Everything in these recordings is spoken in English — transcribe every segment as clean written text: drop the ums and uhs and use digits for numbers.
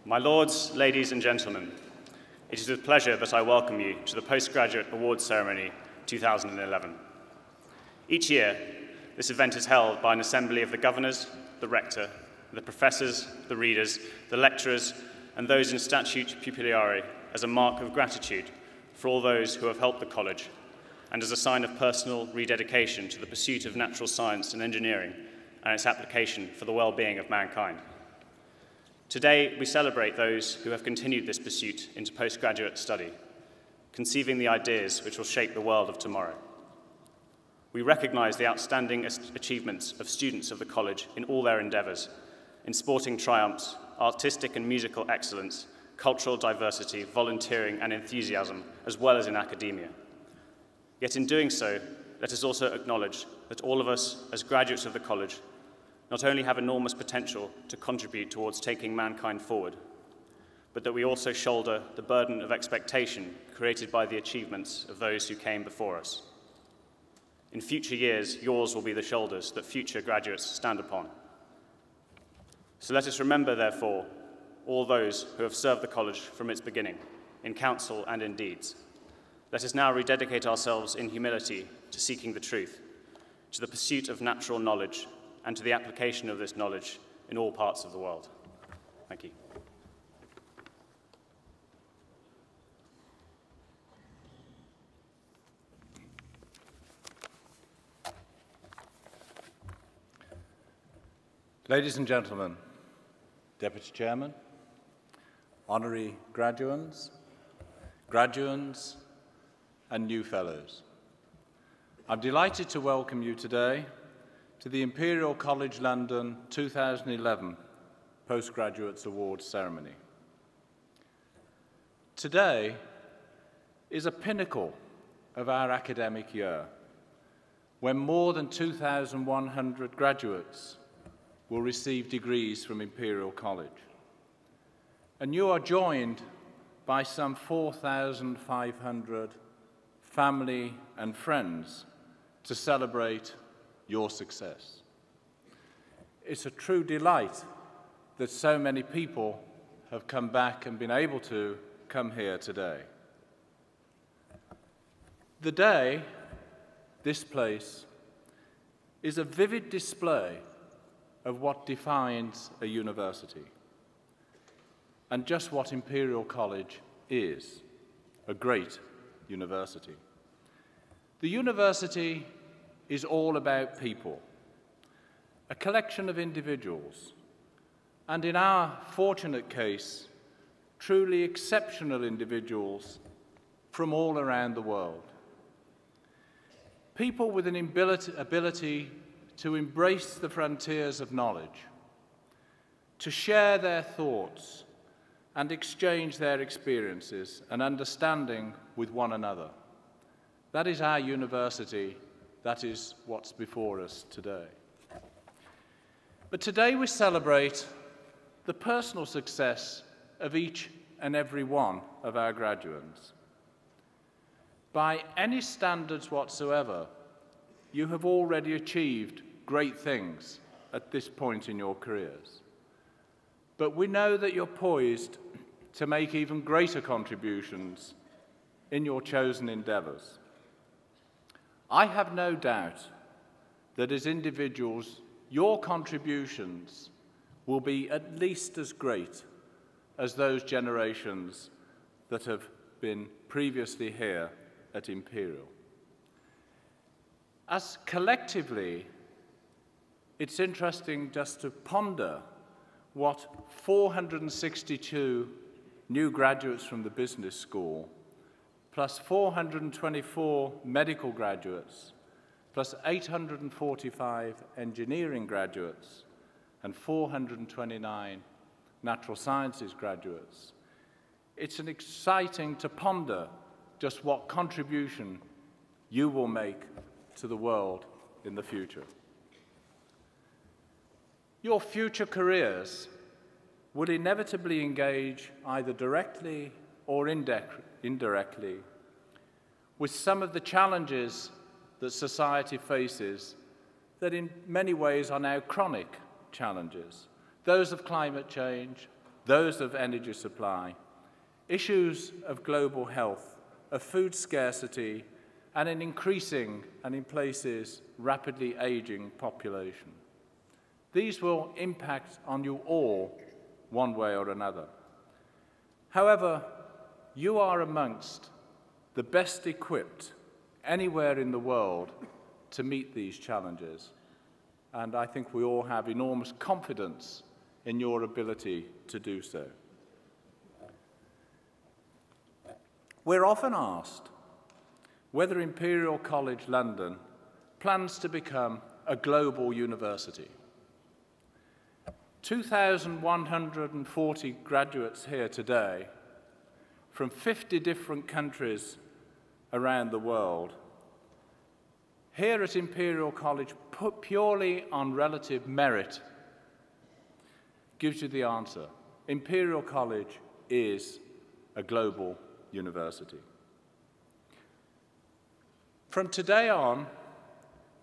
My lords, ladies and gentlemen, it is with pleasure that I welcome you to the Postgraduate Awards Ceremony 2011. Each year, this event is held by an assembly of the governors, the rector, the professors, the readers, the lecturers, and those in statute pupillari as a mark of gratitude for all those who have helped the college and as a sign of personal rededication to the pursuit of natural science and engineering and its application for the well-being of mankind. Today, we celebrate those who have continued this pursuit into postgraduate study, conceiving the ideas which will shape the world of tomorrow. We recognize the outstanding achievements of students of the college in all their endeavors, in sporting triumphs, artistic and musical excellence, cultural diversity, volunteering and enthusiasm, as well as in academia. Yet in doing so, let us also acknowledge that all of us, as graduates of the college, not only have enormous potential to contribute towards taking mankind forward, but that we also shoulder the burden of expectation created by the achievements of those who came before us. In future years, yours will be the shoulders that future graduates stand upon. So let us remember, therefore, all those who have served the college from its beginning, in counsel and in deeds. let us now rededicate ourselves in humility to seeking the truth, to the pursuit of natural knowledge, and to the application of this knowledge in all parts of the world. Thank you. Ladies and gentlemen, Deputy Chairman, Honorary graduands, and new fellows, I'm delighted to welcome you today to the Imperial College London 2011 Postgraduates Awards ceremony. Today is a pinnacle of our academic year, when more than 2,100 graduates will receive degrees from Imperial College. And you are joined by some 4,500 family and friends to celebrate your success. It's a true delight that so many people have come back and been able to come here today. The day, this place, is a vivid display of what defines a university, and just what Imperial College is, a great university. The university is all about people, a collection of individuals, and in our fortunate case, truly exceptional individuals from all around the world. People with an ability to embrace the frontiers of knowledge, to share their thoughts and exchange their experiences and understanding with one another. That is our university. That is what's before us today. But today we celebrate the personal success of each and every one of our graduates. By any standards whatsoever, you have already achieved great things at this point in your careers. But we know that you're poised to make even greater contributions in your chosen endeavors. I have no doubt that as individuals, your contributions will be at least as great as those generations that have been previously here at Imperial. As collectively, it's interesting just to ponder what 462 new graduates from the business school, plus 424 medical graduates, plus 845 engineering graduates, and 429 natural sciences graduates. It's exciting to ponder just what contribution you will make to the world in the future. Your future careers will inevitably engage either directly or indirectly with some of the challenges that society faces that in many ways are now chronic challenges. Those of climate change, those of energy supply, issues of global health, of food scarcity, and an increasing and in places rapidly aging population. These will impact on you all one way or another. However, you are amongst the best equipped anywhere in the world to meet these challenges. And I think we all have enormous confidence in your ability to do so. We're often asked whether Imperial College London plans to become a global university. 2,140 graduates here today from 50 different countries around the world. Here at Imperial College, put purely on relative merit, gives you the answer. Imperial College is a global university. From today on,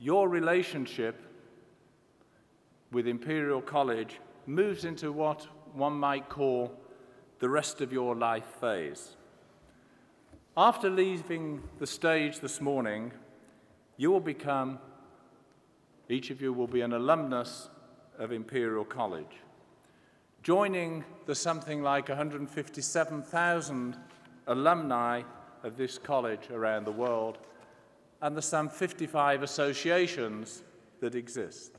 your relationship with Imperial College moves into what one might call the rest of your life phase. After leaving the stage this morning, you will become, each of you will be an alumnus of Imperial College, joining the something like 157,000 alumni of this college around the world and the some 55 associations that exist.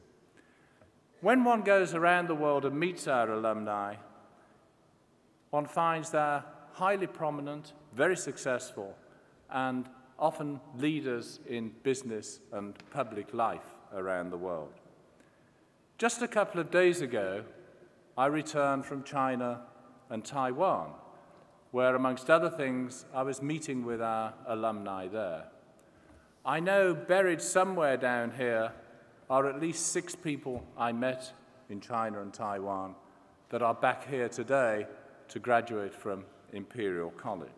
When one goes around the world and meets our alumni, one finds they're highly prominent, very successful, and often leaders in business and public life around the world. Just a couple of days ago, I returned from China and Taiwan, where, amongst other things, I was meeting with our alumni there. I know buried somewhere down here are at least 6 people I met in China and Taiwan that are back here today to graduate from Imperial College.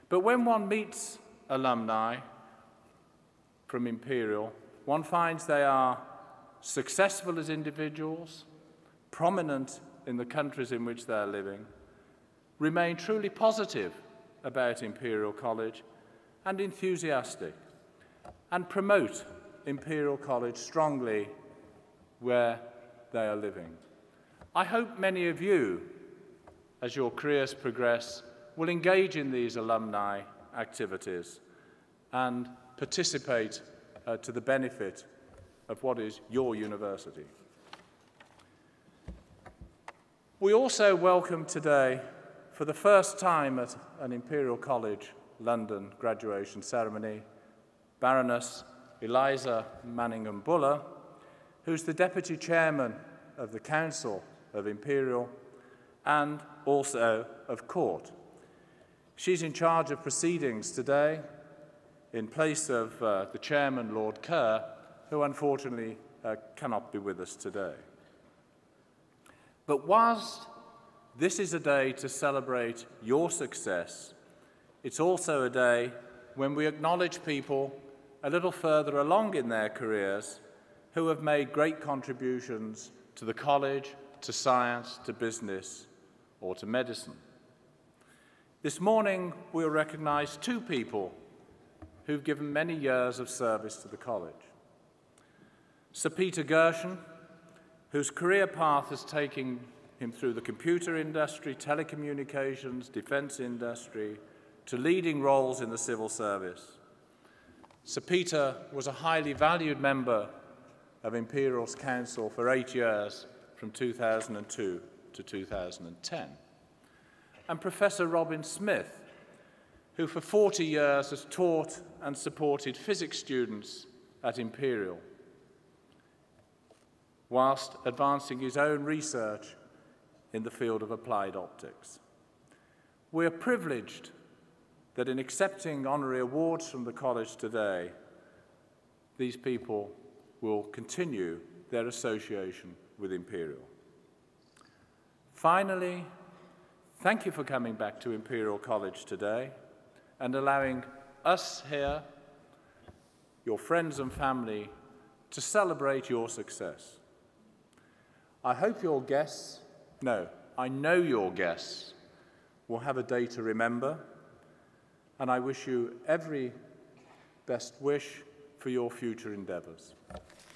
But when one meets alumni from Imperial, one finds they are successful as individuals, prominent in the countries in which they're living, remain truly positive about Imperial College and enthusiastic, and promote Imperial College strongly where they are living. I hope many of you, as your careers progress, will engage in these alumni activities and participate to the benefit of what is your university. We also welcome today, for the first time at an Imperial College London graduation ceremony, Baroness Eliza Manningham-Buller, who's the Deputy Chairman of the Council of Imperial and also of Court. She's in charge of proceedings today in place of the Chairman, Lord Kerr, who unfortunately cannot be with us today. But whilst this is a day to celebrate your success, it's also a day when we acknowledge people a little further along in their careers who have made great contributions to the college, to science, to business, or to medicine. This morning, we'll recognize 2 people who've given many years of service to the college. Sir Peter Gershon, whose career path has taken him through the computer industry, telecommunications, defense industry, to leading roles in the civil service. Sir Peter was a highly valued member of Imperial's Council for 8 years, from 2002 to 2010. And Professor Robin Smith, who for 40 years has taught and supported physics students at Imperial, whilst advancing his own research in the field of applied optics. We are privileged that in accepting honorary awards from the college today, these people will continue their association with Imperial. Finally, thank you for coming back to Imperial College today and allowing us here, your friends and family, to celebrate your success. I hope your guests, I know your guests will have a day to remember, and I wish you every best wish for your future endeavors.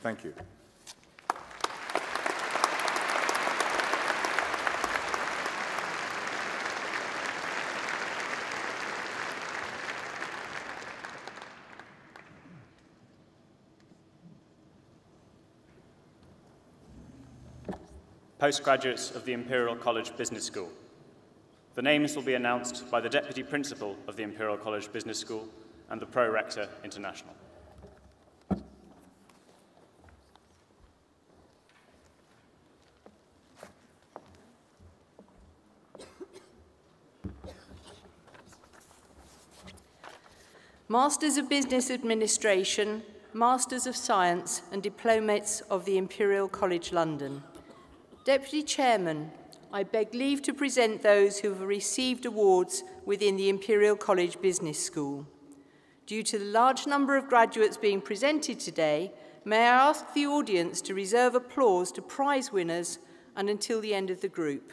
Thank you. Postgraduates of the Imperial College Business School. The names will be announced by the Deputy Principal of the Imperial College Business School and the Pro-Rector International. Masters of Business Administration, Masters of Science and Diplomates of the Imperial College London. Deputy Chairman, I beg leave to present those who have received awards within the Imperial College Business School. Due to the large number of graduates being presented today, may I ask the audience to reserve applause to prize winners and until the end of the group.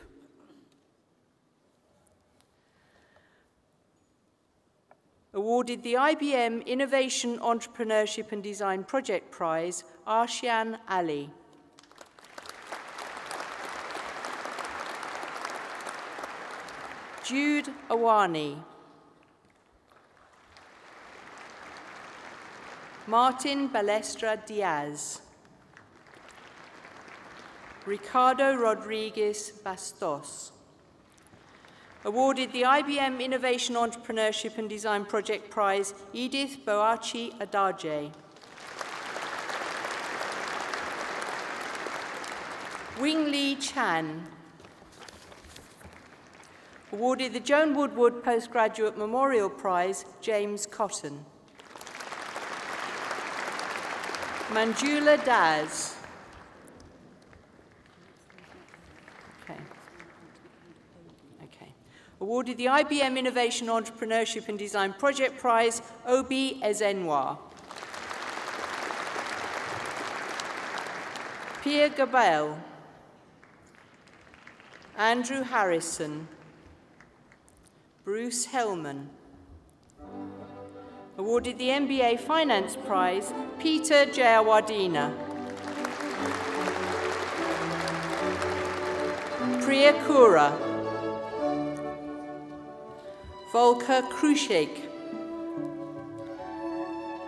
Awarded the IBM Innovation, Entrepreneurship and Design Project Prize, Arshian Ali. Jude Awani. Martin Balestra Diaz. Ricardo Rodriguez Bastos. Awarded the IBM Innovation, Entrepreneurship and Design Project Prize, Edith Boachi Adaje. Wing Lee Chan. Awarded the Joan Woodward Postgraduate Memorial Prize, James Cotton. Manjula Daz. Awarded the IBM Innovation, Entrepreneurship and Design Project Prize, Obi Ezenwa. Pierre Gabel. Andrew Harrison. Bruce Hellman. Awarded the MBA Finance Prize, Peter Jayawadena. Priya Kura. Volker Krushek.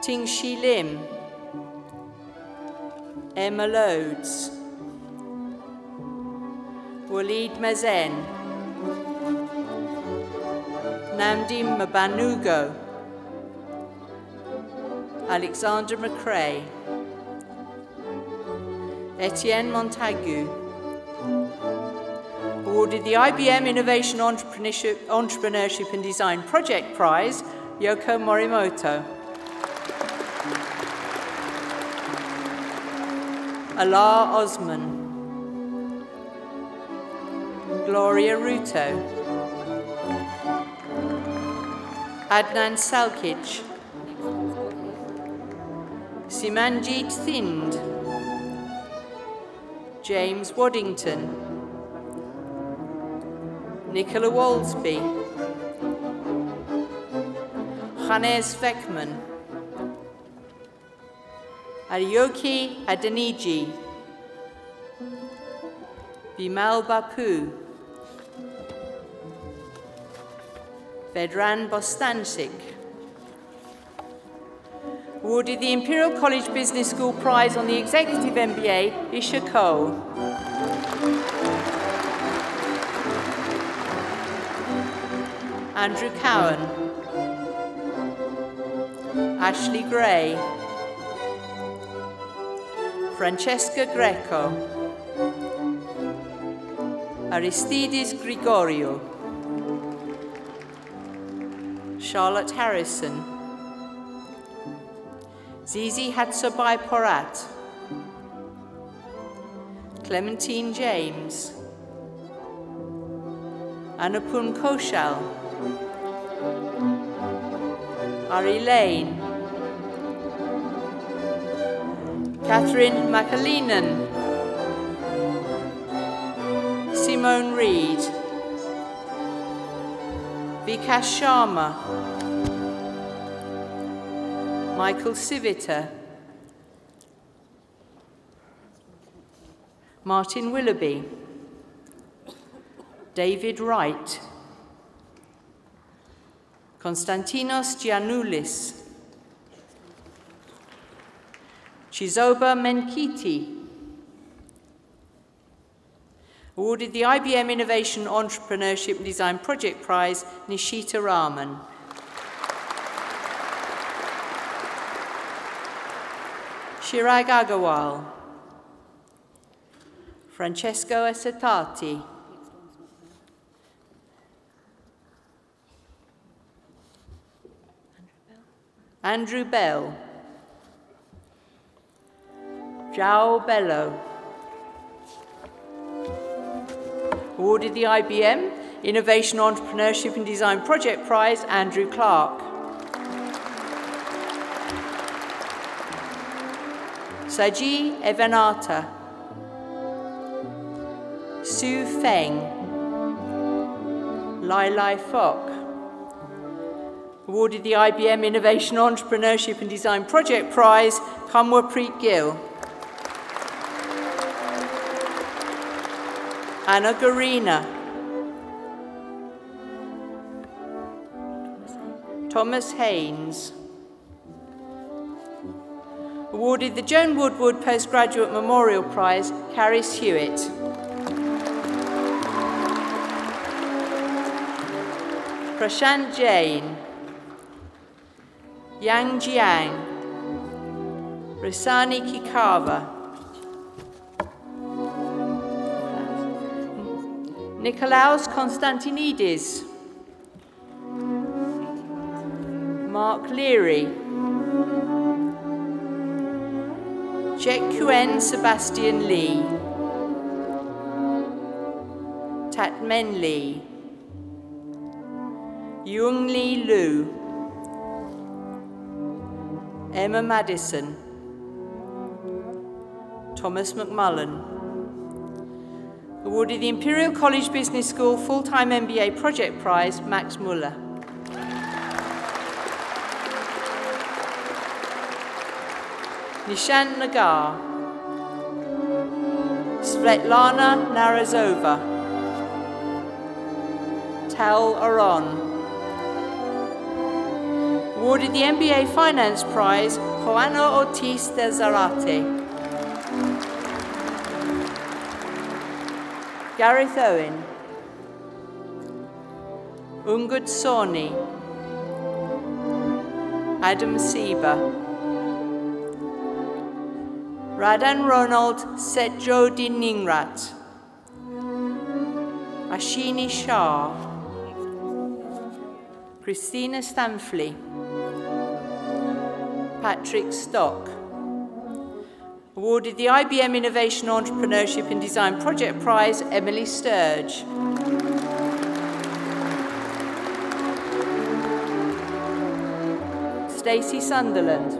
Ting Shi Lim. Emma Lodes. Walid Mazen. Namdim Mabanugo. Alexander McRae. Etienne Montagu. Awarded the IBM Innovation, Entrepreneurship and Design Project Prize, Yoko Morimoto. Alar Osman. Gloria Ruto. Adnan Salkic. Simanjit Thind. James Waddington. Nicola Walsby. Hannes Veckman. Ariyoki Adeniji. Bimal Bapu. Vedran Bostancic. Awarded the Imperial College Business School Prize on the Executive MBA, Isha Cole. Andrew Cowan. Ashley Gray. Francesca Greco. Aristides Grigorio. Charlotte Harrison. Zizi Hatsabai Porat. Clementine James. Anupam Koshal. Ari Lane. Catherine McAleenan. Simone Reed. Vikash Sharma. Michael Civita. Martin Willoughby. David Wright. Konstantinos Giannoulis. Chizoba Menkiti. Awarded the IBM Innovation, Entrepreneurship and Design Project Prize, Nishita Raman. Chirag Agarwal. Francesco Essetati. Andrew Bell. João Bello. Awarded the IBM Innovation, Entrepreneurship and Design Project Prize, Andrew Clark. Saji Evanata. Su Feng. Lai Lai Fok. Awarded the IBM Innovation Entrepreneurship and Design Project Prize, Kamwapreet Gill. Anna Garina. Thomas Haynes. Awarded the Joan Woodward Postgraduate Memorial Prize, Caris Hewitt. Prashant Jain. Yang Jiang. Risani Kikava. Nikolaos Konstantinidis. Mark Leary. Chek Kuen Sebastian Lee. Tat Men Lee. Yung Lee Lu. Emma Madison. Thomas McMullen. Awarded the Imperial College Business School Full-Time MBA Project Prize, Max Muller. Nishant Nagar. Svetlana Narazova. Tal Aron. Awarded the MBA Finance Prize, Juana Ortiz de Zarate. Gareth Owen. Ungud Soni. Adam Seba. Radan Ronald Setjodi Ningrat. Ashini Shah. Christina Stanfley. Patrick Stock. Awarded the IBM Innovation Entrepreneurship and Design Project Prize, Emily Sturge. Stacey Sunderland.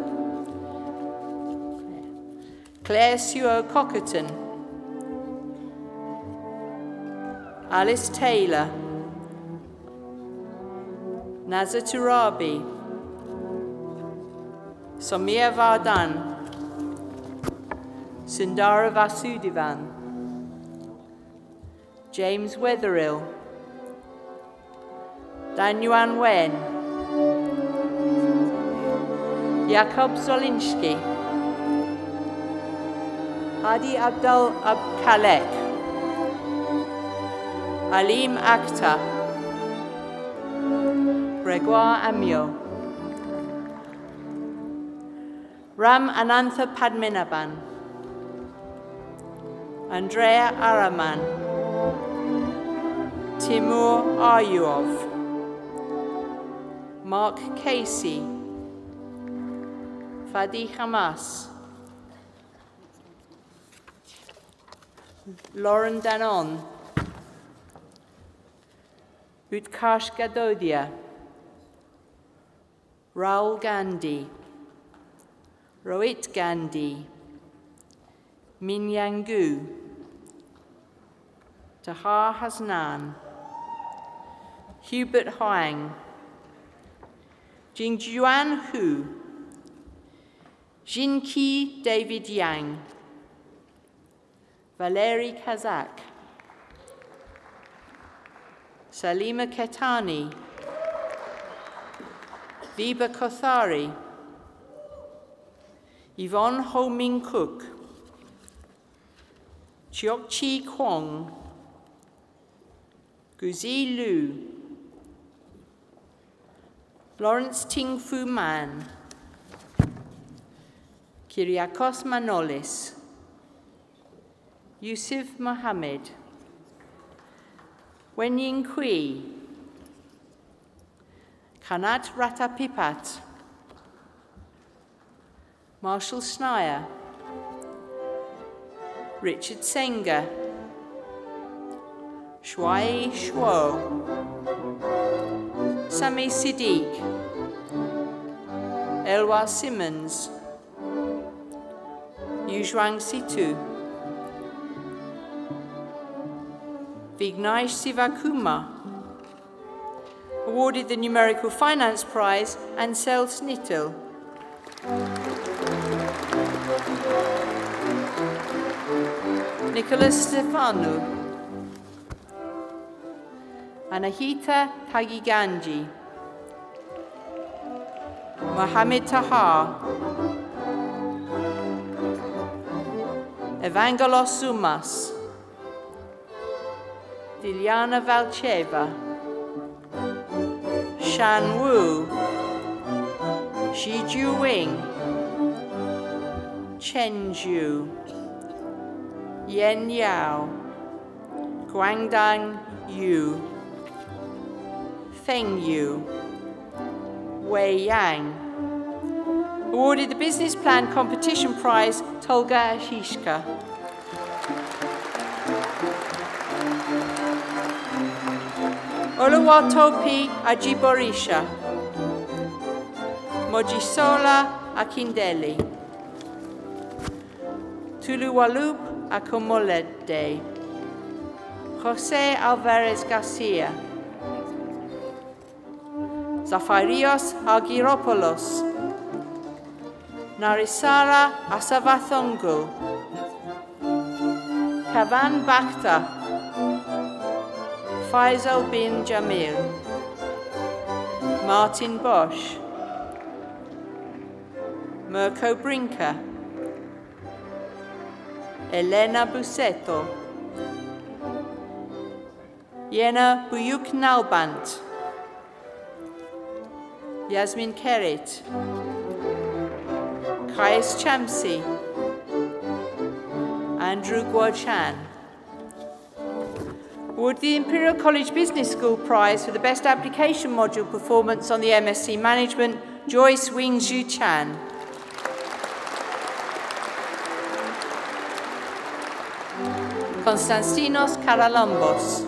Claire Suo Cockerton. Alice Taylor. Nazar Turabi. Somia Vardhan. Sundara Vasudevan. James Wetherill. Danyuan Wen. Jakob Zolinsky. Hadi Abdul Abkalek. Alim Akhtar. Gregoire Amio. Ram Anantha Padmanabhan. Andrea Araman. Timur Aryov. Mark Casey. Fadi Hamas. Lauren Danon. Utkarsh Gadodia. Raul Gandhi. Rohit Gandhi. Min Yangu. Tahar Hasnan. Hubert Huang. Jingjuan Hu. Jinki David Yang. Valery Kazak. Salima Ketani. Viba Kothari. Yvonne Ho Ming Cook. Chiok Chi Kwong. Guzi Lu. Lawrence Ting Fu Man. Kyriakos Manolis. Yusuf Mohammed. Wenying Kui. Kanat Ratapipat. Marshall Snyer. Richard Senga. Shuai Shuo. Sami Siddiq. Elwa Simmons. Yuzhuang Situ. Vignesh Sivakuma. Awarded the Numerical Finance Prize, Ansel Snittel. Nicholas Stefano. Anahita Tagiganji. Mohammed Tahar. Evangelos Sumas. Diliana Valcheva. Shan Wu. Shi Juwing. Chen Zhu. Yen Yao. Guangdang Yu. Feng Yu. Wei Yang. Awarded the Business Plan Competition Prize, Tolga Ashishka. Oluwatopi Ajiborisha. Mojisola Akindele. Tuluwalup Akomolede. Jose Alvarez Garcia. Zafarios Argyropoulos. Narisara Asavathongo. Kavan Bakhta. Faisal bin Jamil. Martin Bosch. Mirko Brinker. Elena Busetto. Yena Buyuk Nalbant. Yasmin Kerit. Kais Chamsi. Andrew Guochan. Award the Imperial College Business School Prize for the Best Application Module Performance on the MSc Management, Joyce Wingzhu Chan. Konstantinos Karalombos.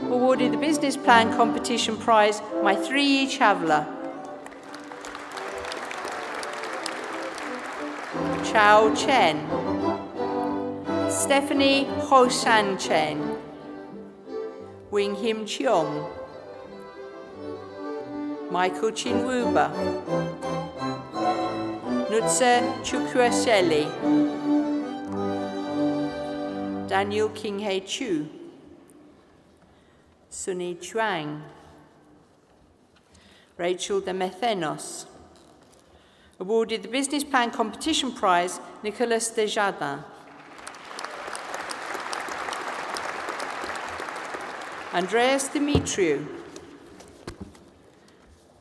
Awarded the Business Plan Competition Prize, My 3E Traveller. Chao Chen. Stephanie Hoshan Chen. Wing Him Cheong. Michael Chinwuba. Nutsa Chukwuaseli. Daniel King-Hei Chu. Sunny Chuang. Rachel Demethenos. Awarded the Business Plan Competition Prize, Nicolas Desjardins. Andreas Dimitriou.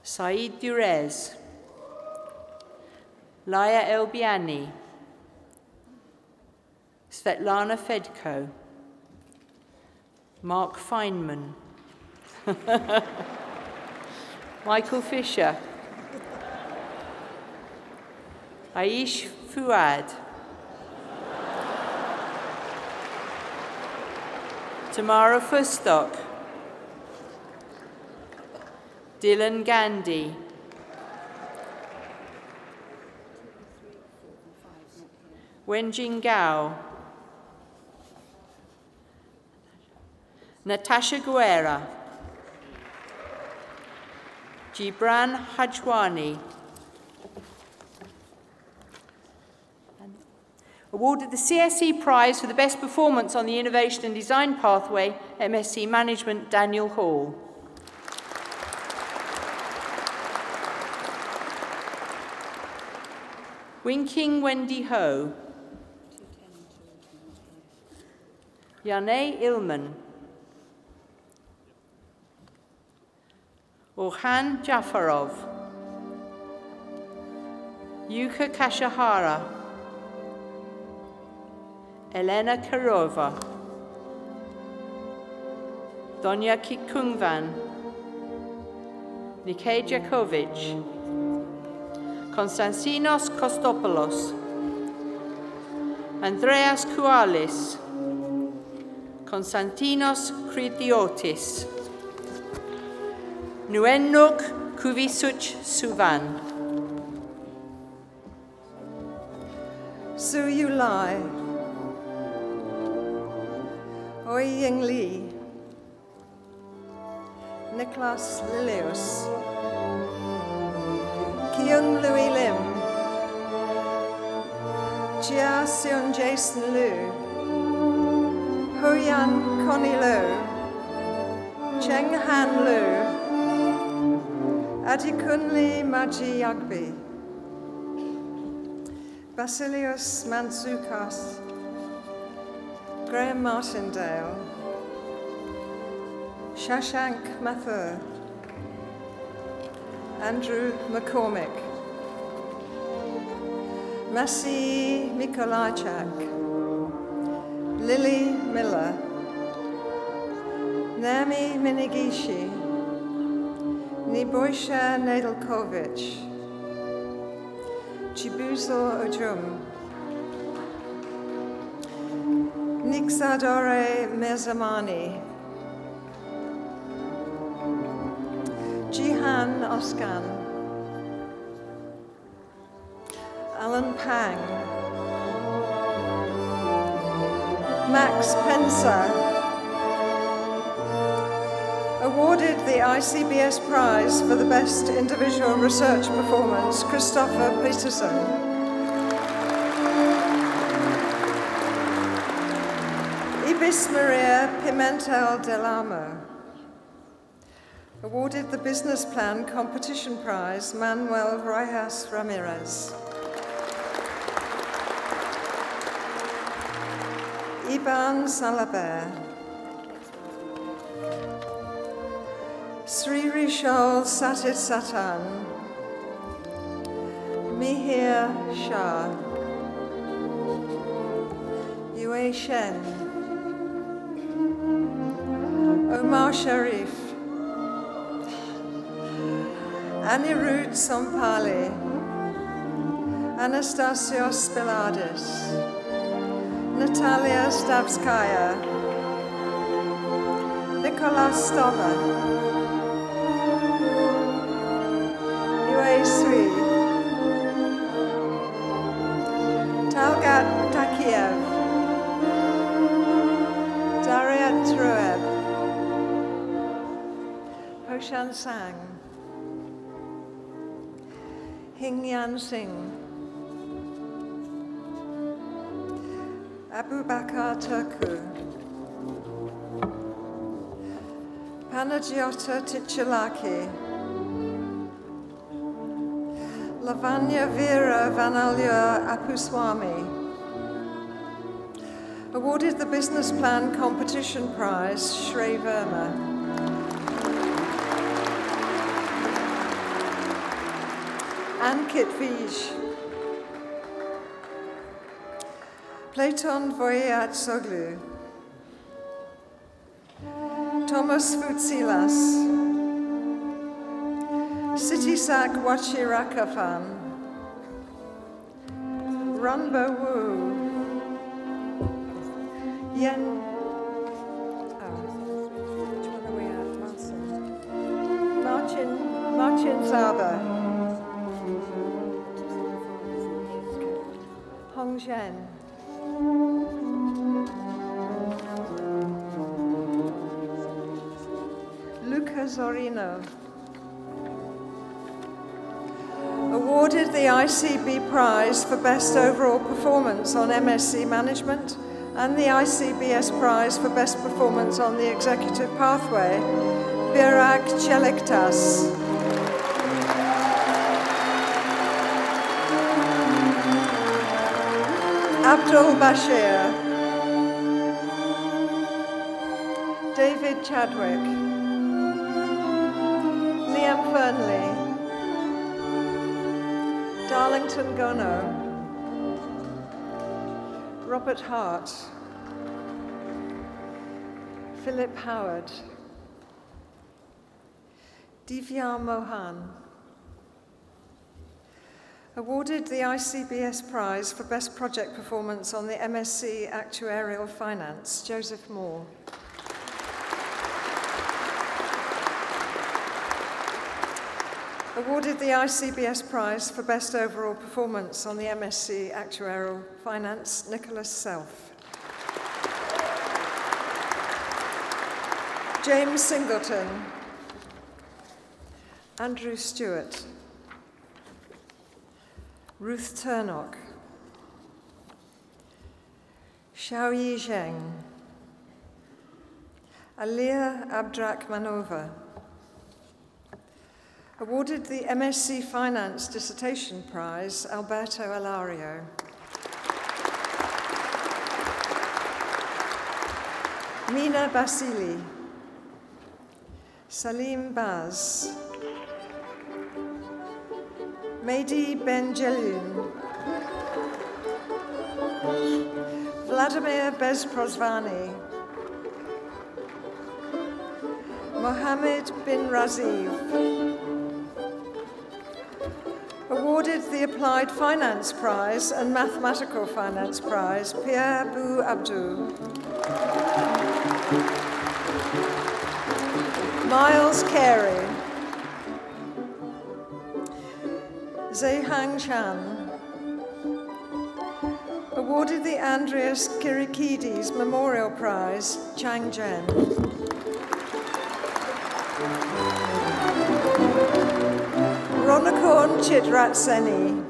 Said Durez. Laya Elbiani. Svetlana Fedko. Mark Feynman. Michael Fisher. Aish Fuad. Tamara Fustock. Dylan Gandhi. Wenjing Gao. Natasha Guerra. Gibran Hajwani. Awarded the CSE Prize for the Best Performance on the Innovation and Design Pathway, MSc Management, Daniel Hall. Winking Wendy Ho. Yanei Ilman. Orhan Jafarov. Yuka Kashahara. Elena Karova. Donya Kikungvan. Nikej Jakovic. Konstantinos Kostopoulos. Andreas Koualis. Konstantinos Kridiotis. Nuenuk Kuvisuch Suvan. Su Yulai. Oi Ying Li. Nicholas Lilius, Kyung Louis Lim, Jia Seung Jason Liu, Ho Yan Connie Lo, Cheng Han Liu, Adikunli Maji Yagbi, Basilius Mantzoukas, Graham Martindale, Shashank Mathur, Andrew McCormick, Masi Mikolajczak, Lily Miller, Naomi Minigishi, Niboisha Nedelkovic, Chibuzo Ojum, Nixadore Mezamani, Jihan Oskan, Alan Pang, Max Penser, awarded the ICBS Prize for the Best Individual Research Performance, Christopher Peterson. Ibis Maria Pimentel del Amo, awarded the Business Plan Competition Prize, Manuel Rojas Ramirez. Iban Salabert, Sri Rishal Satit Satan, Mihir Shah, Yue Shen, Omar Sharif, Anirudh Sompali, Anastasios Spiladis, Natalia Stavskaya, Nicolas Stover, Yue Sui, Talgat Takiev, Dariat Trueb, Hoshan Sang, Hing Yan Singh, Abu Bakar Turku, Panagiota Tichalaki, Lavanya Vera Vanalya Apuswamy, awarded the Business Plan Competition Prize, Shrey Verma. Ankit Vij, Platon Voyatsoglu, Thomas Foutsilas, Sitisak Wachirakafan, Runbo Wu, Yen, which one are we at? Marcin Zaba, Hong Zhen, Luca Zorino, awarded the ICB Prize for Best Overall Performance on MSc Management and the ICBS Prize for Best Performance on the Executive Pathway, Birak Cheliktas. Abdul Bashir, David Chadwick, Liam Fernley, Darlington Gono, Robert Hart, Philip Howard, Divya Mohan, awarded the ICBS Prize for Best Project Performance on the MSc Actuarial Finance, Joseph Moore. Awarded the ICBS Prize for Best Overall Performance on the MSc Actuarial Finance, Nicholas Self. James Singleton, Andrew Stewart, Ruth Turnock, Xiaoyi Zheng, Alia Abdrakmanova. Awarded the MSc Finance Dissertation Prize, Alberto Alario. Mina Basili, Salim Baz, Mehdi Benjeloun, Vladimir Bezprosvani, Mohammed bin Raziv. Awarded the Applied Finance Prize and Mathematical Finance Prize, Pierre Bou Abdou. Miles Carey, Zehang Chan. Awarded the Andreas Kirikidis Memorial Prize, Chang Zhen. Ronakorn Chitratseni,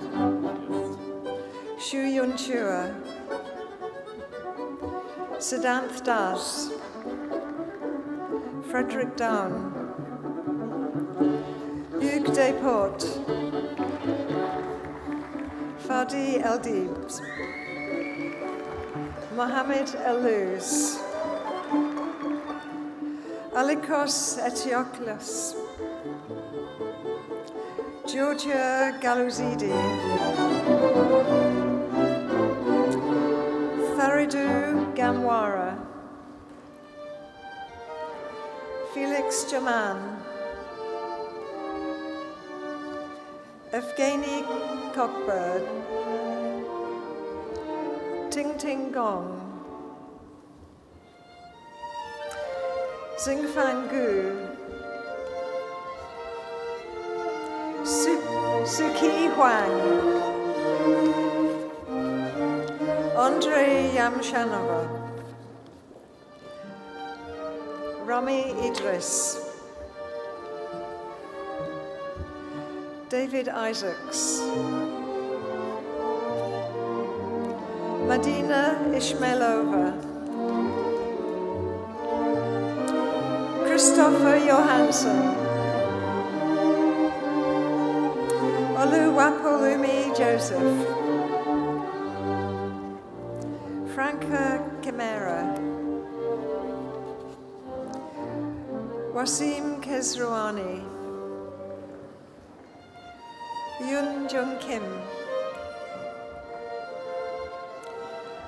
Shu Yun Chua, Siddhanth Das, Frederick Down, Hugues Desportes, Fadi Eldibs, Mohamed Elouz, Alikos Etioklos, Georgia Galouzidi, Faridou Gamwara, Felix Jaman, Evgeny Cockbird, Ting Ting Gong, Xingfang Gu, Suki Huang, Andrei Yamshanova, Rami Idris, David Isaacs, Madina Ishmailova, Christopher Johansson, Oluwapolumi Joseph, Franca Chimera, Wasim Kesrouani, Yoon Jung Kim,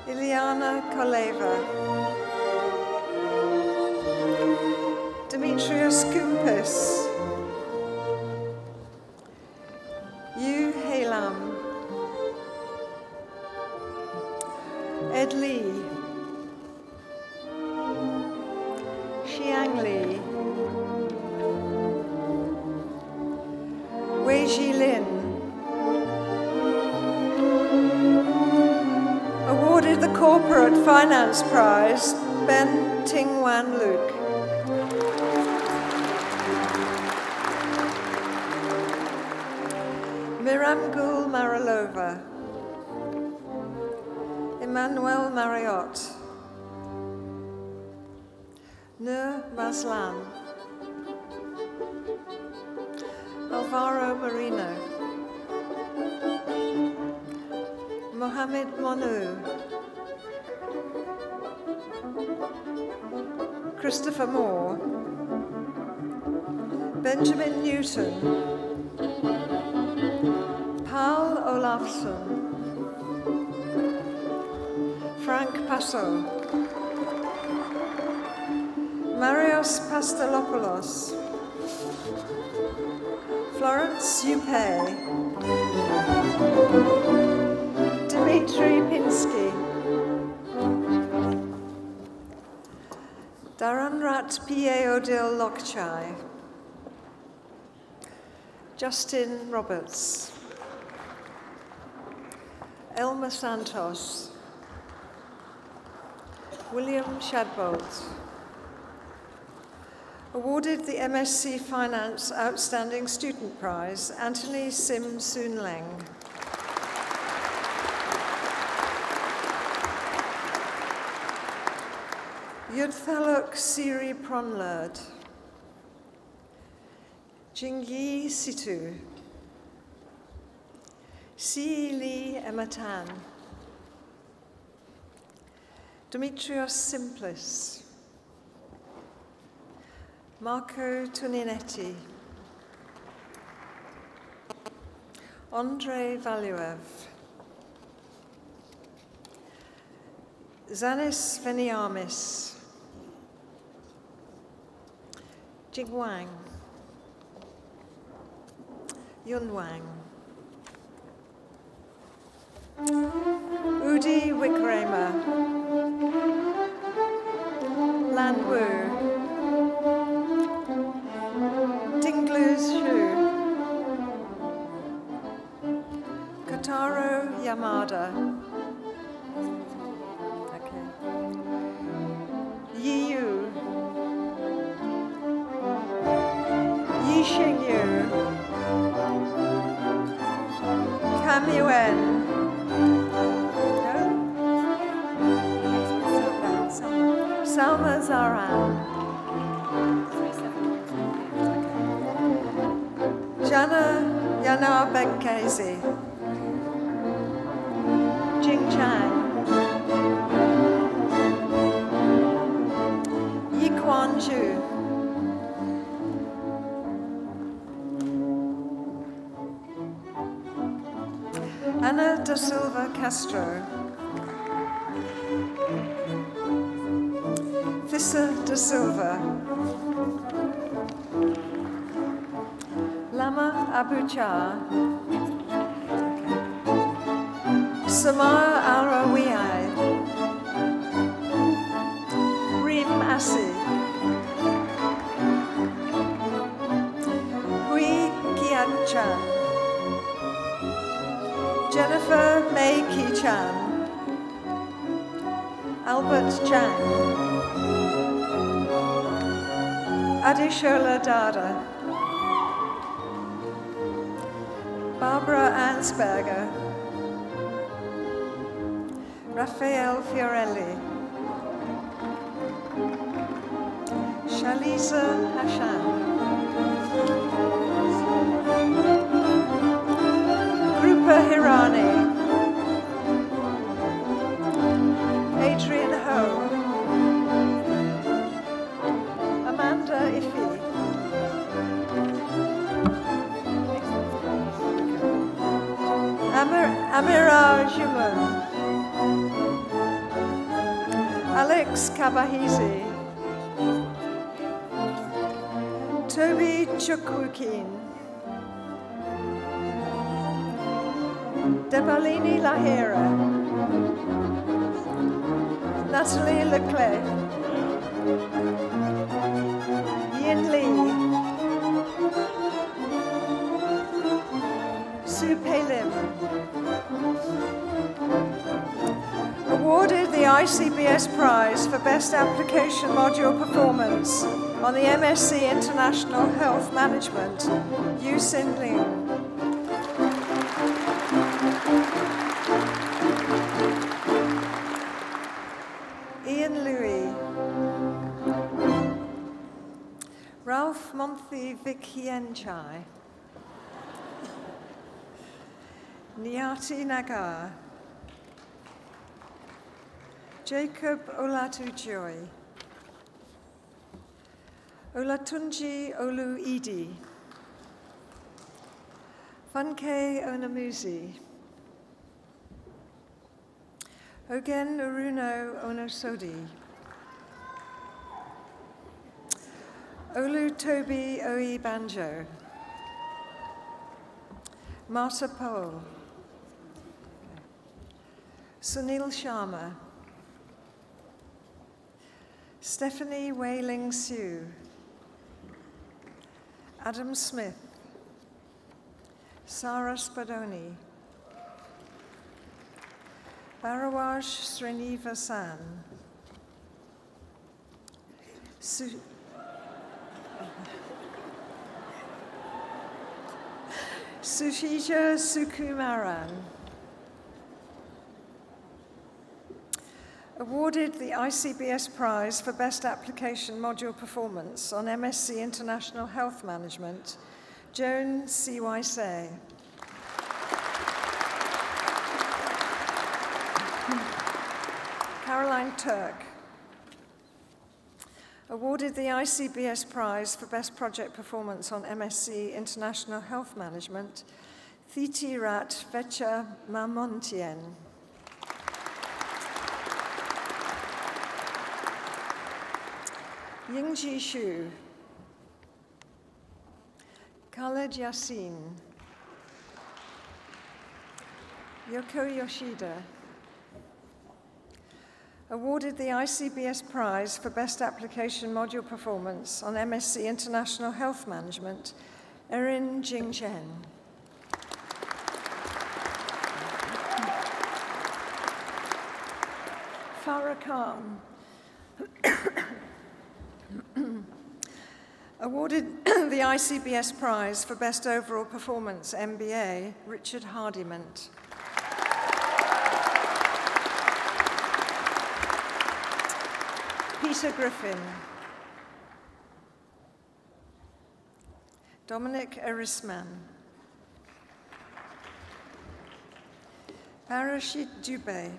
Ileana Koleva, Demetrius Koumpis, Yu Heilam, Ed Lee, Xiang Li, Wei Jilin. Awarded the Corporate Finance Prize, Ben Ting-Wan Luke. Miramgul Maralova, Emmanuel Marriott, Nur Maslan, Alvaro Marino, Mohamed Monu, Christopher Moore, Benjamin Newton, Paul Olafsson, Frank Passo, Marios Pastelopoulos, Florence Yupe, Dmitry Pinsky, Dharanrat P.A. Lokchai, Justin Roberts, Elmer Santos, William Shadbolt, Awarded the MSc Finance Outstanding Student Prize, Anthony Sim Soon Leng. Yudthaluk Siri Pronlerd. Jingyi Situ. Si Li Ematan. Demetrios Simplis. Marco Toninetti. Andrei Valuev. Zanis Veniamis. Jing Wang. Yun Wang. Udi Wickramer. Lan Wu. Dinglu Xu. Kotaro Yamada. Okay. Yi Yu. Yi Xingyu. Cam Yuen. Salma Zaran. Jana Yana Benkezi. Jing Chang. Yi Quan Zhu. Ana da Silva Castro. Fissa da Silva. Lama Abuchar. Samar Arawiai. Reem Asi. Hui Kian-chan. Jennifer May Ki-chan. Albert Chang. Adishola Dada. Barbara Ansberger. Raphael Fiorelli. Shalisa Hashan. Rupa Hirani. Adrian Ho. Amanda Iffy. Amira Juman. Alex Kabahizi. Toby Chukwukin. Debalini Lahira. Natalie Leclerc. Yin Lee. Sue Palim. Awarded the ICBS Prize for Best Application Module Performance on the MSc International Health Management, Yu Sin Ling. Ian Louis. Ralph Monthi Vikienchai. Nyati Nagar. Jacob Olatujoy. Olatunji Oluidi. Funke Onamuzi. Ogen Uruno Onosodi. Olu Toby Oi Banjo. Marta Powell. Sunil Sharma. Stephanie Wailing Sue. Adam Smith. Sarah Spadoni. Bharawaj Srinivasan. Sushija Sukumaran. Awarded the ICBS Prize for Best Application Module Performance on MSc International Health Management, Joan Siwaisei. Caroline Turk. Awarded the ICBS Prize for Best Project Performance on MSc International Health Management, Thitirat Vecha Mamontien. Yingji Xu. Khaled Yassin. Yoko Yoshida. Awarded the ICBS Prize for Best Application Module Performance on MSc International Health Management, Erin Jingchen. Farah Khan. Awarded the ICBS Prize for Best Overall Performance, MBA, Richard Hardiment. Peter Griffin. Dominic Erisman. Parashit Dubey.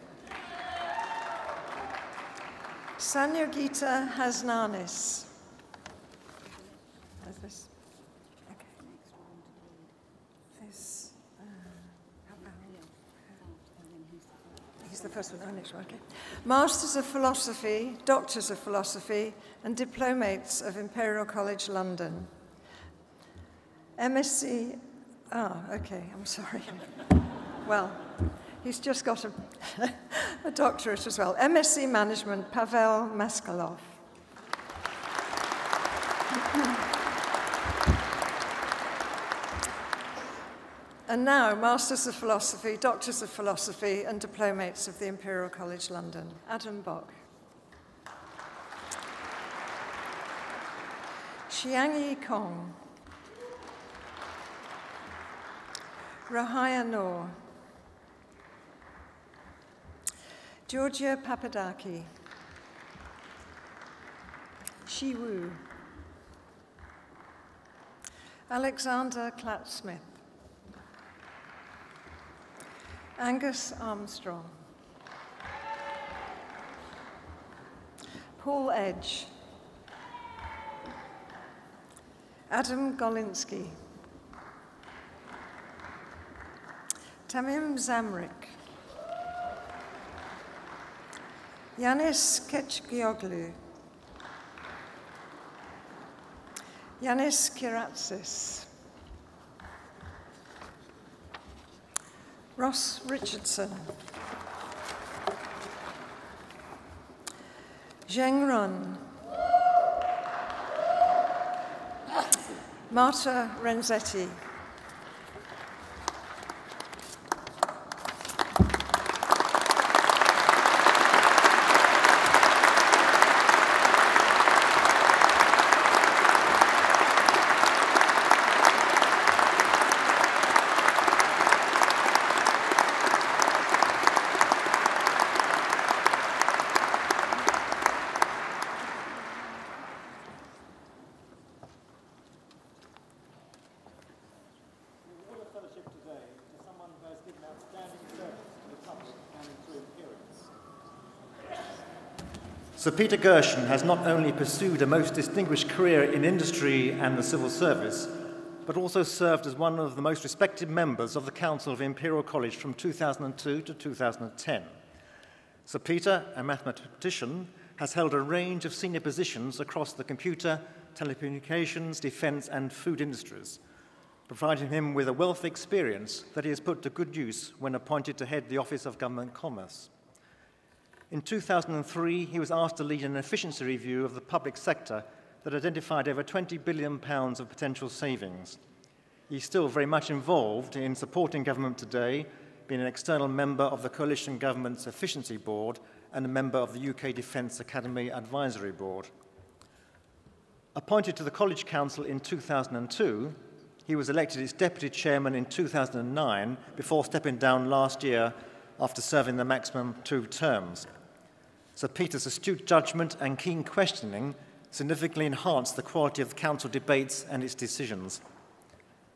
Sanyogita Hasnanis. How's this? Okay. This, he's the first one. Oh, next one, okay. Masters of Philosophy, Doctors of Philosophy, and Diplomates of Imperial College London. MSc, okay, I'm sorry. Well, he's just got a doctorate as well. MSc Management, Pavel Maskalov. And now, Masters of Philosophy, Doctors of Philosophy, and Diplomates of the Imperial College London. Adam Bock. Xiangyi Kong. Rahaya Noor. Georgia Papadaki. Shi Wu. Alexander Klatt-Smith. Angus Armstrong. Paul Edge. Adam Golinsky. Tamim Zamrik. Yanis Kechgioglu. Yanis Kiratsis. Ross Richardson. Zheng Run. Marta Renzetti. Sir Peter Gershon has not only pursued a most distinguished career in industry and the civil service, but also served as one of the most respected members of the Council of Imperial College from 2002 to 2010. Sir Peter, a mathematician, has held a range of senior positions across the computer, telecommunications, defence and food industries, providing him with a wealth of experience that he has put to good use when appointed to head the Office of Government Commerce. In 2003, he was asked to lead an efficiency review of the public sector that identified over £20 billion of potential savings. He's still very much involved in supporting government today, being an external member of the Coalition Government's Efficiency Board and a member of the UK Defence Academy Advisory Board. Appointed to the College Council in 2002, he was elected its Deputy Chairman in 2009 before stepping down last year after serving the maximum 2 terms. Sir Peter's astute judgment and keen questioning significantly enhanced the quality of the Council debates and its decisions.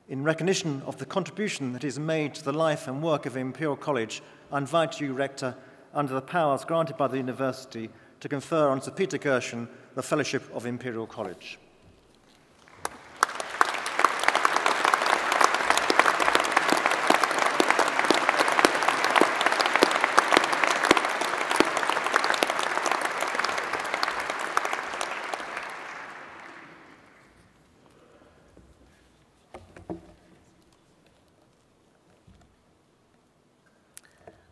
In recognition of the contribution that is made to the life and work of Imperial College, I invite you, Rector, under the powers granted by the University, to confer on Sir Peter Gershon the Fellowship of Imperial College.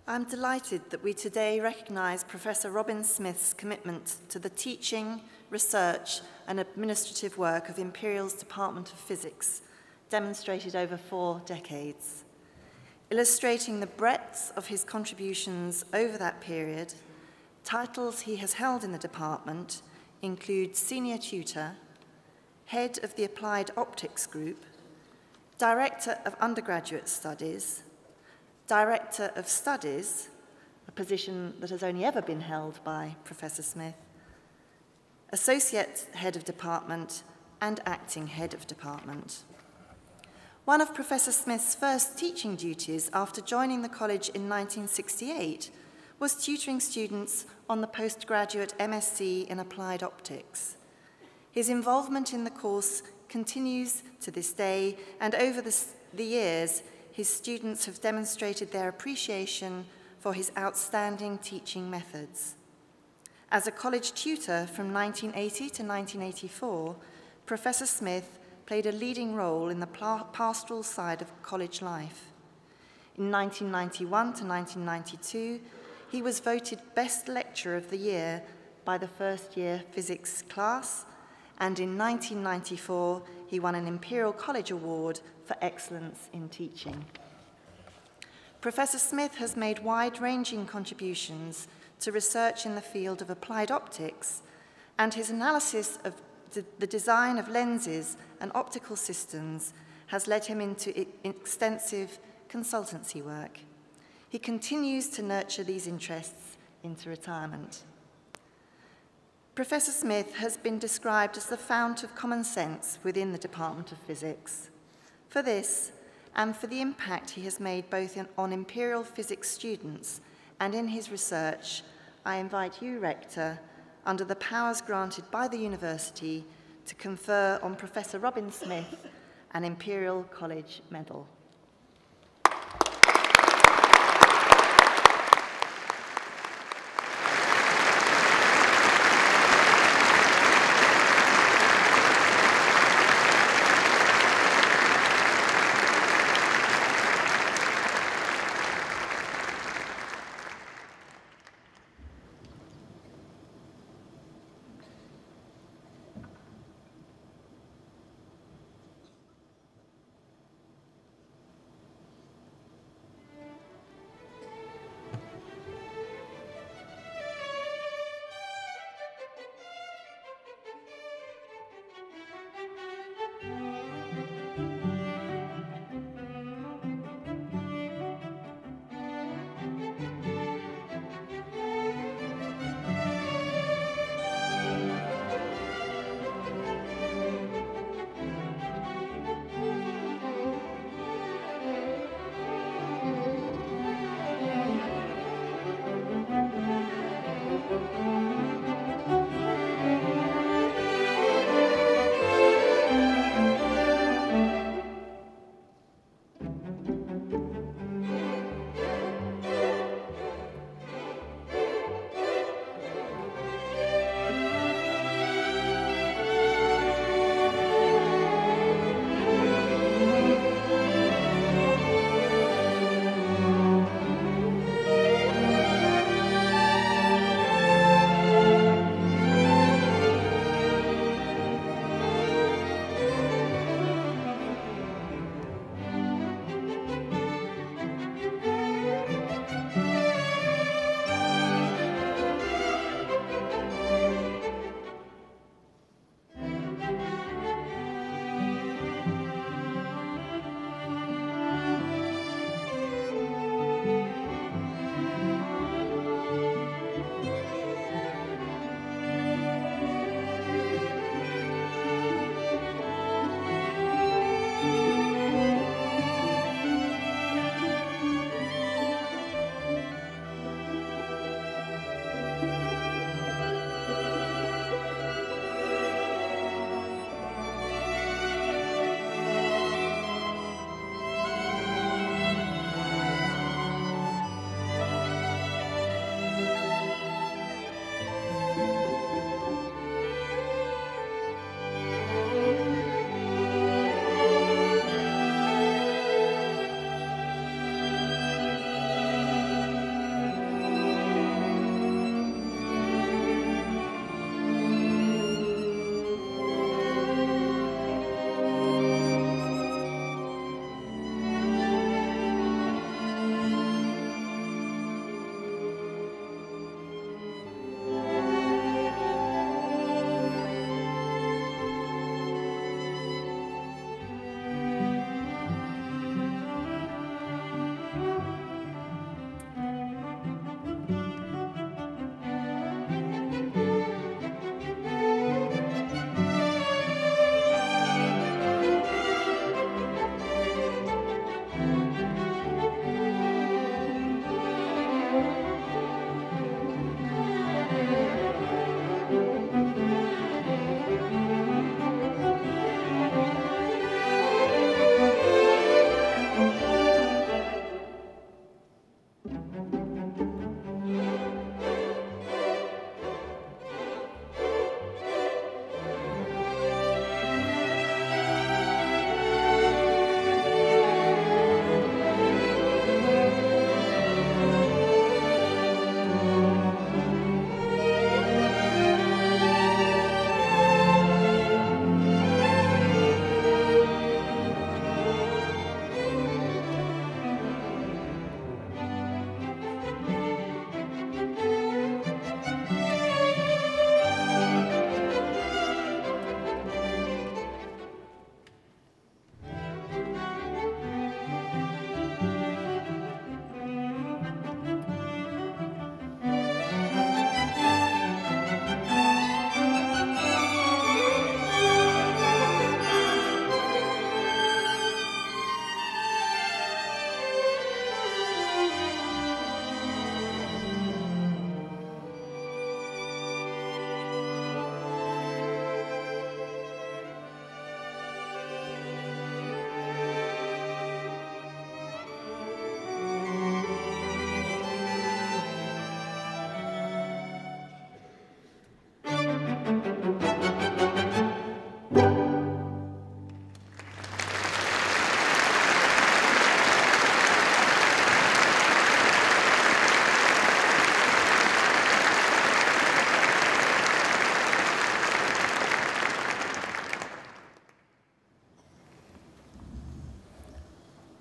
I'm delighted that we today recognise Professor Robin Smith's commitment to the teaching, research and administrative work of Imperial's Department of Physics, demonstrated over 4 decades. Illustrating the breadth of his contributions over that period, titles he has held in the department include Senior Tutor, Head of the Applied Optics Group, Director of Undergraduate Studies, Director of Studies, a position that has only ever been held by Professor Smith, Associate Head of Department, and Acting Head of Department. One of Professor Smith's first teaching duties after joining the college in 1968 was tutoring students on the postgraduate MSc in Applied Optics. His involvement in the course continues to this day, and over the years, his students have demonstrated their appreciation for his outstanding teaching methods. As a college tutor from 1980 to 1984, Professor Smith played a leading role in the pastoral side of college life. In 1991 to 1992, he was voted Best Lecturer of the Year by the first-year physics class, and in 1994, he won an Imperial College Award for excellence in teaching. Professor Smith has made wide-ranging contributions to research in the field of applied optics, and his analysis of the design of lenses and optical systems has led him into extensive consultancy work. He continues to nurture these interests into retirement. Professor Smith has been described as the fount of common sense within the Department of Physics. For this, and for the impact he has made both on Imperial Physics students and in his research, I invite you, Rector, under the powers granted by the University, to confer on Professor Robin Smith an Imperial College Medal.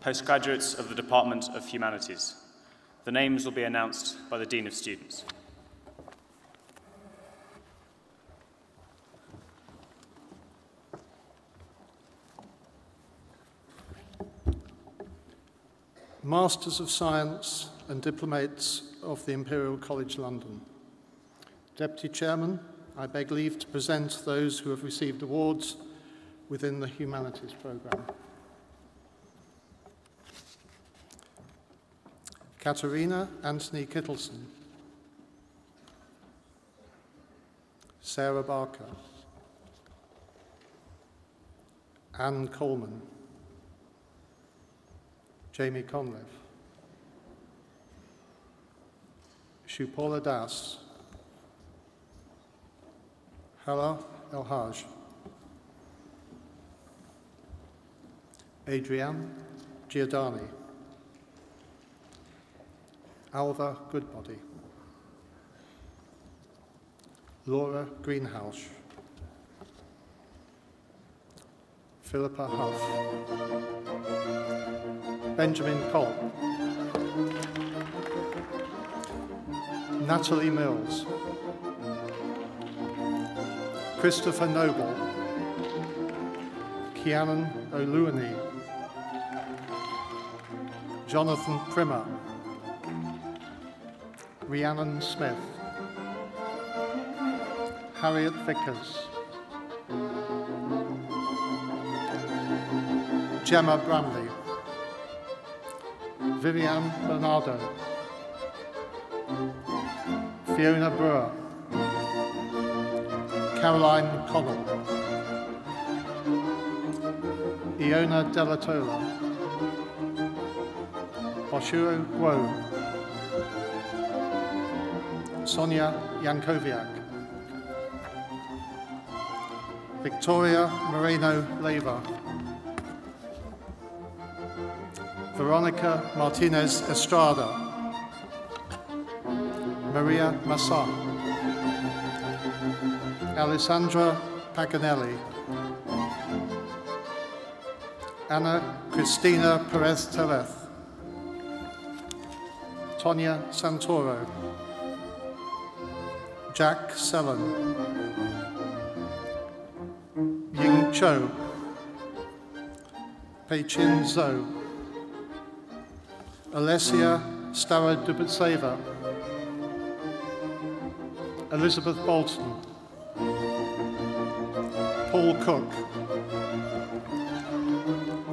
Postgraduates of the Department of Humanities. The names will be announced by the Dean of Students. Masters of Science and Diplomates of the Imperial College London. Deputy Chairman, I beg leave to present those who have received awards within the Humanities programme. Katerina Anthony Kittleson. Sarah Barker. Anne Coleman. Jamie Conlev. Shupala Das. Hala El-Haj. Adrienne Giordani. Alva Goodbody. Laura Greenhouse. Philippa Huff. Benjamin Culp. Natalie Mills. Christopher Noble. Kianan Oluwani. Jonathan Primmer. Rhiannon Smith. Harriet Vickers. Gemma Bramley. Viviane Bernardo. Fiona Brewer. Caroline Connell. Iona Delatola. Oshuro Guo. Sonia Yankoviak. Victoria Moreno-Leyva. Veronica Martinez Estrada. Maria Massa. Alessandra Paganelli. Anna Cristina Perez-Terez. Tonya Santoro. Jack Sellen. Ying Cho. Pei-Chin Zhou. Alessia Starodubitseva. Elizabeth Bolton. Paul Cook.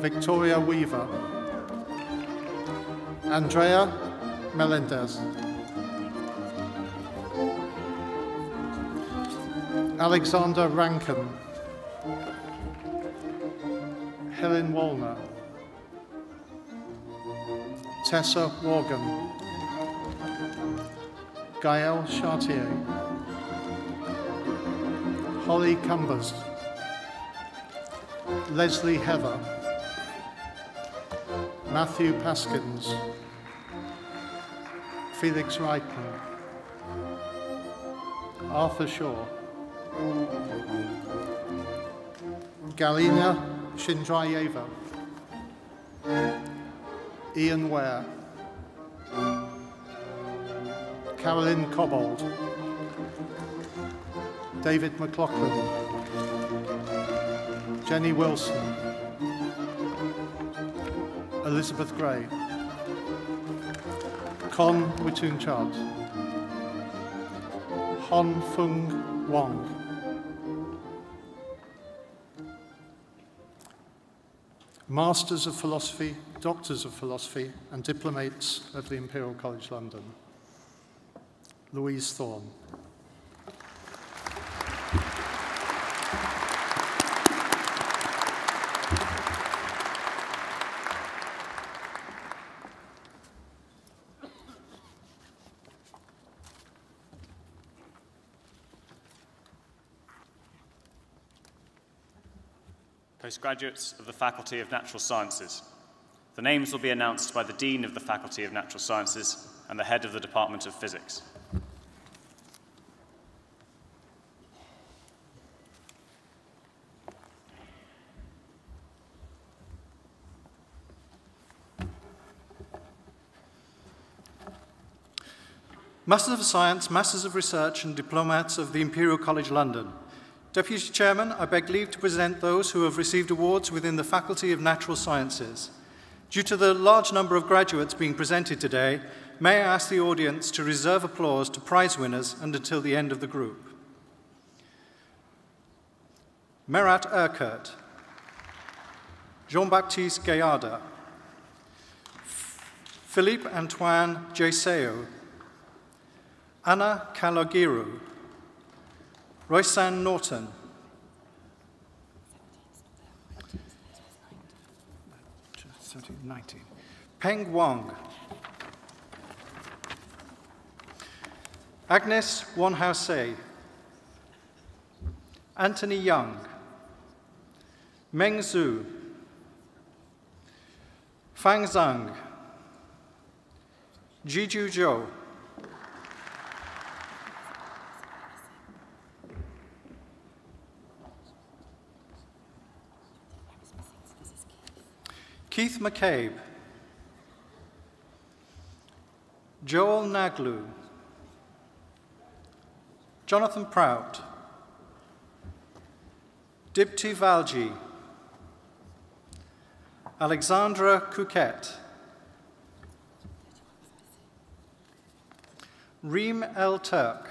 Victoria Weaver. Andrea Melendez. Alexander Rankin. Helen Wallner. Tessa Morgan. Gael Chartier, Holly Cumbers, Leslie Heather, Matthew Paskins, Felix Reitman, Arthur Shaw, Galina Shindrayeva, Ian Ware, Carolyn Cobbold, David McLaughlin, Jenny Wilson, Elizabeth Gray, Con Witunchad, Hon Fung Wong, Masters of Philosophy, Doctors of Philosophy, and Diplomates of the Imperial College London. Louise Thorne. Postgraduates of the Faculty of Natural Sciences. The names will be announced by the Dean of the Faculty of Natural Sciences and the Head of the Department of Physics. Masters of Science, Masters of Research and Diplomats of the Imperial College London. Deputy Chairman, I beg leave to present those who have received awards within the Faculty of Natural Sciences. Due to the large number of graduates being presented today, may I ask the audience to reserve applause to prize winners and until the end of the group. Merat Erkert, Jean-Baptiste Gaillarda, Philippe Antoine Jaiseo, Anna Kalogiru, Roysan Norton, Peng Wang, Agnes Wanhouse, Anthony Young, Meng Zhu, Fang Zhang, Jiju Zhou, Keith McCabe, Joel Naglu, Jonathan Prout, Dipti Valji, Alexandra Couquet, Reem El Turk,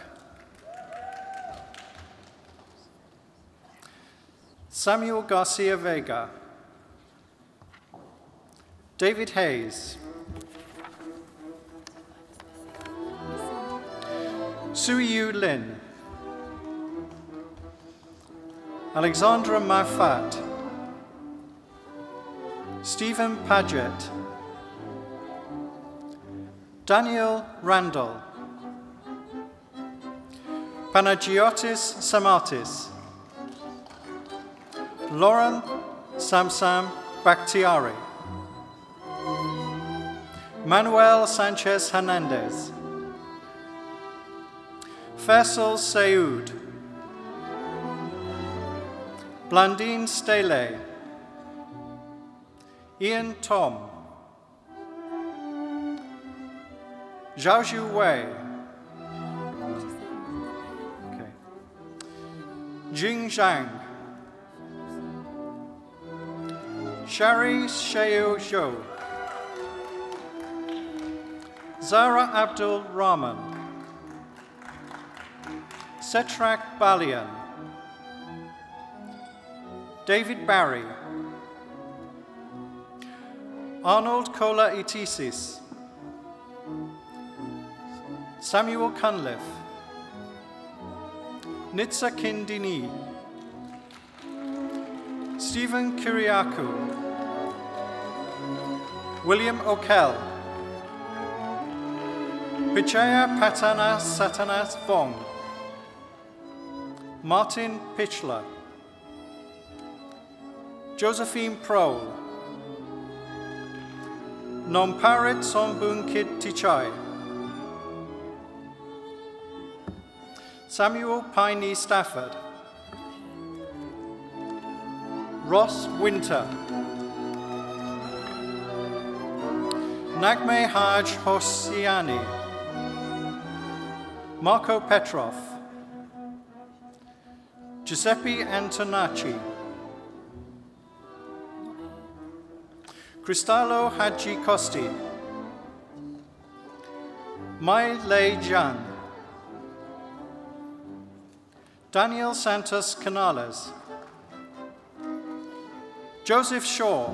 Samuel Garcia Vega, David Hayes, Suiyu Lin, Alexandra Mafat, Stephen Paget, Daniel Randall, Panagiotis Samatis, Lauren Samsam Bakhtiari, Manuel Sanchez Hernandez, Faisal Sayoud, Blandine Staley, Ian Tom, Zhaozhu Wei, Jing Zhang, Shari Sheo Zhou, Zara Abdul Rahman, Setrak Balian, David Barry, Arnold Kola Itisis, Samuel Cunliffe, Nitsa Kindini, Stephen Kiriakou, William O'Kell, Pichaya Patana Satanas Vong, Martin Pichler, Josephine Prohl, Nomparit Sombunkit Tichai, Samuel Piney Stafford, Ross Winter, Nagme Haj Hosseini, Marco Petrov, Giuseppe Antonacci, Cristallo Hadji Costi, Mai Lei Jan, Daniel Santos Canales, Joseph Shaw,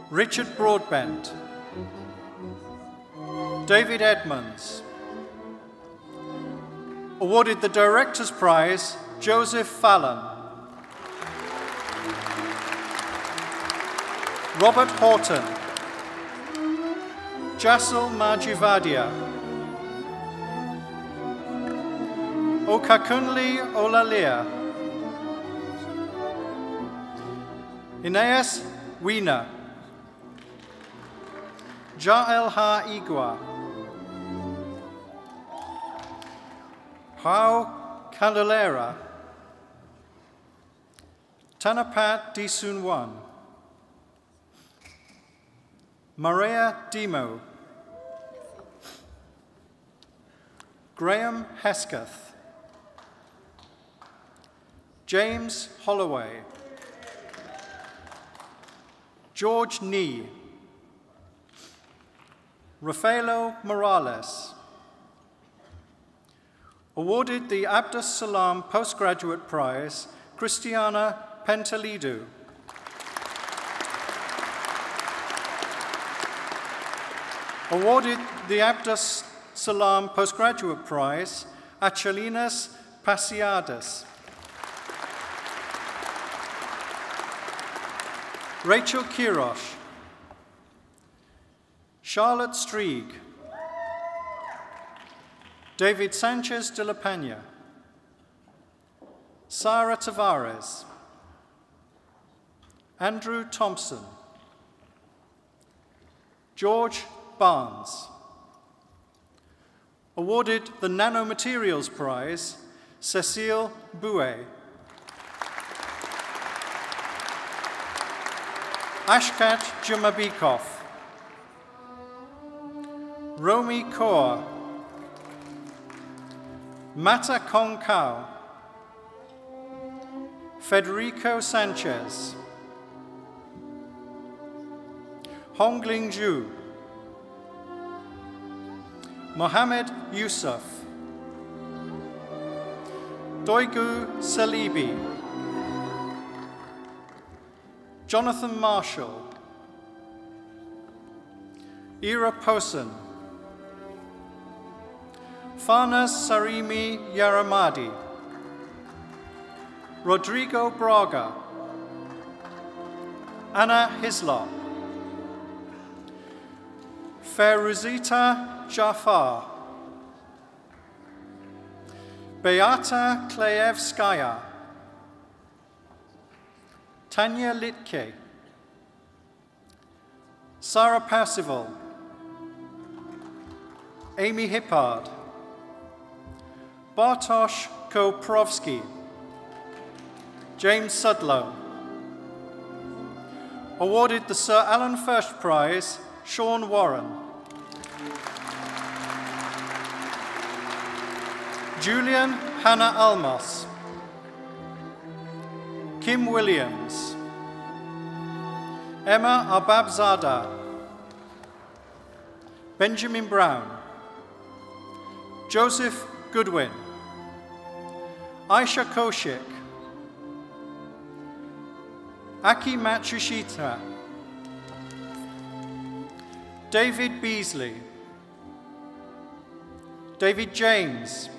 Richard Broadbent, David Edmonds. Awarded the Director's Prize, Joseph Fallon. Robert Horton, Jassel Majivadia, Okakunli Olalia, Ineas Wiener, Jael Ha Igwa, Hao Candelera, Tanapat Disunwan, Maria Demo, Graham Hesketh, James Holloway, George Nee, Rafaelo Morales. Awarded the Abdus Salam Postgraduate Prize, Christiana Pentelidu. Awarded the Abdus Salam Postgraduate Prize, Achelinas Pasiades. Rachel Kirosh, Charlotte Strieg, David Sanchez de la Peña, Sarah Tavares, Andrew Thompson, George Barnes. Awarded the Nanomaterials Prize, Cecile Bouet. Ashkat Jumabikov, Romy Kaur, Mata Kongkao, Federico Sanchez, Hongling Zhu, Mohammed Yusuf, Doigu Salibi, Jonathan Marshall, Ira Posen, Farnas Sarimi Yaramadi, Rodrigo Braga, Anna Hislop, Feruzita Jafar, Beata Kleyevskaya, Tanya Litke, Sarah Percival, Amy Hippard, Bartosz Koprovsky, James Sudlow. Awarded the Sir Alan First Prize, Sean Warren. Julian Hannah Almos, Kim Williams, Emma Arbabzada, Benjamin Brown, Joseph Goodwin, Aisha Koshik, Aki Matsushita, David Beasley, David James,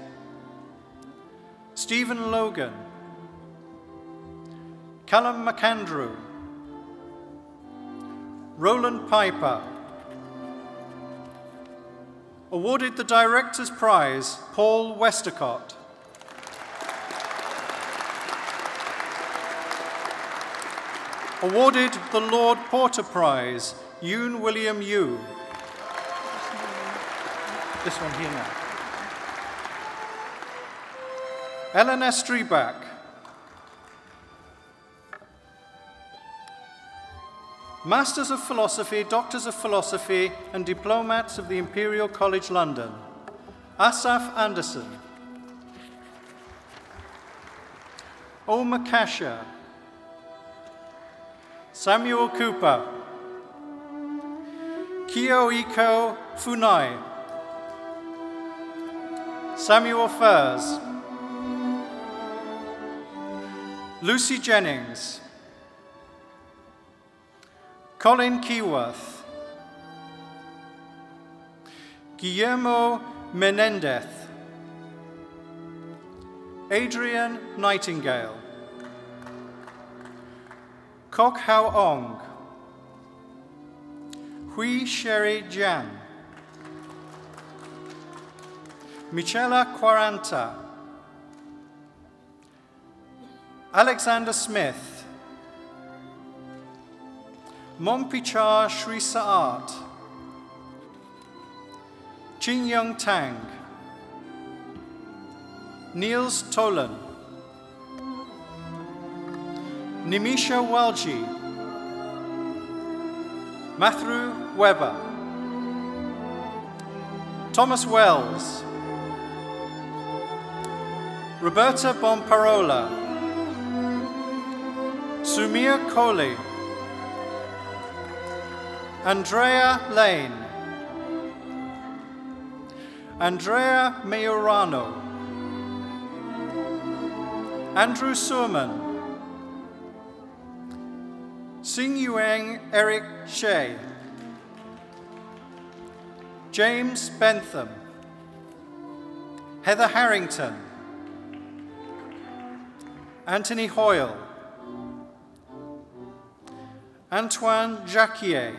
Stephen Logan, Callum McAndrew, Roland Piper, Awarded the Director's Prize, Paul Westacott. Awarded the Lord Porter Prize, Yoon William Yu. This one here now. Eleanor Streebach. Masters of Philosophy, Doctors of Philosophy, and Diplomats of the Imperial College London, Asaf Anderson. Oma Kasha. Samuel Cooper. Kiyohiko Funai. Samuel Furs. Lucy Jennings. Colin Keyworth. Guillermo Menendez. Adrian Nightingale. Kok Hao Ong. Hui Sherry Jian. Michela Quaranta. Alexander Smith. Monpichar Sri Saat. Chin Young Tang. Niels Tolan. Nimisha Walji. Matthew Weber. Thomas Wells. Roberta Bomparola. Sumir Kohli. Andrea Lane. Andrea Majorano. Andrew Surman. Sing Yuang Eric Shea. James Bentham. Heather Harrington. Anthony Hoyle. Antoine Jacquier.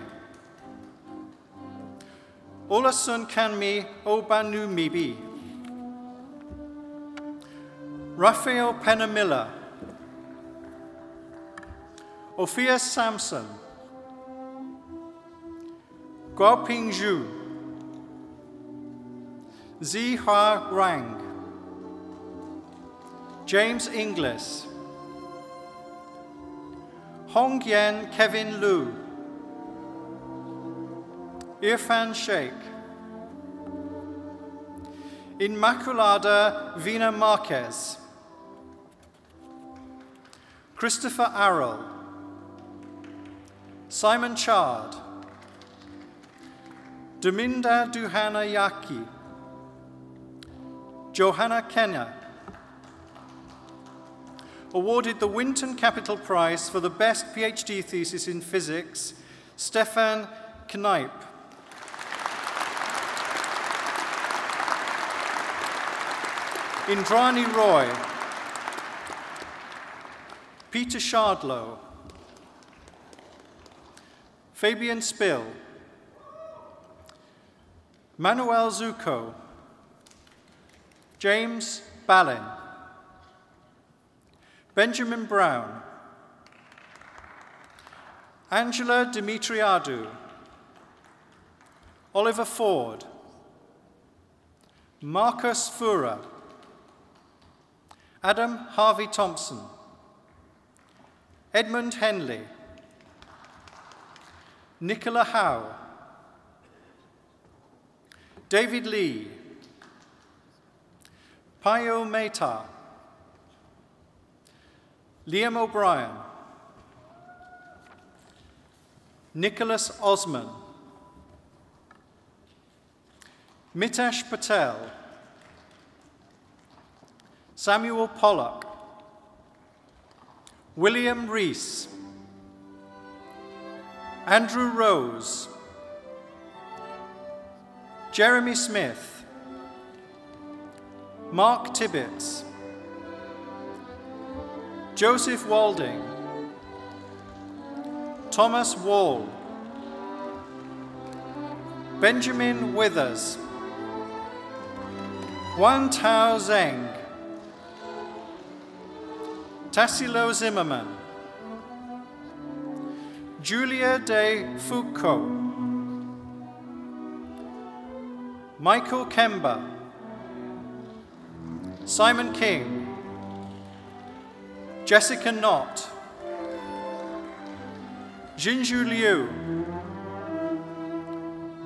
Olasun Kanmi Obanu Mibi. Raphael Penamilla. Ophia Sampson. Guoping Zhu. Zihua Rang. James Inglis. Hong Yen Kevin Liu. Irfan Sheikh. Inmaculada Vina Marquez. Christopher Arrell. Simon Chard. Dominda Duhana Yaki. Johanna Kenya. Awarded the Winton Capital Prize for the Best PhD Thesis in Physics, Stefan Kneip. Indrani Roy. Peter Shardlow. Fabian Spill. Manuel Zucco. James Ballin. Benjamin Brown. Angela Dimitriadou. Oliver Ford. Marcus Fura. Adam Harvey Thompson. Edmund Henley. Nicola Howe. David Lee. Payo Mehta. Liam O'Brien. Nicholas Osman. Mitesh Patel. Samuel Pollock. William Rees. Andrew Rose. Jeremy Smith. Mark Tibbetts. Joseph Walding. Thomas Wall. Benjamin Withers. Wan Tao Zeng, Tassilo Zimmerman, Julia de Foucault, Michael Kemba, Simon King, Jessica Knott, Jinju Liu,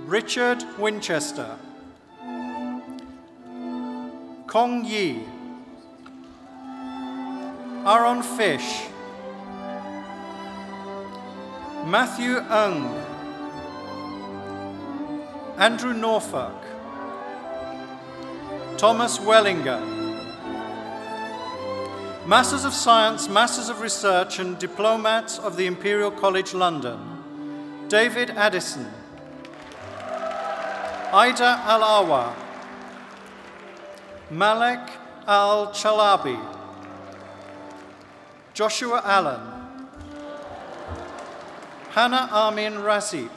Richard Winchester, Kong Yi, Aaron Fish, Matthew Ng, Andrew Norfolk, Thomas Wellinger, Masters of Science, Masters of Research and Diplomats of the Imperial College London, David Addison, Ida Al-Awa, Malek Al-Chalabi, Joshua Allen, Hannah Amin Razip,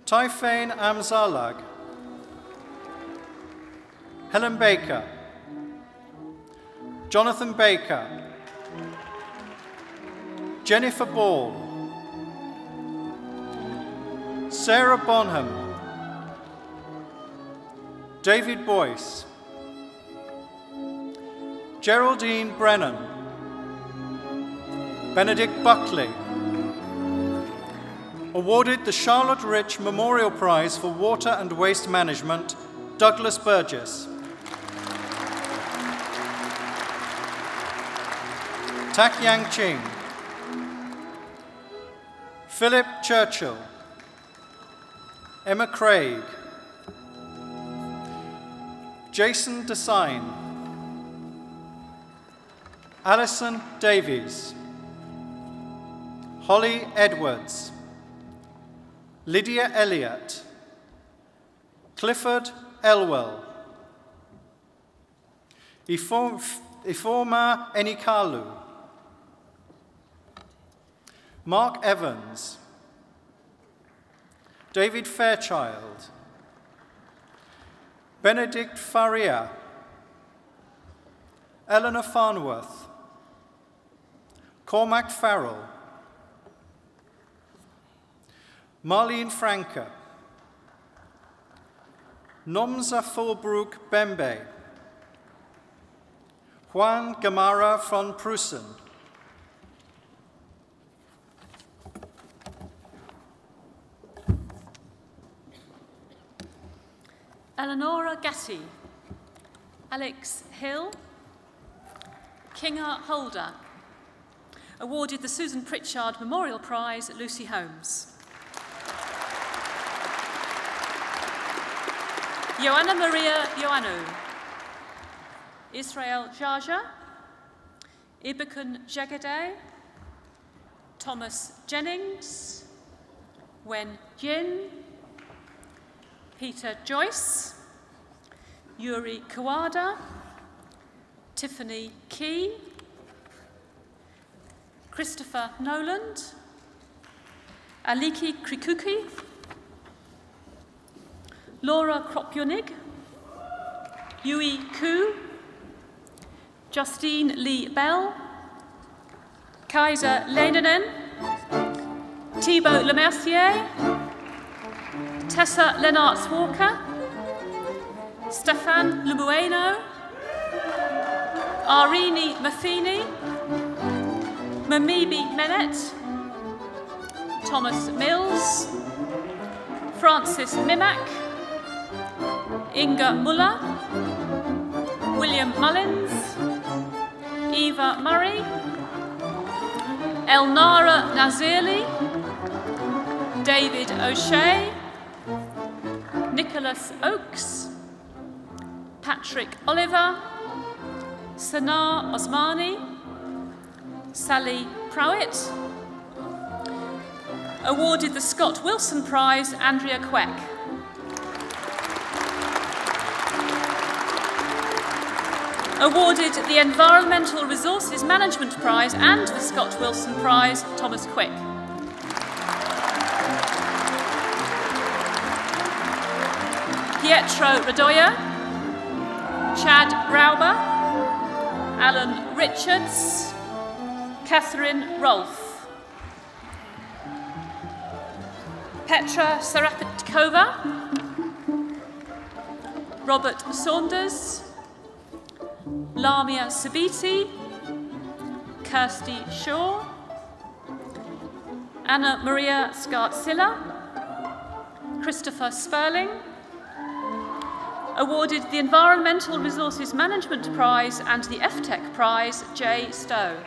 Taifain Amzalag, Helen Baker, Jonathan Baker, Jennifer Ball, Sarah Bonham, David Boyce, Geraldine Brennan, Benedict Buckley, awarded the Charlotte Rich Memorial Prize for Water and Waste Management, Douglas Burgess. Tak Yang Ching, Philip Churchill, Emma Craig, Jason Desine, Alison Davies, Holly Edwards, Lydia Elliott, Clifford Elwell, Ifeoma Enikalu, Mark Evans, David Fairchild, Benedict Faria, Eleanor Farnworth, Cormac Farrell, Marlene Franke, Nomza Fulbrook Bembe, Juan Gamara von Prussen, Eleonora Gatti, Alex Hill, Kinga Holder, awarded the Susan Pritchard Memorial Prize, Lucy Holmes. Joanna Maria Ioannou, Israel Jaja, Ibukun Jagade, Thomas Jennings, Wen Jin, Peter Joyce, Yuri Kawada, Tiffany Key, Christopher Noland, Aliki Krikuki, Laura Kropjunig, Yui Ku, Justine Lee Bell, Kaiser Leinenen, Thibaut Lemercier, Tessa Lenartz Walker, Stefan Lumueno, Arini Maffini, Mamibi Menet, Thomas Mills, Francis Mimak, Inga Muller, William Mullins, Eva Murray, Elnara Nazirli, David O'Shea, Nicholas Oakes, Patrick Oliver, Sanar Osmani, Sally Prowett, awarded the Scott Wilson Prize, Andrea Queck. Awarded the Environmental Resources Management Prize and the Scott Wilson Prize, Thomas Quick. Pietro Radoya, Chad Grauber, Alan Richards, Catherine Rolfe, Petra Sarapitkova, Robert Saunders, Lamia Sabiti, Kirsty Shaw, Anna Maria Scartzilla, Christopher Sperling. Awarded the Environmental Resources Management Prize and the FTech Prize, Jay Stowe.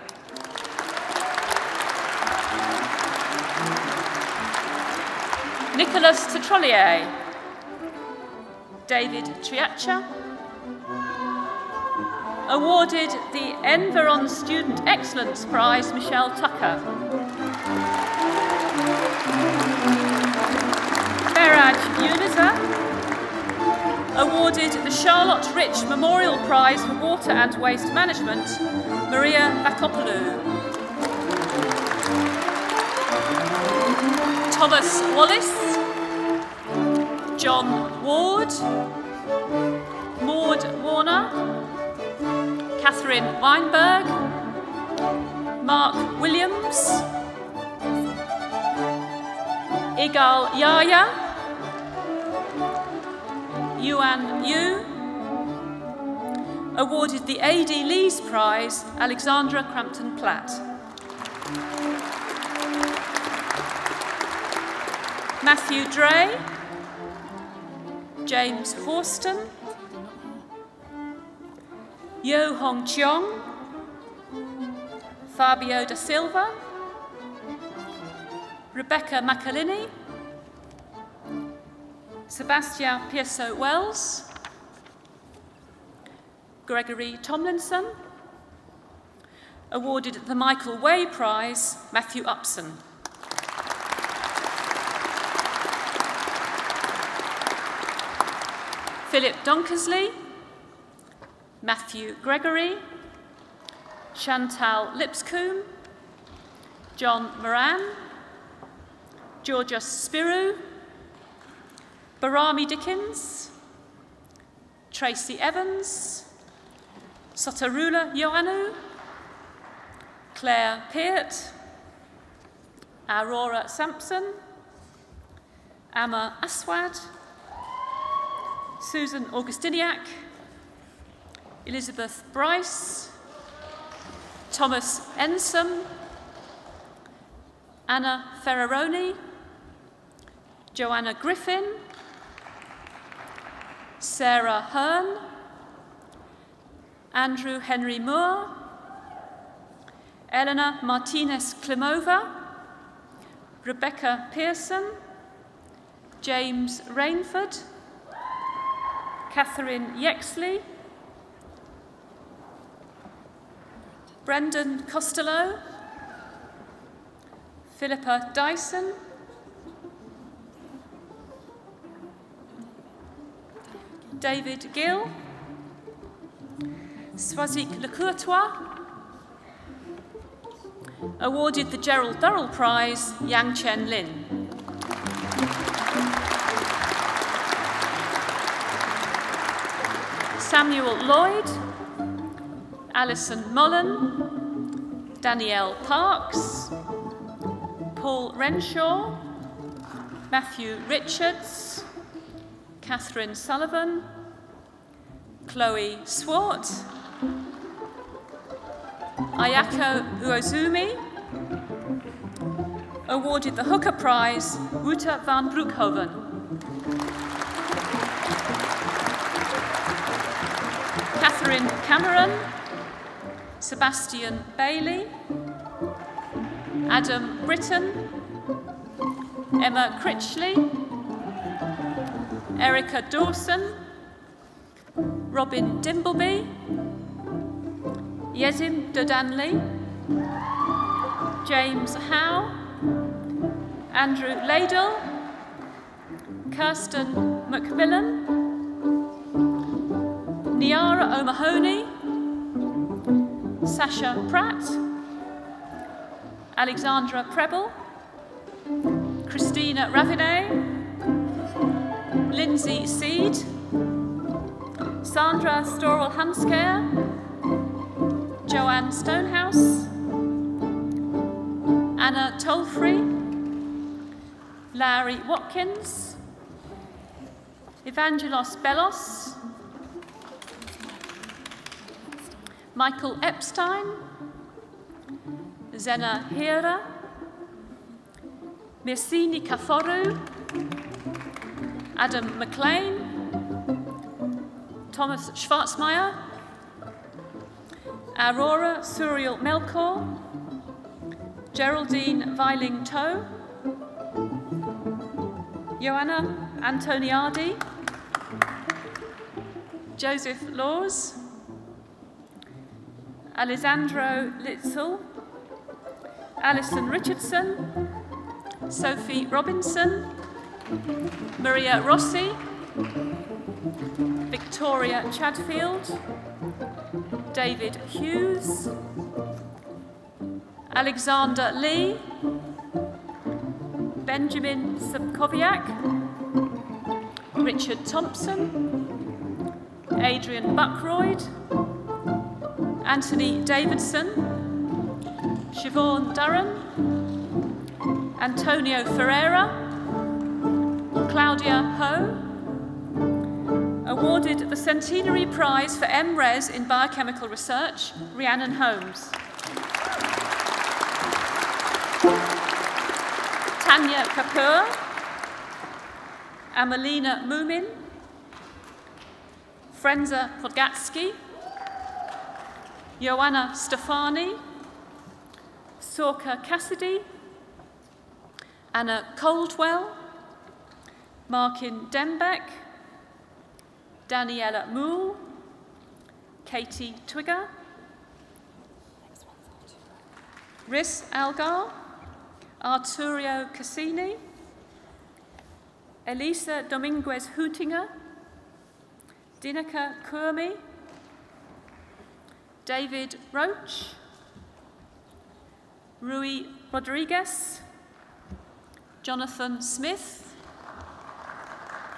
Nicholas Tetrolier, David Triacha. Awarded the Environ Student Excellence Prize, Michelle Tucker. Feraj Yuniza. Awarded the Charlotte Rich Memorial Prize for Water and Waste Management, Maria Vakopoulou. Thomas Wallace, John Ward, Maud Warner, Catherine Weinberg, Mark Williams, Igal Yaya, Yuan Yu. Awarded the A.D. Lees Prize, Alexandra Crampton Platt. Matthew Dre, James Horston, Yo Hong Cheong, Fabio da Silva, Rebecca McAlini, Sebastian Pearso-Wells, Gregory Tomlinson. Awarded the Michael Way Prize, Matthew Upson. Philip Donkersley, Matthew Gregory, Chantal Lipscombe, John Moran, Georgia Spirou, Barami Dickens, Tracy Evans, Sotarula Ioannou, Claire Peart, Aurora Sampson, Amma Aswad, Susan Augustiniak, Elizabeth Bryce, Thomas Ensom, Anna Ferraroni, Joanna Griffin, Sarah Hearn, Andrew Henry Moore, Eleanor Martinez Klimova, Rebecca Pearson, James Rainford, Catherine Yexley, Brendan Costello, Philippa Dyson, David Gill, Swazik Lecourtois. Awarded the Gerald Durrell Prize, Yang Chen Lin. Samuel Lloyd, Alison Mullen, Danielle Parks, Paul Renshaw, Matthew Richards, Catherine Sullivan, Chloe Swart, Ayako Uozumi. Awarded the Hooker Prize, Wouter van Broekhoven. Catherine Cameron, Sebastian Bailey, Adam Britton, Emma Critchley, Erica Dawson, Robin Dimbleby, Yezim Dodanley, James Howe, Andrew Ladle, Kirsten Macmillan, Niara O'Mahony, Sasha Pratt, Alexandra Preble, Christina Ravinet, Lindsay Seed, Sandra Storrell-Hanskær, Joanne Stonehouse, Anna Tolfrey, Larry Watkins, Evangelos Bellos, Michael Epstein, Zena Hira, Mirsini Kaforu, Adam McLean, Thomas Schwarzmeier, Aurora Suriel Melkor, Geraldine Weiling-Toe, Joanna Antoniadi, Joseph Laws, Alessandro Litzel, Alison Richardson, Sophie Robinson, Maria Rossi, Victoria Chadfield, David Hughes, Alexander Lee, Benjamin Subkowiak, Richard Thompson, Adrian Buckroyd, Anthony Davidson, Siobhan Durham, Antonio Ferreira, Claudia Ho. Awarded the Centenary Prize for MRes in Biochemical Research, Rhiannon Holmes. Tanya Kapoor, Amelina Moomin, Frenza Podgatsky, Joanna Stefani, Sorka Cassidy, Anna Coldwell, Markin Dembeck, Daniela Moole, Katie Twigger, Riz Algar, Arturio Cassini, Elisa Dominguez Hutinger, Dinaka Kurmi, David Roach, Rui Rodriguez, Jonathan Smith,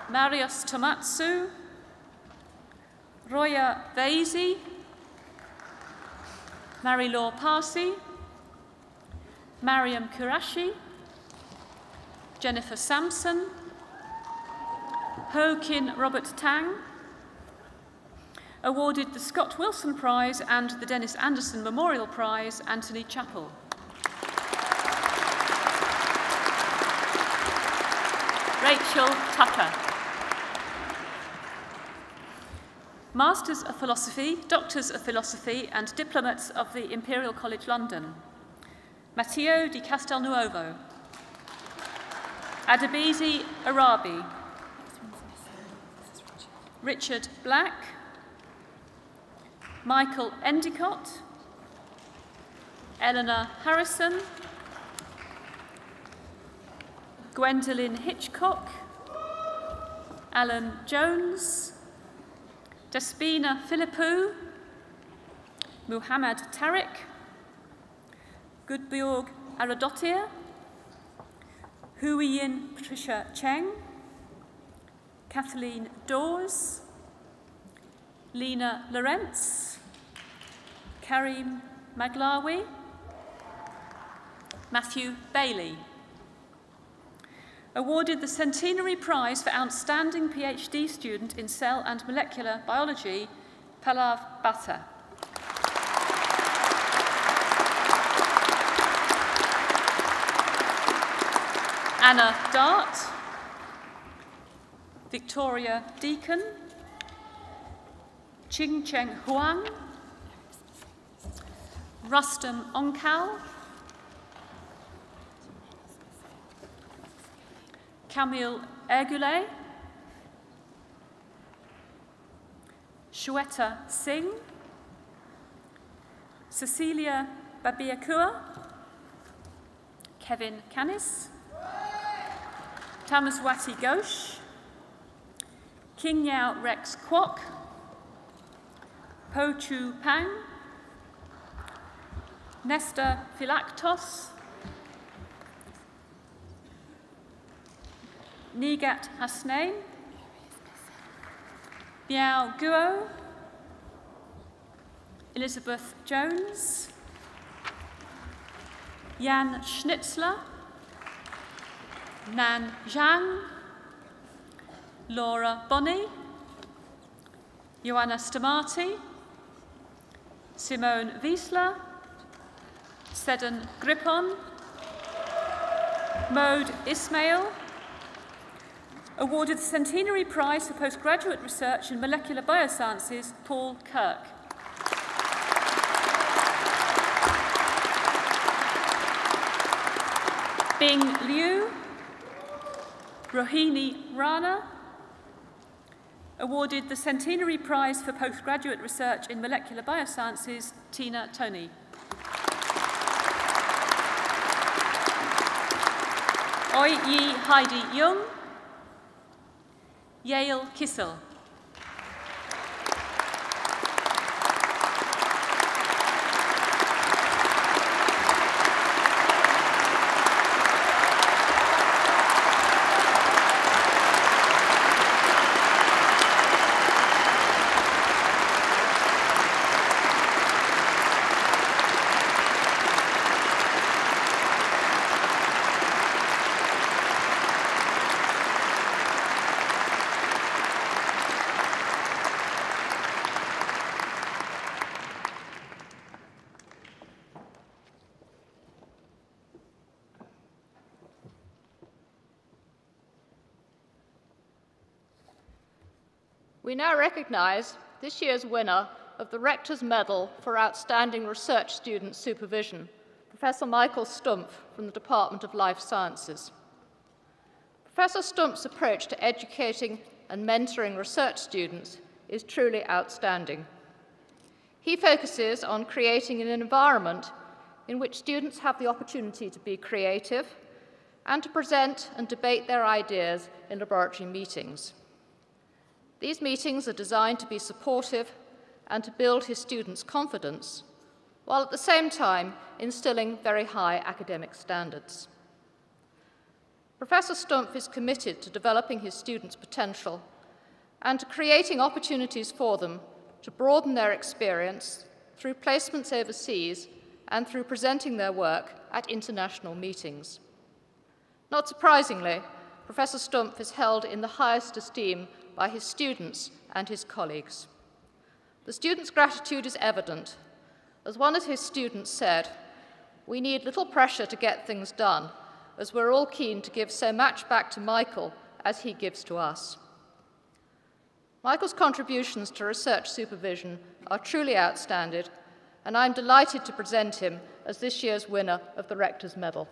Marius Tomatsu, Roya Vaisi, Marie-Laure Parsi, Mariam Kurashi, Jennifer Sampson, Ho Kin Robert Tang. Awarded the Scott Wilson Prize and the Dennis Anderson Memorial Prize, Anthony Chappell. Rachel Tucker. Masters of Philosophy, Doctors of Philosophy and Diplomates of the Imperial College London. Matteo di Castelnuovo. Adebisi Arabi. Richard Black. Michael Endicott. Eleanor Harrison. Gwendolyn Hitchcock. Alan Jones. Despina Philippou, Muhammad Tariq, Gudbjorg Aradottir, Huiyin Patricia Cheng, Kathleen Dawes, Lena Lawrence, Karim Maglawi, Matthew Bailey. Awarded the Centenary Prize for Outstanding PhD Student in Cell and Molecular Biology, Pallav Bhatta. Anna Dart, Victoria Deacon, Ching Cheng Huang, Rustam Onkal, Camille Ergulay, Shweta Singh, Cecilia Babiakua, Kevin Canis, Tamaswati Ghosh, King Yao Rex Kwok, Po Chu Pang, Nesta Philaktos, Nigat Hasnain, Miao Guo, Elizabeth Jones, Jan Schnitzler, Nan Zhang, Laura Bonney, Joanna Stamati, Simone Wiesler, Sedan Grippon, Mode Ismail, awarded the Centenary Prize for Postgraduate Research in Molecular Biosciences, Paul Kirk. Bing Liu, Rohini Rana, awarded the Centenary Prize for Postgraduate Research in Molecular Biosciences, Tina Tony. Oi Yi Heidi Jung, Yale Kissel. We now recognise this year's winner of the Rector's Medal for Outstanding Research Student Supervision, Professor Michael Stumpf from the Department of Life Sciences. Professor Stumpf's approach to educating and mentoring research students is truly outstanding. He focuses on creating an environment in which students have the opportunity to be creative and to present and debate their ideas in laboratory meetings. These meetings are designed to be supportive and to build his students' confidence, while at the same time instilling very high academic standards. Professor Stumpf is committed to developing his students' potential and to creating opportunities for them to broaden their experience through placements overseas and through presenting their work at international meetings. Not surprisingly, Professor Stumpf is held in the highest esteem by his students and his colleagues. The students' gratitude is evident. As one of his students said, "We need little pressure to get things done, as we're all keen to give so much back to Michael as he gives to us." Michael's contributions to research supervision are truly outstanding, and I'm delighted to present him as this year's winner of the Rector's Medal.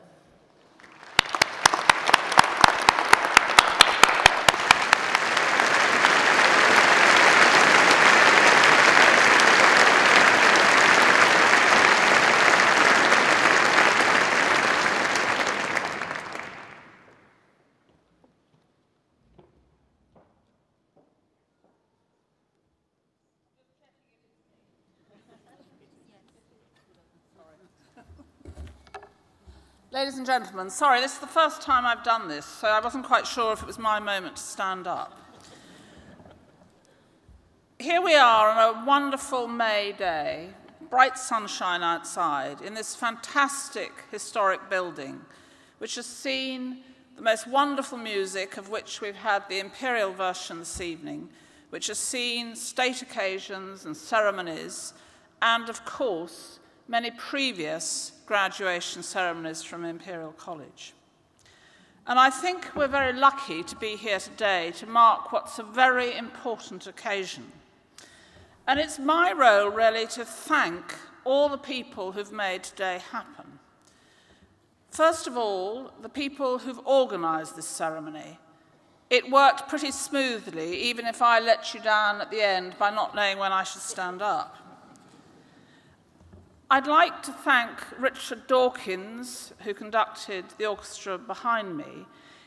Ladies and gentlemen, sorry, this is the first time I've done this, so I wasn't quite sure if it was my moment to stand up. Here we are on a wonderful May day, bright sunshine outside, in this fantastic historic building, which has seen the most wonderful music, of which we've had the Imperial version this evening, which has seen state occasions and ceremonies, and of course, many previous graduation ceremonies from Imperial College. And I think we're very lucky to be here today to mark what's a very important occasion. And it's my role, really, to thank all the people who've made today happen. First of all, the people who've organised this ceremony. It worked pretty smoothly, even if I let you down at the end by not knowing when I should stand up. I'd like to thank Richard Dawkins, who conducted the orchestra behind me.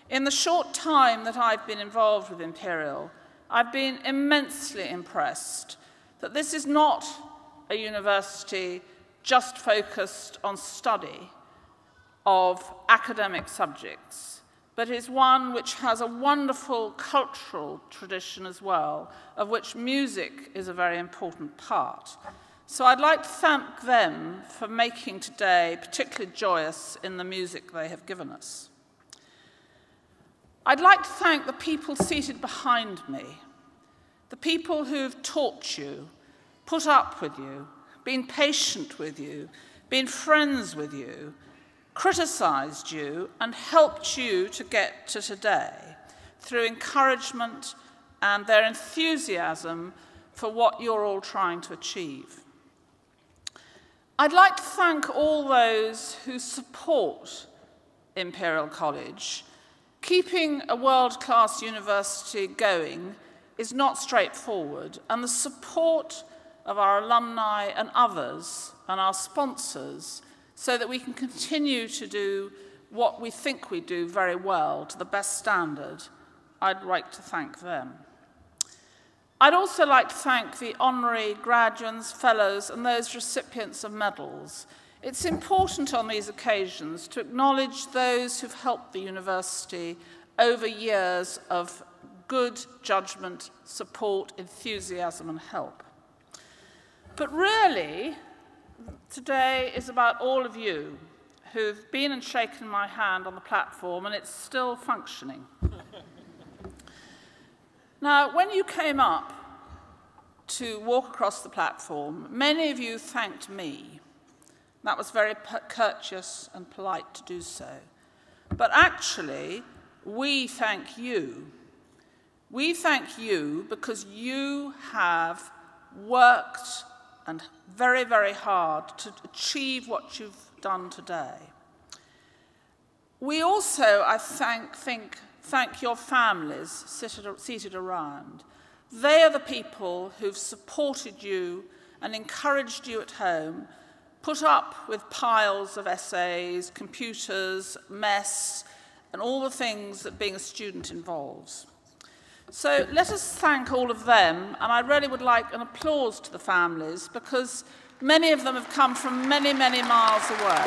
In the short time that I've been involved with Imperial, I've been immensely impressed that this is not a university just focused on study of academic subjects, but is one which has a wonderful cultural tradition as well, of which music is a very important part. So I'd like to thank them for making today particularly joyous in the music they have given us. I'd like to thank the people seated behind me, the people who've taught you, put up with you, been patient with you, been friends with you, criticised you, and helped you to get to today through encouragement and their enthusiasm for what you're all trying to achieve. I'd like to thank all those who support Imperial College. Keeping a world-class university going is not straightforward, and the support of our alumni and others and our sponsors so that we can continue to do what we think we do very well to the best standard, I'd like to thank them. I'd also like to thank the honorary graduates, fellows, and those recipients of medals. It's important on these occasions to acknowledge those who've helped the university over years of good judgment, support, enthusiasm, and help. But really, today is about all of you who've been and shaken my hand on the platform, and it's still functioning. Now, when you came up to walk across the platform, many of you thanked me. That was very courteous and polite to do so. But actually, we thank you. We thank you because you have worked and very, very hard to achieve what you've done today. We also, I thank your families seated around. They are the people who've supported you and encouraged you at home, put up with piles of essays, computers, mess, and all the things that being a student involves. So let us thank all of them, and I really would like an applause to the families because many of them have come from many, many miles away.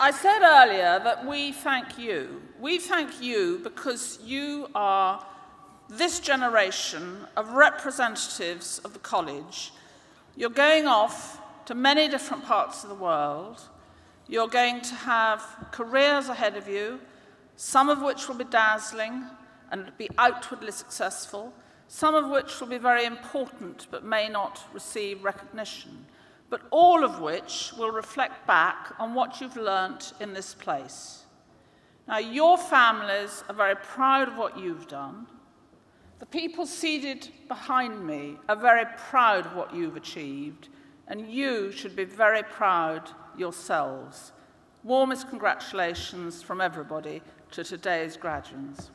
I said earlier that we thank you. We thank you because you are this generation of representatives of the college. You're going off to many different parts of the world. You're going to have careers ahead of you, some of which will be dazzling and be outwardly successful, some of which will be very important but may not receive recognition, but all of which will reflect back on what you've learnt in this place. Now, your families are very proud of what you've done. The people seated behind me are very proud of what you've achieved, and you should be very proud yourselves. Warmest congratulations from everybody to today's graduates.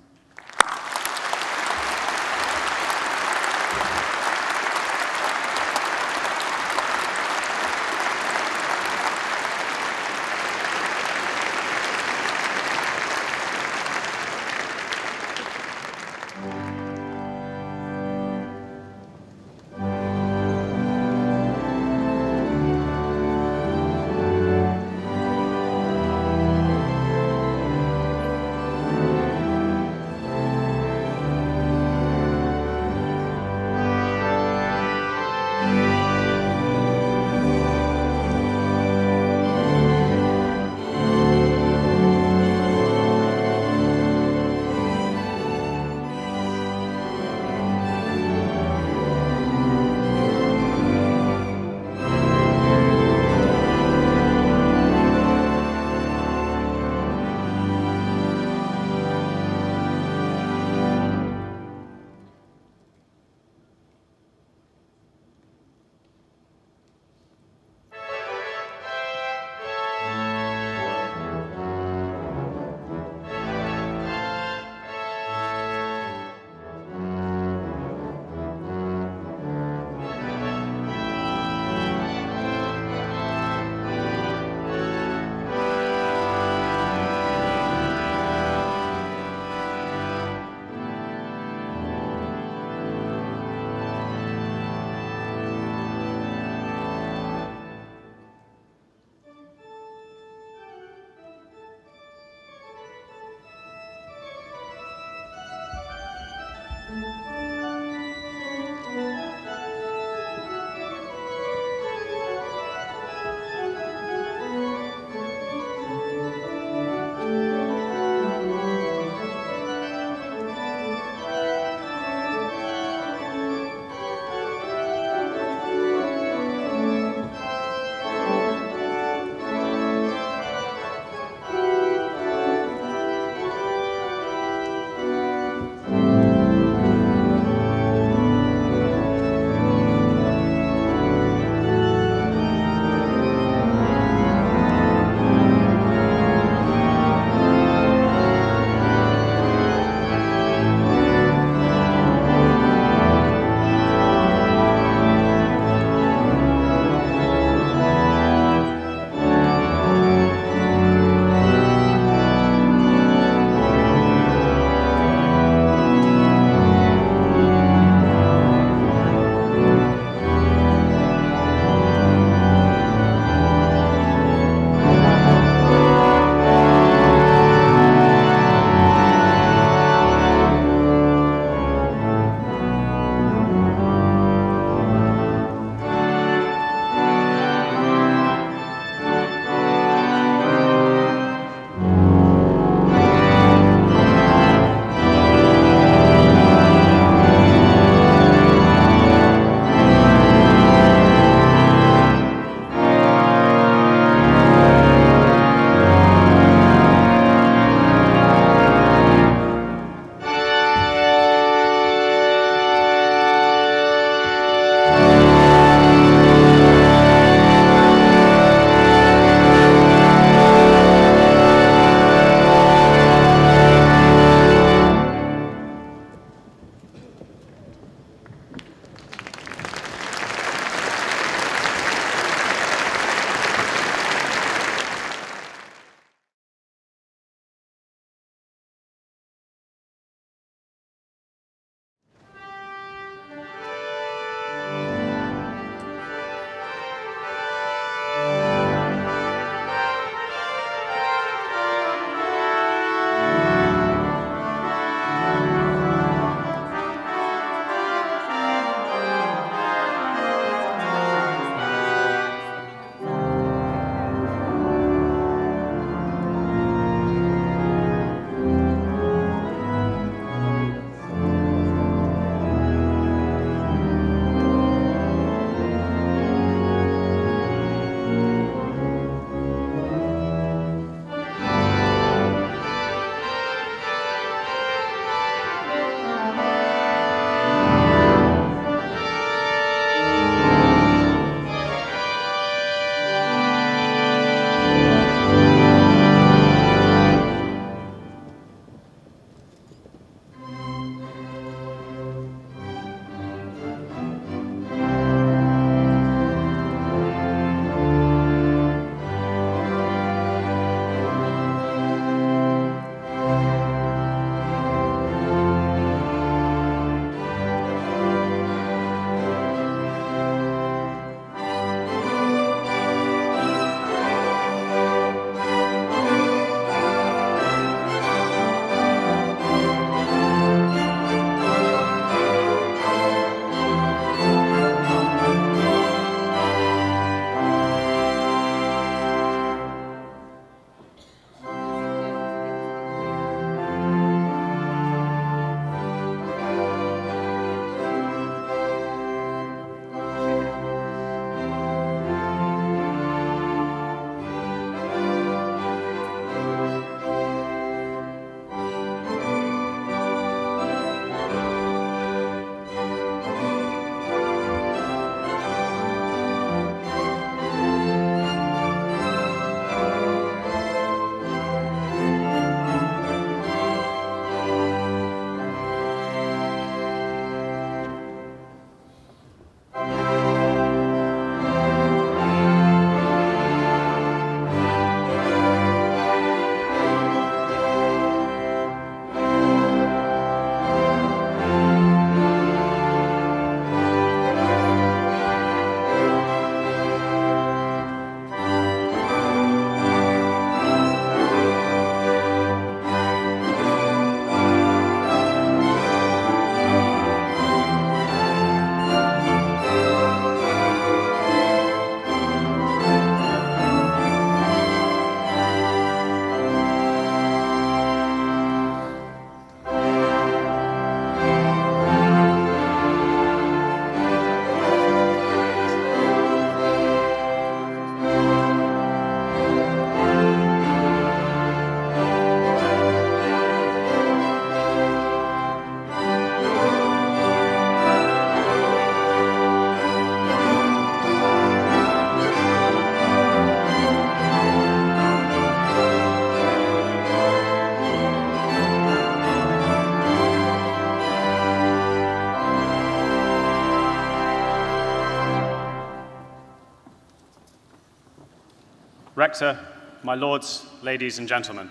Rector, my lords, ladies and gentlemen,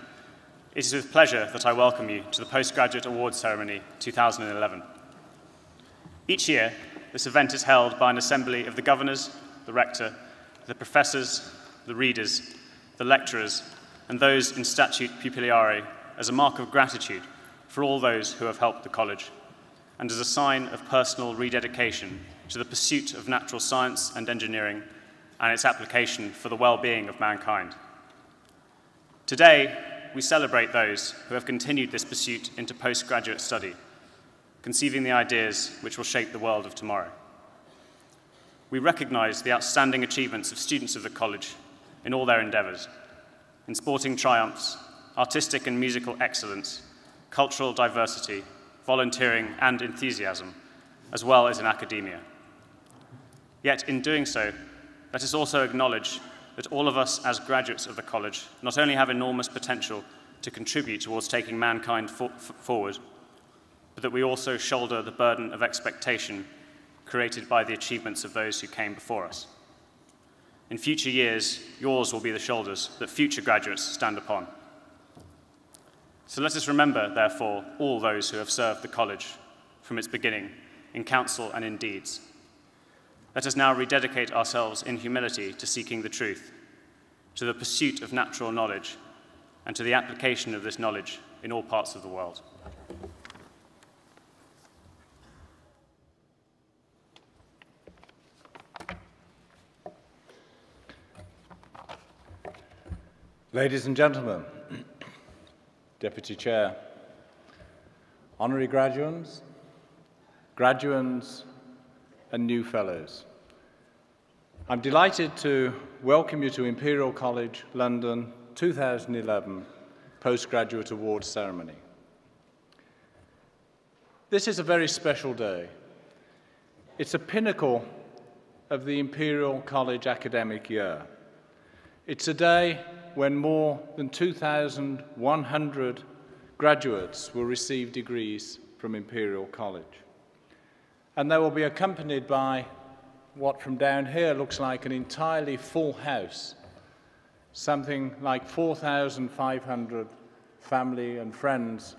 it is with pleasure that I welcome you to the Postgraduate Awards Ceremony 2011. Each year, this event is held by an assembly of the governors, the rector, the professors, the readers, the lecturers, and those in statute pupillare as a mark of gratitude for all those who have helped the college, and as a sign of personal rededication to the pursuit of natural science and engineering and its application for the well-being of mankind. Today, we celebrate those who have continued this pursuit into postgraduate study, conceiving the ideas which will shape the world of tomorrow. We recognize the outstanding achievements of students of the college in all their endeavors, in sporting triumphs, artistic and musical excellence, cultural diversity, volunteering and enthusiasm, as well as in academia. Yet in doing so, let us also acknowledge that all of us as graduates of the college not only have enormous potential to contribute towards taking mankind forward, but that we also shoulder the burden of expectation created by the achievements of those who came before us. In future years, yours will be the shoulders that future graduates stand upon. So let us remember, therefore, all those who have served the college from its beginning, in counsel and in deeds. Let us now rededicate ourselves in humility to seeking the truth, to the pursuit of natural knowledge, and to the application of this knowledge in all parts of the world. Ladies and gentlemen, Deputy Chair, Honorary Graduands, Graduands, and new fellows. I'm delighted to welcome you to Imperial College, London, 2011 Postgraduate Awards Ceremony. This is a very special day. It's a pinnacle of the Imperial College academic year. It's a day when more than 2,100 graduates will receive degrees from Imperial College. And they will be accompanied by what from down here looks like an entirely full house, something like 4,500 family and friends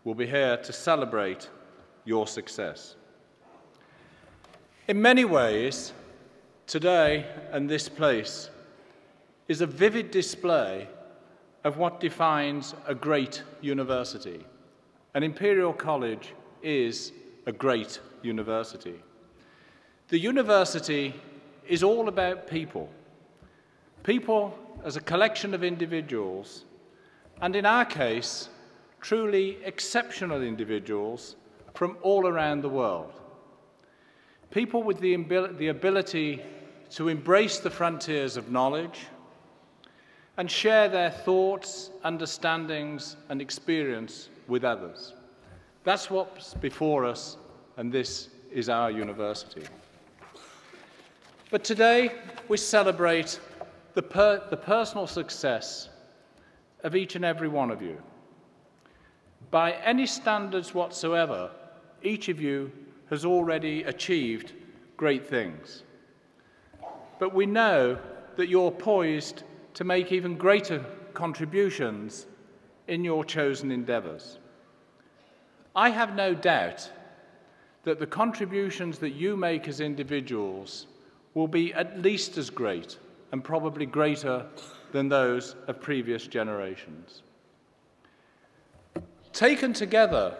will be here to celebrate your success. In many ways, today and this place is a vivid display of what defines a great university. And Imperial College is a great university. The university is all about people. People as a collection of individuals, and in our case, truly exceptional individuals from all around the world. People with the ability to embrace the frontiers of knowledge and share their thoughts, understandings, and experience with others. That's what's before us, and this is our university. But today, we celebrate the personal success of each and every one of you. By any standards whatsoever, each of you has already achieved great things. But we know that you're poised to make even greater contributions in your chosen endeavours. I have no doubt that the contributions that you make as individuals will be at least as great and probably greater than those of previous generations. Taken together,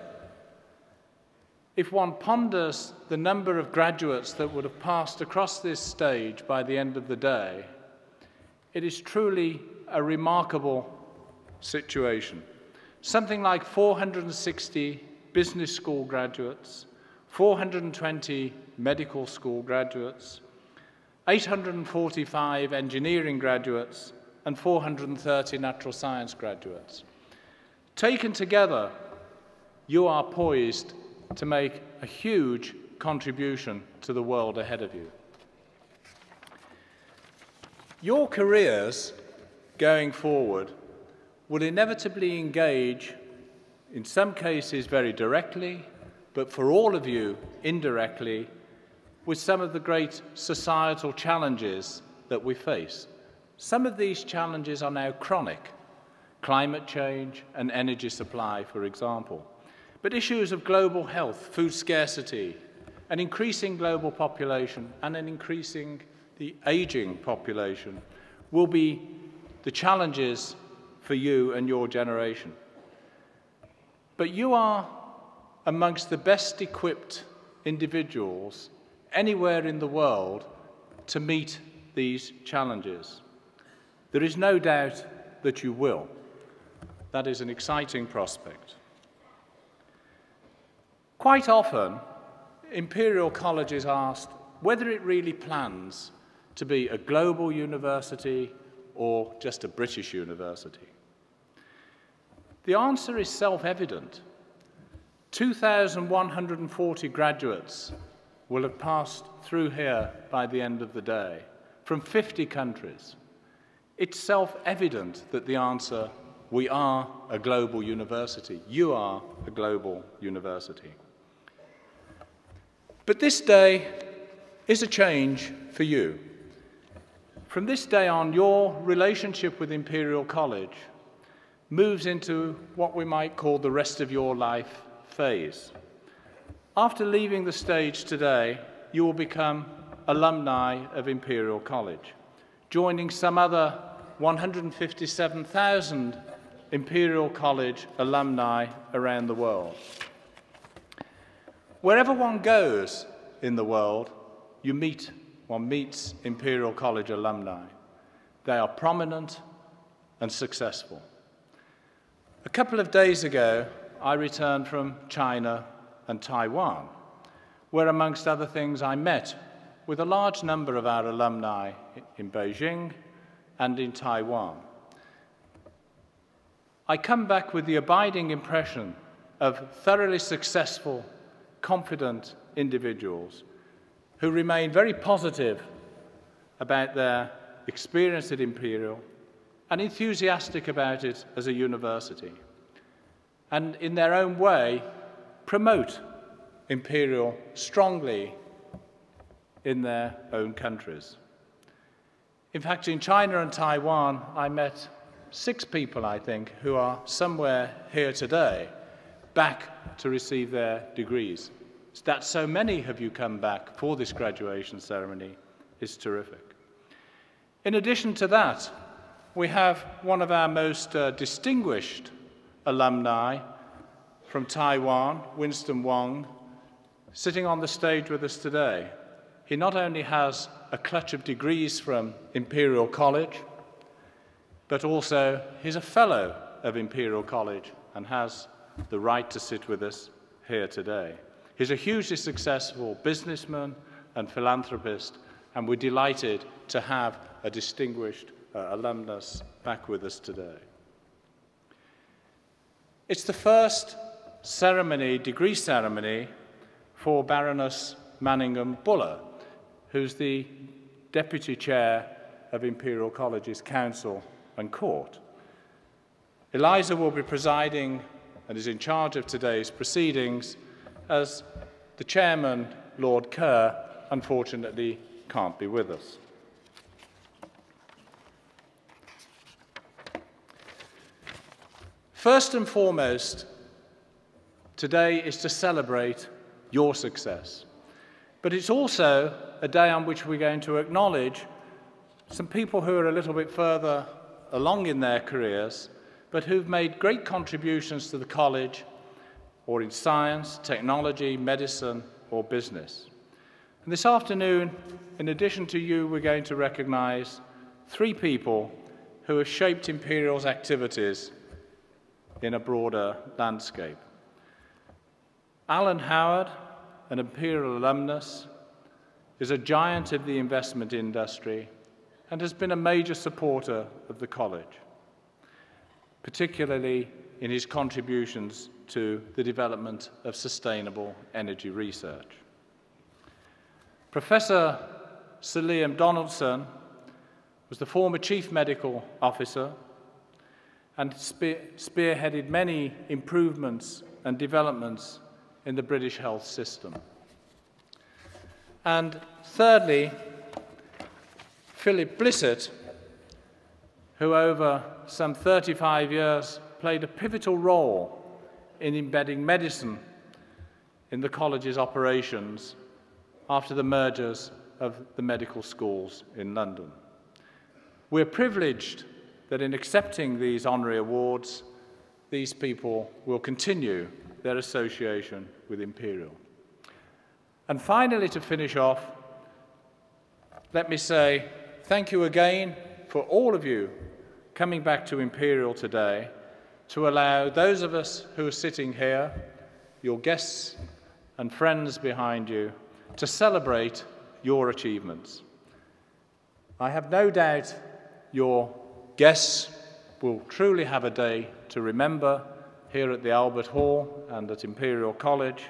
if one ponders the number of graduates that would have passed across this stage by the end of the day, it is truly a remarkable situation. Something like 460 business school graduates, 420 medical school graduates, 845 engineering graduates, and 430 natural science graduates. Taken together, you are poised to make a huge contribution to the world ahead of you. Your careers going forward will inevitably engage, in some cases very directly, but for all of you indirectly, with some of the great societal challenges that we face. Some of these challenges are now chronic, climate change and energy supply, for example. But issues of global health, food scarcity, an increasing global population and an the aging population will be the challenges for you and your generation. But you are amongst the best equipped individuals anywhere in the world to meet these challenges. There is no doubt that you will. That is an exciting prospect. Quite often, Imperial College is asked whether it really plans to be a global university or just a British university. The answer is self-evident. 2,140 graduates will have passed through here by the end of the day, from 50 countries. It's self-evident that the answer, we are a global university. You are a global university. But this day is a change for you. From this day on, your relationship with Imperial College moves into what we might call the rest of your life phase. After leaving the stage today, you will become alumni of Imperial College, joining some other 157,000 Imperial College alumni around the world. Wherever one goes in the world, one meets Imperial College alumni. They are prominent and successful. A couple of days ago, I returned from China and Taiwan, where, amongst other things, I met with a large number of our alumni in Beijing and in Taiwan. I come back with the abiding impression of thoroughly successful, confident individuals who remain very positive about their experience at Imperial and enthusiastic about it as a university, and in their own way promote Imperial strongly in their own countries. In fact, in China and Taiwan, I met 6 people, I think, who are somewhere here today, back to receive their degrees. That so many of you come back for this graduation ceremony is terrific. In addition to that, we have one of our most distinguished alumni from Taiwan, Winston Wong, sitting on the stage with us today. He not only has a clutch of degrees from Imperial College, but also he's a fellow of Imperial College and has the right to sit with us here today. He's a hugely successful businessman and philanthropist, and we're delighted to have a distinguished alumnus back with us today. It's the first ceremony, degree ceremony, for Baroness Manningham Buller, who's the Deputy Chair of Imperial College's Council and Court. Eliza will be presiding and is in charge of today's proceedings, as the Chairman, Lord Kerr, unfortunately can't be with us. First and foremost, today is to celebrate your success. But it's also a day on which we're going to acknowledge some people who are a little bit further along in their careers, but who've made great contributions to the college, or in science, technology, medicine, or business. And this afternoon, in addition to you, we're going to recognize 3 people who have shaped Imperial's activities in a broader landscape. Alan Howard, an Imperial alumnus, is a giant of the investment industry and has been a major supporter of the college, particularly in his contributions to the development of sustainable energy research. Professor Sir Liam Donaldson was the former Chief Medical Officer and spearheaded many improvements and developments in the British health system. And thirdly, Philip Blissett who over some 35 years played a pivotal role in embedding medicine in the college's operations after the mergers of the medical schools in London. We're privileged that in accepting these honorary awards, these people will continue their association with Imperial. And finally, to finish off, let me say thank you again for all of you coming back to Imperial today to allow those of us who are sitting here, your guests and friends behind you, to celebrate your achievements. I have no doubt your guests will truly have a day to remember here at the Albert Hall and at Imperial College.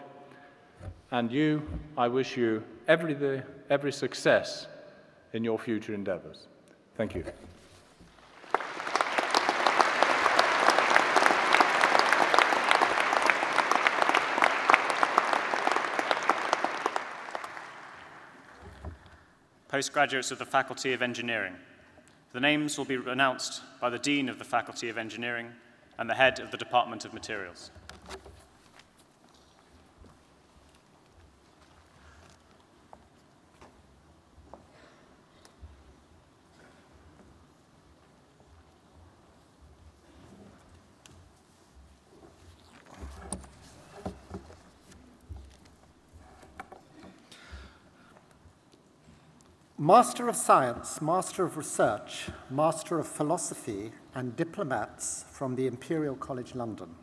And you, I wish you every success in your future endeavours. Thank you. Postgraduates of the Faculty of Engineering. The names will be announced by the Dean of the Faculty of Engineering and the Head of the Department of Materials. Master of Science, Master of Research, Master of Philosophy, and diplomats from the Imperial College London.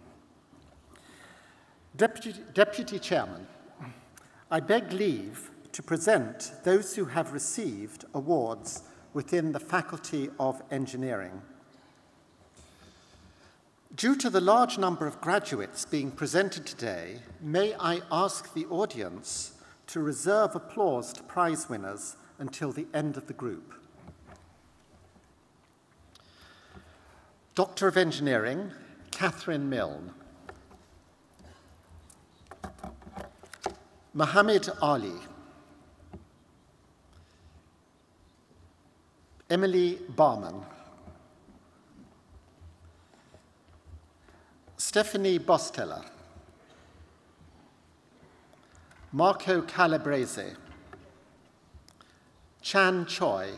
Deputy Chairman, I beg leave to present those who have received awards within the Faculty of Engineering. Due to the large number of graduates being presented today, may I ask the audience to reserve applause to prize winners until the end of the group. Doctor of Engineering, Catherine Milne. Mohammed Ali. Emily Barman. Stephanie Bostella. Marco Calabrese. Chan Choi,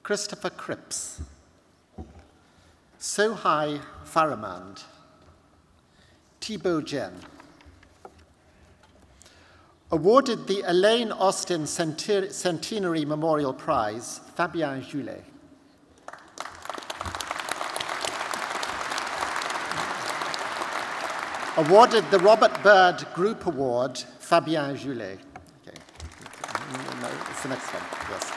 Christopher Cripps, Sohai Faramand, Thibaut Jen. Awarded the Elaine Austin Centenary Memorial Prize, Fabien Joulet. Awarded the Robert Byrd Group Award, Fabien Joulet. No, it's the next one, yes.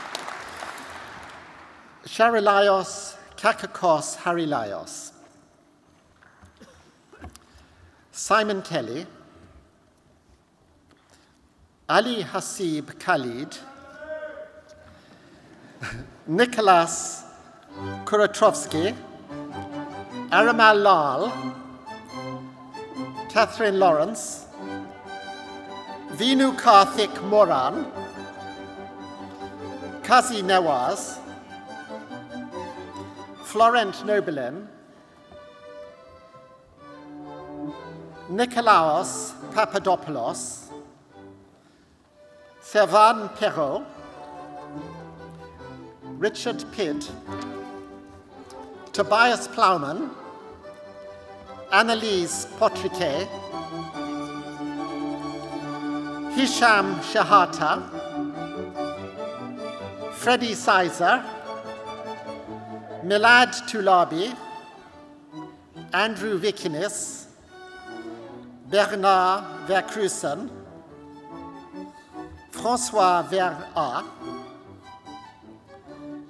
Charilios Kakakos Harilios. Simon Kelly. Ali Hasib Khalid. Nicholas Kuratrovsky. Aramal Lal. Catherine Lawrence. Vinu Karthik Moran. Kazi Nawaz, Florent Nobelin, Nikolaos Papadopoulos, Servan Perrault, Richard Pitt, Tobias Plowman, Annalise Potriquet, Hisham Shahata, Freddie Sizer, Milad Tulabi, Andrew Vikinis, Bernard Verkruisen, François Vera,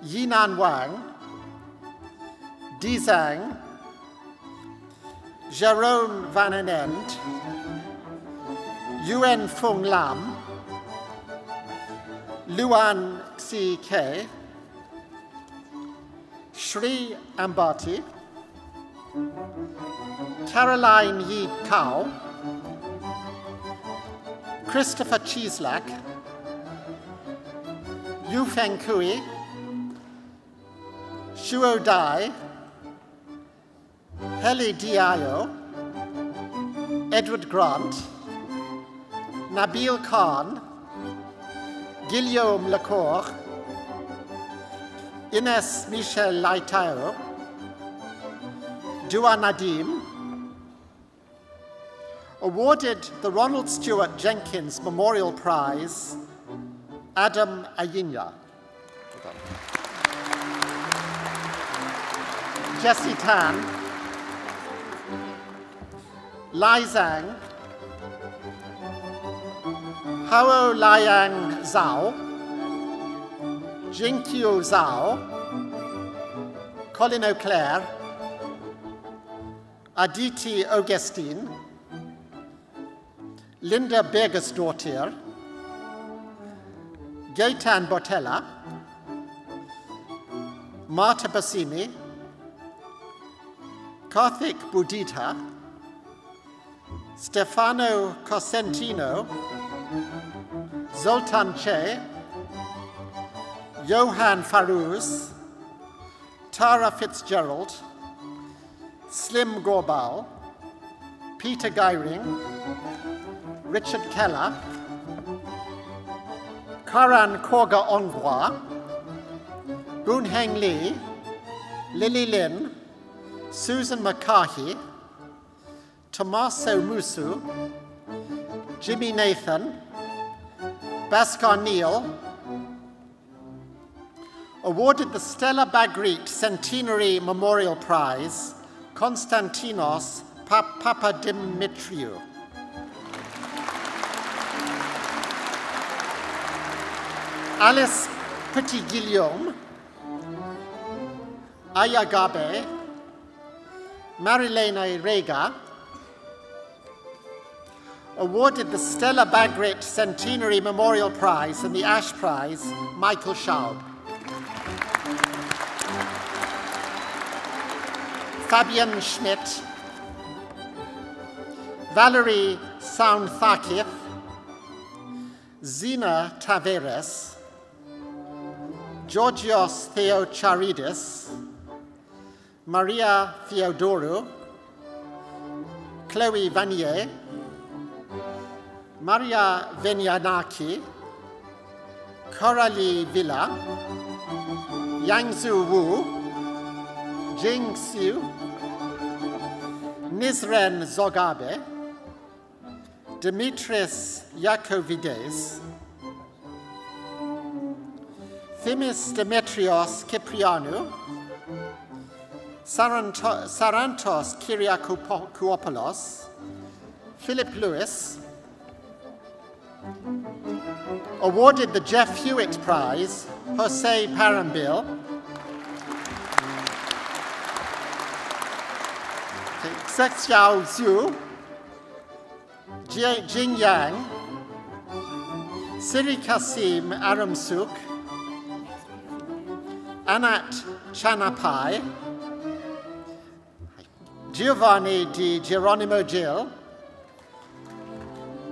Yinan Wang, Di Zhang, Jérôme Van Anend, Yuen Fung Lam, Luan C.K., Shri Ambati, Caroline Yi Kao, Christopher Cheeslack, Yu Feng Kui, Shuo Dai, Heli Diallo, Edward Grant, Nabil Khan, Guillaume Lecour, Ines Michel Laitao, Dua Nadim, awarded the Ronald Stewart Jenkins Memorial Prize, Adam Ayinya. Jessie Tan, Lai Zhang, Hao Liang Zhao, Jingqiu Zhao, Colin O'Clair, Aditi Augustine, Linda Bergersdottir, Gaetan Botella, Marta Bassini, Karthik Budita, Stefano Cosentino, Zoltan Che, Johan Farouz, Tara Fitzgerald, Slim Gorbal, Peter Geiring, Richard Keller, Karan Korga Ongwa, Boon Heng Lee, Lily Lin, Susan McCarthy, Tommaso Musu, Jimmy Nathan, Bhaskar Neal, awarded the Stella Bagrit Centenary Memorial Prize, Konstantinos Papadimitriou. Alice Petit-Guillaume, Aya Gabe, Marilena Rega, awarded the Stella Bagrit Centenary Memorial Prize and the Ash Prize, Michael Schaub. Fabian Schmidt, Valerie Sound-Thakith, Zina Taveres, Georgios Theocharidis, Maria Theodorou, Chloe Vanier, Maria Venyanaki, Coralie Villa, Yangzu Wu, Jing Xiu, Nizren Zogabe, Dimitris Yakovides, Themis Demetrios Kyprianou, Sarantos Kyriakouopoulos, Philip Lewis, awarded the Jeff Hewitt Prize, Jose Parambil, Sexiao Zhu, Jing Yang, Siri Kasim Aramsuk, Anat Chanapai, Giovanni Di Geronimo Gil,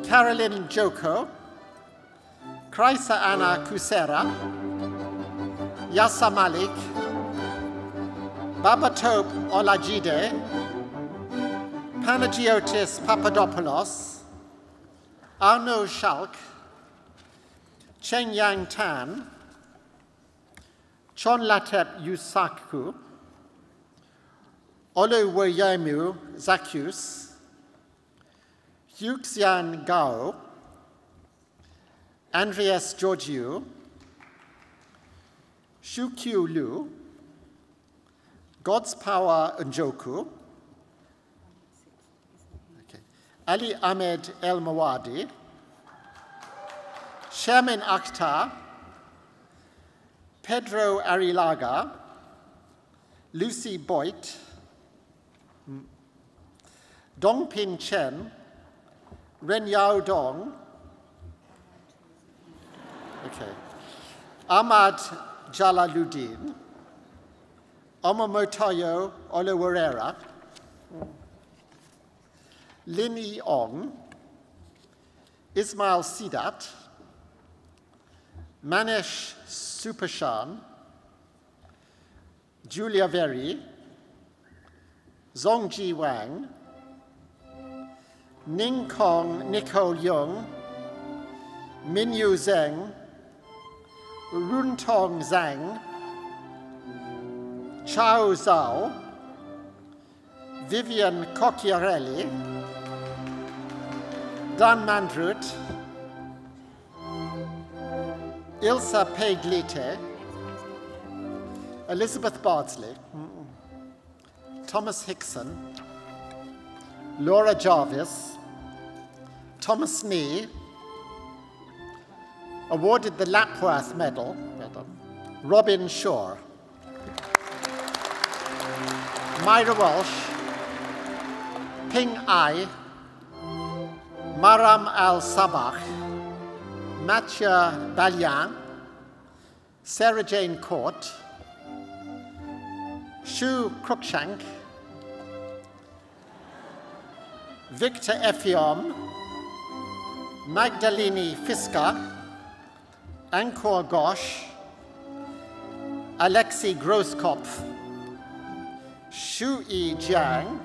Carolyn Joko, Kraisa Anna Kusera, Yassa Malik, Babatope Olajide, Panagiotis Papadopoulos, Arno Schalk, Chen Yang Tan, Chonlatep Yusaku, Oluwayemu Zakius, Yuxian Gao, Andreas Georgiou, Shukyu Liu, God's Power Njoku, Ali Ahmed El Mawadi, Sherman Akhtar, Pedro Arilaga, Lucy Boyd, Dongping Chen, Ren Yao Dong, Ahmad Jalaluddin, Omomotoyo Oluwarera, Lin Yi Ong, Ismail Sidat, Manesh Supershan, Julia Very, Zongji Wang, Ning Kong Nicole Young, Minyu Zheng, Runtong Zhang, Chao Zhao, Vivian Cocchiarelli, Dan Mandrut, Ilsa Peiglite, Elizabeth Bardsley, Thomas Hickson, Laura Jarvis, Thomas Nee, awarded the Lapworth Medal, Robin Shaw, Myra Walsh, Ping Ai, Maram Al-Sabah, Mathieu Balian, Sarah Jane Court, Shu Cruikshank, Victor Effiom, Magdalene Fiska, Angkor Ghosh, Alexei Grosskopf, Shu Yi Jiang,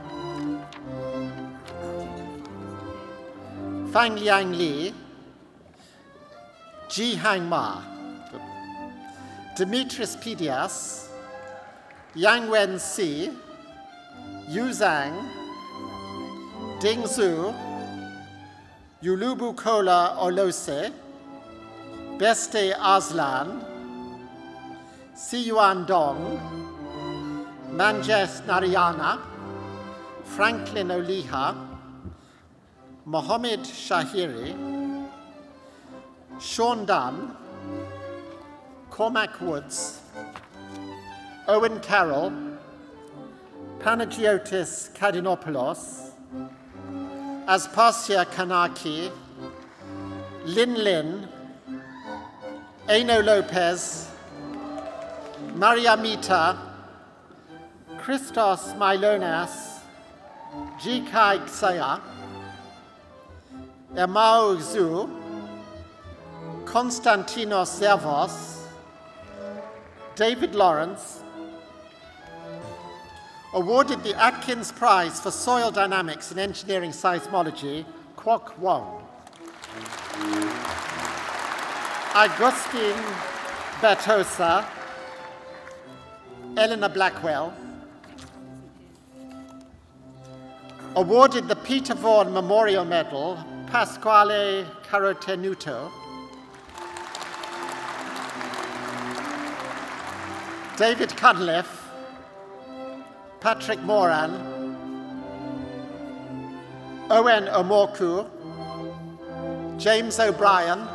Fang Liang Li, Ji Hang Ma, Dimitris Pedias, Yang Wen Si, Yu Zhang, Ding Zhu, Yulubu Kola Olose, Beste Aslan, Si Yuan Dong, Manjes Narayana, Franklin Oliha, Mohammed Shahiri, Sean Dunn, Cormac Woods, Owen Carroll, Panagiotis Kadinopoulos, Aspasia Kanaki, Lin Lin, Eno Lopez, Maria Mita, Christos Mylonas, Jikai Ksaya, Emao Zhu, Konstantinos Zervos, David Lawrence, awarded the Atkins Prize for Soil Dynamics and Engineering Seismology, Kwok Wong. Agustin Bertosa, Eleanor Blackwell, awarded the Peter Vaughan Memorial Medal, Pasquale Carotenuto, David Cunliffe, Patrick Moran, Owen Omoku, James O'Brien,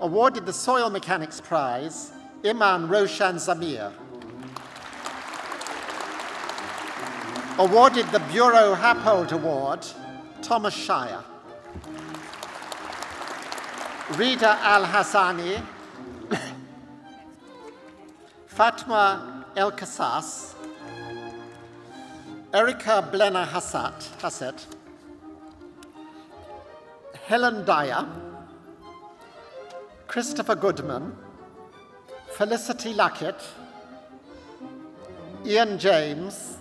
awarded the Soil Mechanics Prize, Iman Roshan Zamir, awarded the Bureau Happold Award, Thomas Shire, Rida Al-Hassani, Fatma El-Kassas, Erika Blenner Hassett, Helen Dyer, Christopher Goodman, Felicity Luckett, Ian James,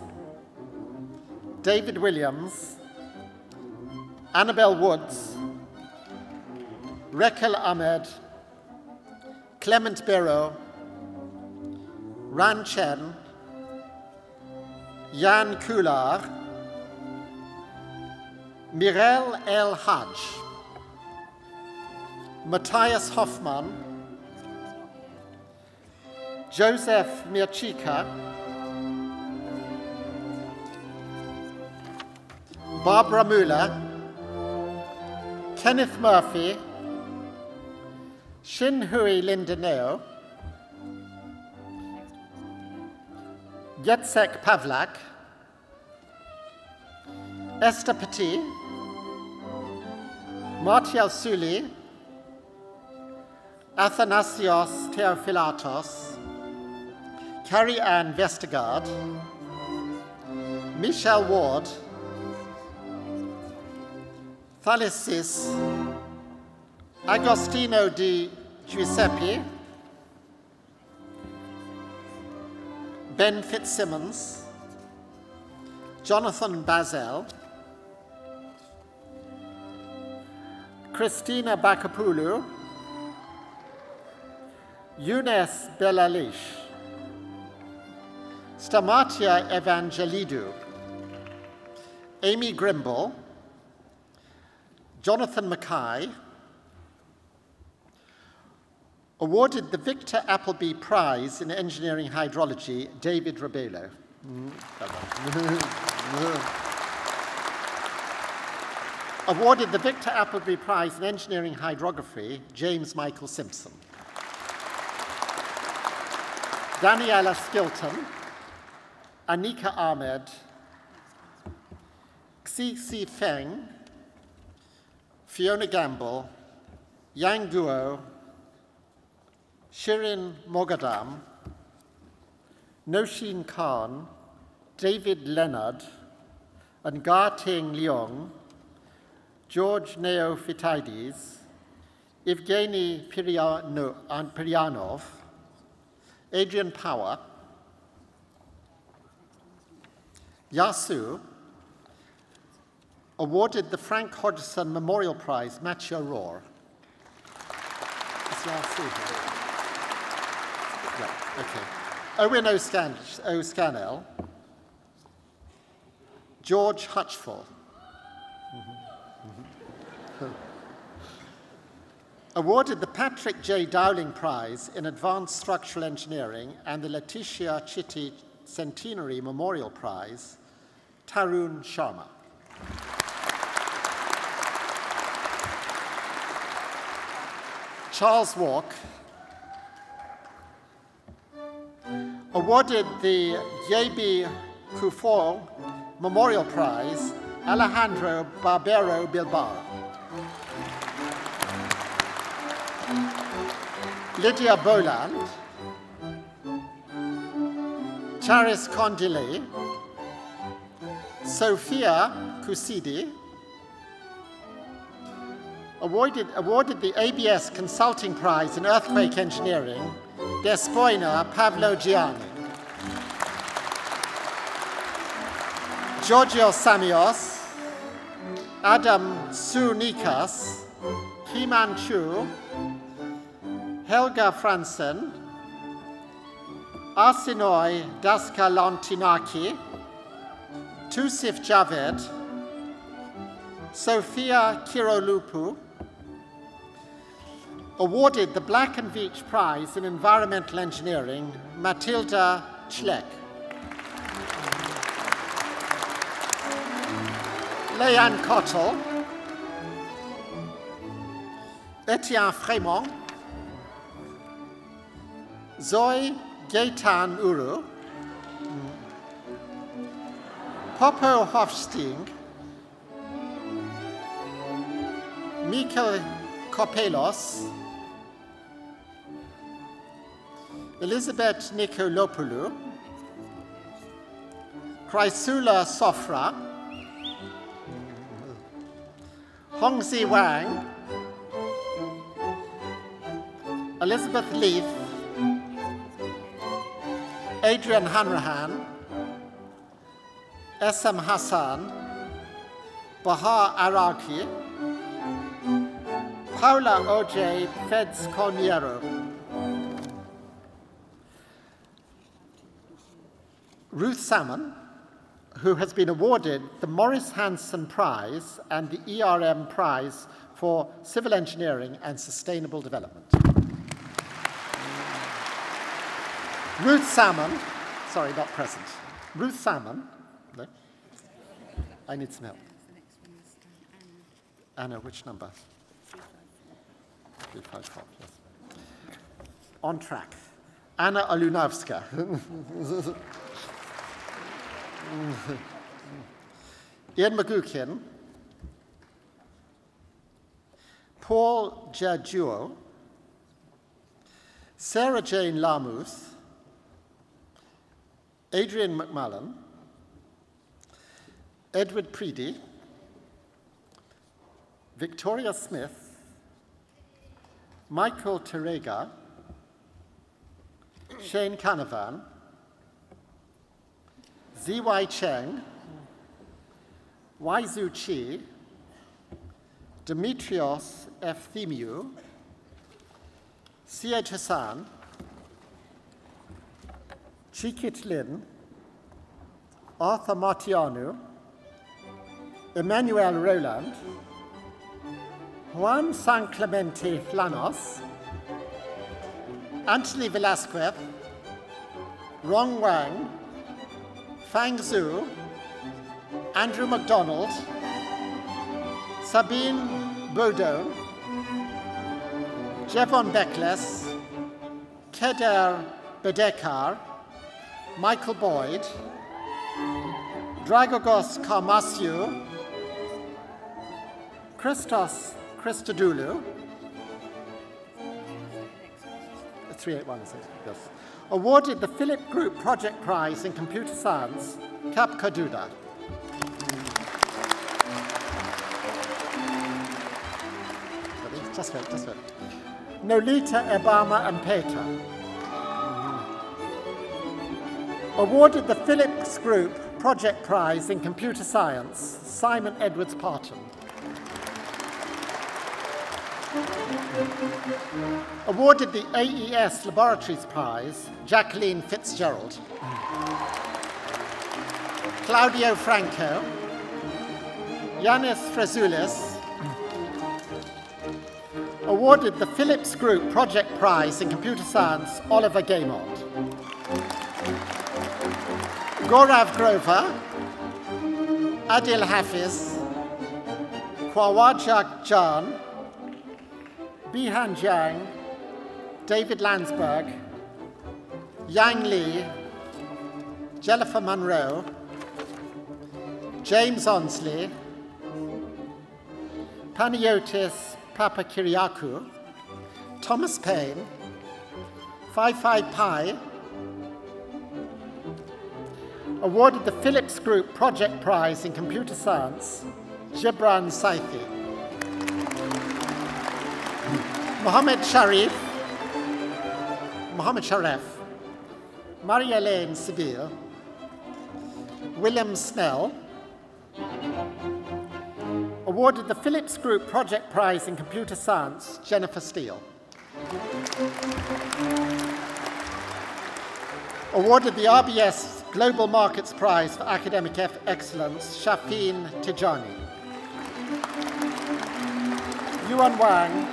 David Williams, Annabel Woods, Rekel Ahmed, Clement Barrow, Ran Chen, Jan Kular, Mirel El Hajj, Matthias Hoffmann, Joseph Mirchika, Barbara Mueller, Kenneth Murphy, Shin Hui Lindeneo, Jacek Pavlak, Esther Petit, Martial Suli, Athanasios Theophilatos, Carrie Ann Vestergaard, Michelle Ward, Thalisis, Agostino di Giuseppe, Ben Fitzsimmons, Jonathan Bazel, Christina Bakapoulou, Younes Belalish, Stamatia Evangelidou, Amy Grimble, Jonathan Mackay, awarded the Victor Appleby Prize in Engineering Hydrology, David Rabelo. Awarded the Victor Appleby Prize in Engineering Hydrography, James Michael Simpson. Daniela Skilton, Anika Ahmed, Xi Feng, Fiona Gamble, Yang Guo, Shirin Mogadam, Noshin Khan, David Leonard, and Ga-Ting Leong, George Neophytides, Evgeny Piryanov, Adrian Power, Yasu, awarded the Frank Hodgson Memorial Prize, Matthew Rohr. Is Yasu here? Yeah, okay. Owen O'Scannell, George Hutchful. Awarded the Patrick J. Dowling Prize in Advanced Structural Engineering and the Letitia Chitty Centenary Memorial Prize, Tarun Sharma. Charles Walk, awarded the Yebi Kufor Memorial Prize, Alejandro Barbero Bilbao. Lydia Boland, Charis Condile, Sophia Kusidi, awarded the ABS Consulting Prize in Earthquake Engineering, Despoina Pavlo Gianni. Giorgio Samios, Adam Sunikas, Kiman Chu, Helga Fransen, Arsinoy Daskalantinaki, Tusif Javed, Sophia Kirolupu, awarded the Black and Veatch Prize in Environmental Engineering, Matilda Chlek. Leanne Cottle, Etienne Fremont, Zoe Gaetan Uru, Popo Hofsting, Mikel Kopelos, Elizabeth Nikolopoulou, Chrysula Sofra, Hongzi Wang, Elizabeth Leaf, Adrian Hanrahan, SM Hassan, Bahar Araki, Paula O.J. Feds Corniero. Ruth Salmon, who has been awarded the Morris Hanson Prize and the ERM Prize for Civil Engineering and Sustainable Development. Ruth Salmon, sorry, not present. Ruth Salmon, no? I need some help. Anna, which number? 354, yes. On track. Anna Alunowska. Ian Magukin, Paul Jajuo, Sarah Jane Lamuth, Adrian McMullen, Edward Preedy, Victoria Smith, Michael Terega, Shane Canavan, Ziwei Cheng, Waizu Chi, Demetrios Efthimiou, Sia Hassan, Chikit Lin, Arthur Martianu, Emmanuel Roland, Juan San Clemente Llanos, Anthony Velasquez, Rong Wang, Fang Zhu, Andrew MacDonald, Sabine Baudon, Jevon Beckles, Keder Bedekar, Michael Boyd, Dragogos Karmasiou, Christos Christodoulou, 3816, yes. Awarded the Philip Group Project Prize in Computer Science, Cap Kaduda. Just wait. Nolita Ebama and Peter. Awarded the Phillips Group Project Prize in Computer Science, Simon Edwards Parton. Awarded the AES Laboratories Prize, Jacqueline Fitzgerald. Claudio Franco, Yanis Frezoulis. Awarded the Phillips Group Project Prize in Computer Science, Oliver Gaymond. Gaurav Grover, Adil Hafiz, Kwawajak Jan, Bihan Jiang, David Landsberg, Yang Li, Jennifer Munro, James Onsley, Panagiotis Papakyriakou, Thomas Payne, Phi Pi. Awarded the Phillips Group Project Prize in Computer Science, Gibran Saifi. Mohammed Sharif, Marie-Hélène Sibyl, William Snell. Awarded the Phillips Group Project Prize in Computer Science, Jennifer Steele. Awarded the RBS Global Markets Prize for Academic Excellence, Shafin Tijani. Yuan Wang.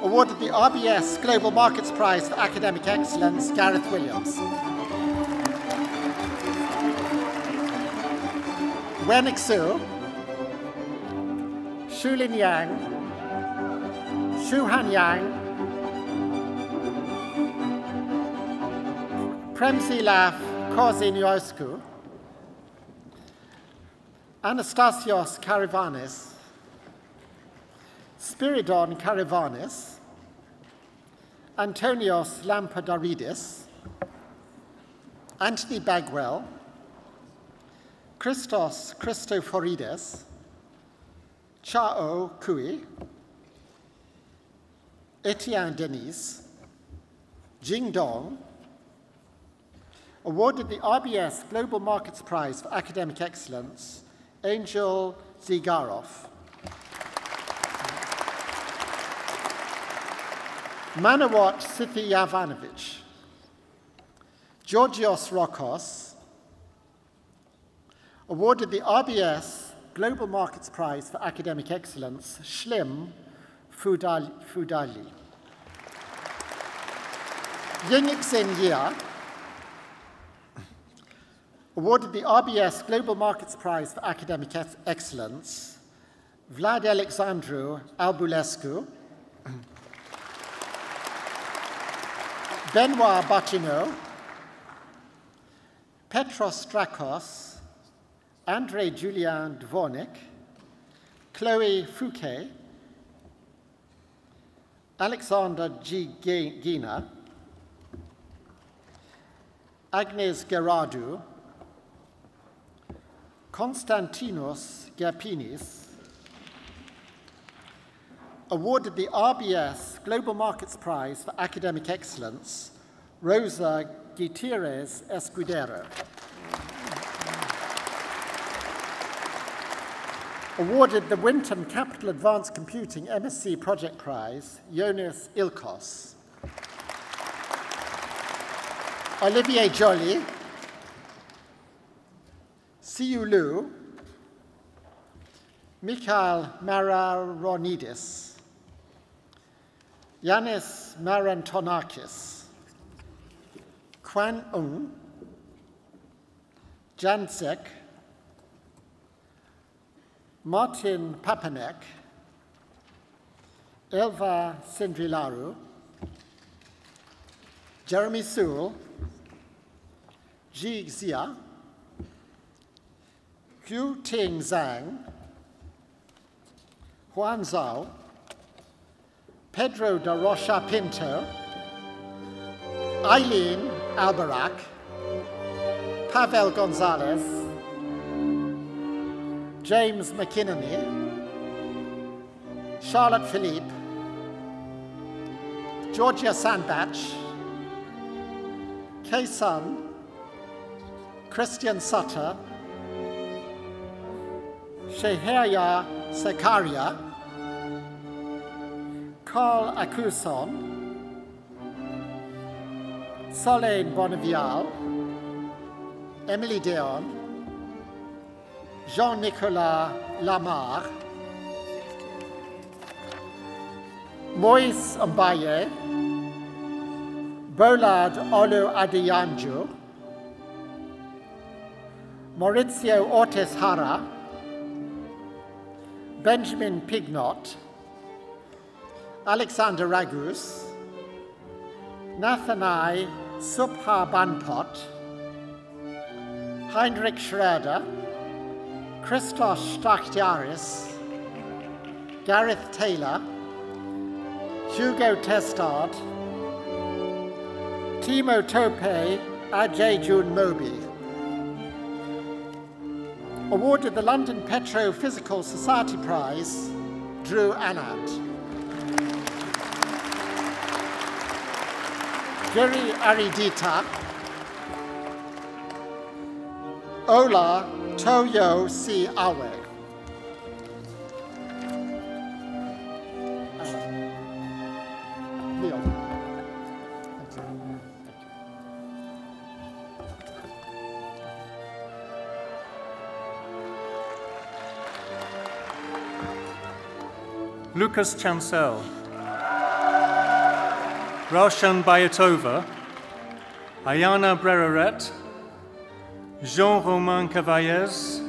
Awarded the RBS Global Markets Prize for Academic Excellence, Gareth Williams. Wen Xu, Shulin Yang, Shuhan Yang, Premzilav Kozinioscu, Anastasios Karivanis, Spiridon Karivanis, Antonios Lampadaridis, Anthony Bagwell, Christos Christoforides, Chao Kui, Etienne Denis, Jing Dong. Awarded the RBS Global Markets Prize for Academic Excellence, Angel Zigarov. Manawat Sithi Yavanovich, Georgios Rokos. Awarded the RBS Global Markets Prize for Academic Excellence, Shlim Fudali. Yingxin Yia. Awarded the RBS Global Markets Prize for Academic Excellence, Vlad Alexandru Albulescu, Benoit Bacino, Petros Strakos, Andrei Julian Dvornik, Chloe Fouquet, Alexander G. Gina, Agnes Gerardou, Konstantinos Gerpinis. Awarded the RBS Global Markets Prize for Academic Excellence, Rosa Gutierrez Escudero. awarded the Winton Capital Advanced Computing MSc Project Prize, Jonas Ilkos. Olivier Joly, Siu Liu, Mikhail Mararonidis, Yanis Marantonakis, Quan Ung, Jansek, Martin Papanek, Elva Sindrilaru, Jeremy Sewell, Ji Xia, Hu Ting Zhang, Juan Zhao, Pedro da Rocha Pinto, Eileen Albarac, Pavel Gonzalez, James McKinney, Charlotte Philippe, Georgia Sandbach, Kay Sun, Christian Sutter, Sheherya Sekaria, Carl Akuson, Solène Bonnevial, Emily Deon, Jean-Nicolas Lamar, Moïse Mbaye, Bolard Olu Adeyanju, Maurizio Ortiz Hara, Benjamin Pignot, Alexander Ragus, Nathanai Subha Banpot, Heinrich Schroeder, Christos Staktiaris, Gareth Taylor, Hugo Testard, Timo Tope, Ajay Jun Moby. Awarded the London Petro-Physical Society Prize, Drew Anand. Giri Aridita, Ola Toyo Si Awe. Neil. Lucas Chancel, Roshan Bayatova, Ayana Breraret, Jean-Romain Cavallez,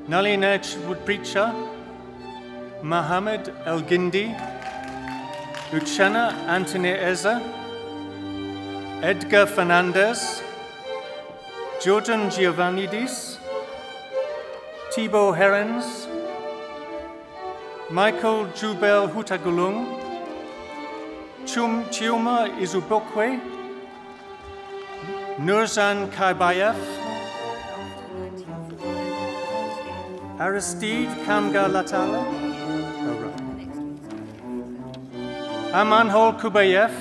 Nalinej Woodpreacher, Mohamed El Gindi, Uchenna Anthony Eza, Edgar Fernandez, Jordan Giovannidis, Thibaut Herens, Michael Jubel Hutagulung, Chioma Izubokwe, Nurzan Kaibayev, Aristide Kamga Latala, Amanhol Kubayev,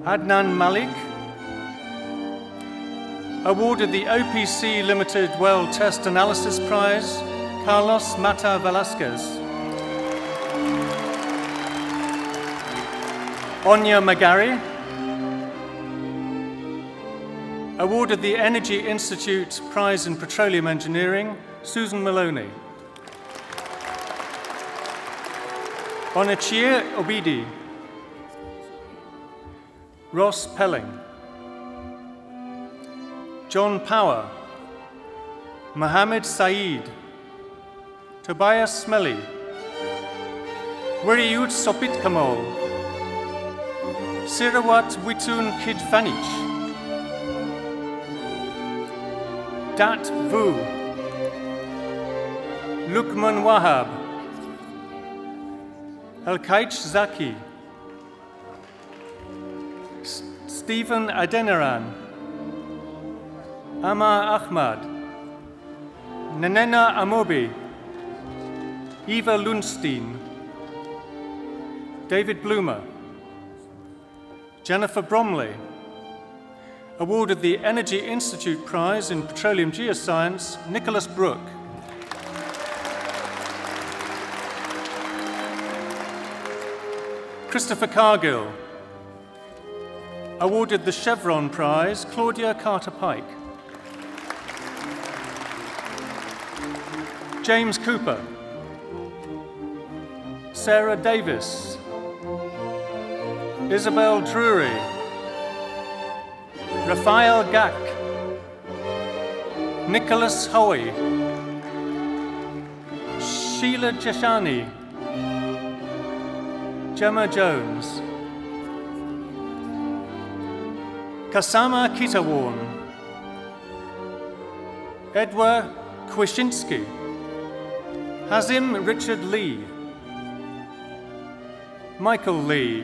Adnan Malik, awarded the OPC Limited Well Test Analysis Prize, Carlos Mata Velasquez. Onya Magari, awarded the Energy Institute Prize in Petroleum Engineering, Susan Maloney. Onachir Obidi, Ross Pelling, John Power, Mohammed Saeed, Tobias Smelly, Wiriut Sopit Kamol, Sirawat Witun Kidfanich, Dat Vu, Lukman Wahab, Elkaich Zaki, Stephen Adeniran, Amar Ahmad, Nanena Amobi, Eva Lundstein, David Bloomer, Jennifer Bromley, awarded the Energy Institute Prize in Petroleum Geoscience, Nicholas Brooke. Christopher Cargill. Awarded the Chevron Prize, Claudia Carter-Pike. James Cooper. Sarah Davis. Isabel Drury. Raphael Gack. Nicholas Hoey. Sheila Jashani. Gemma Jones. Kasama Kitawarn. Edward Kwashinsky. Hazim Richard Lee. Michael Lee.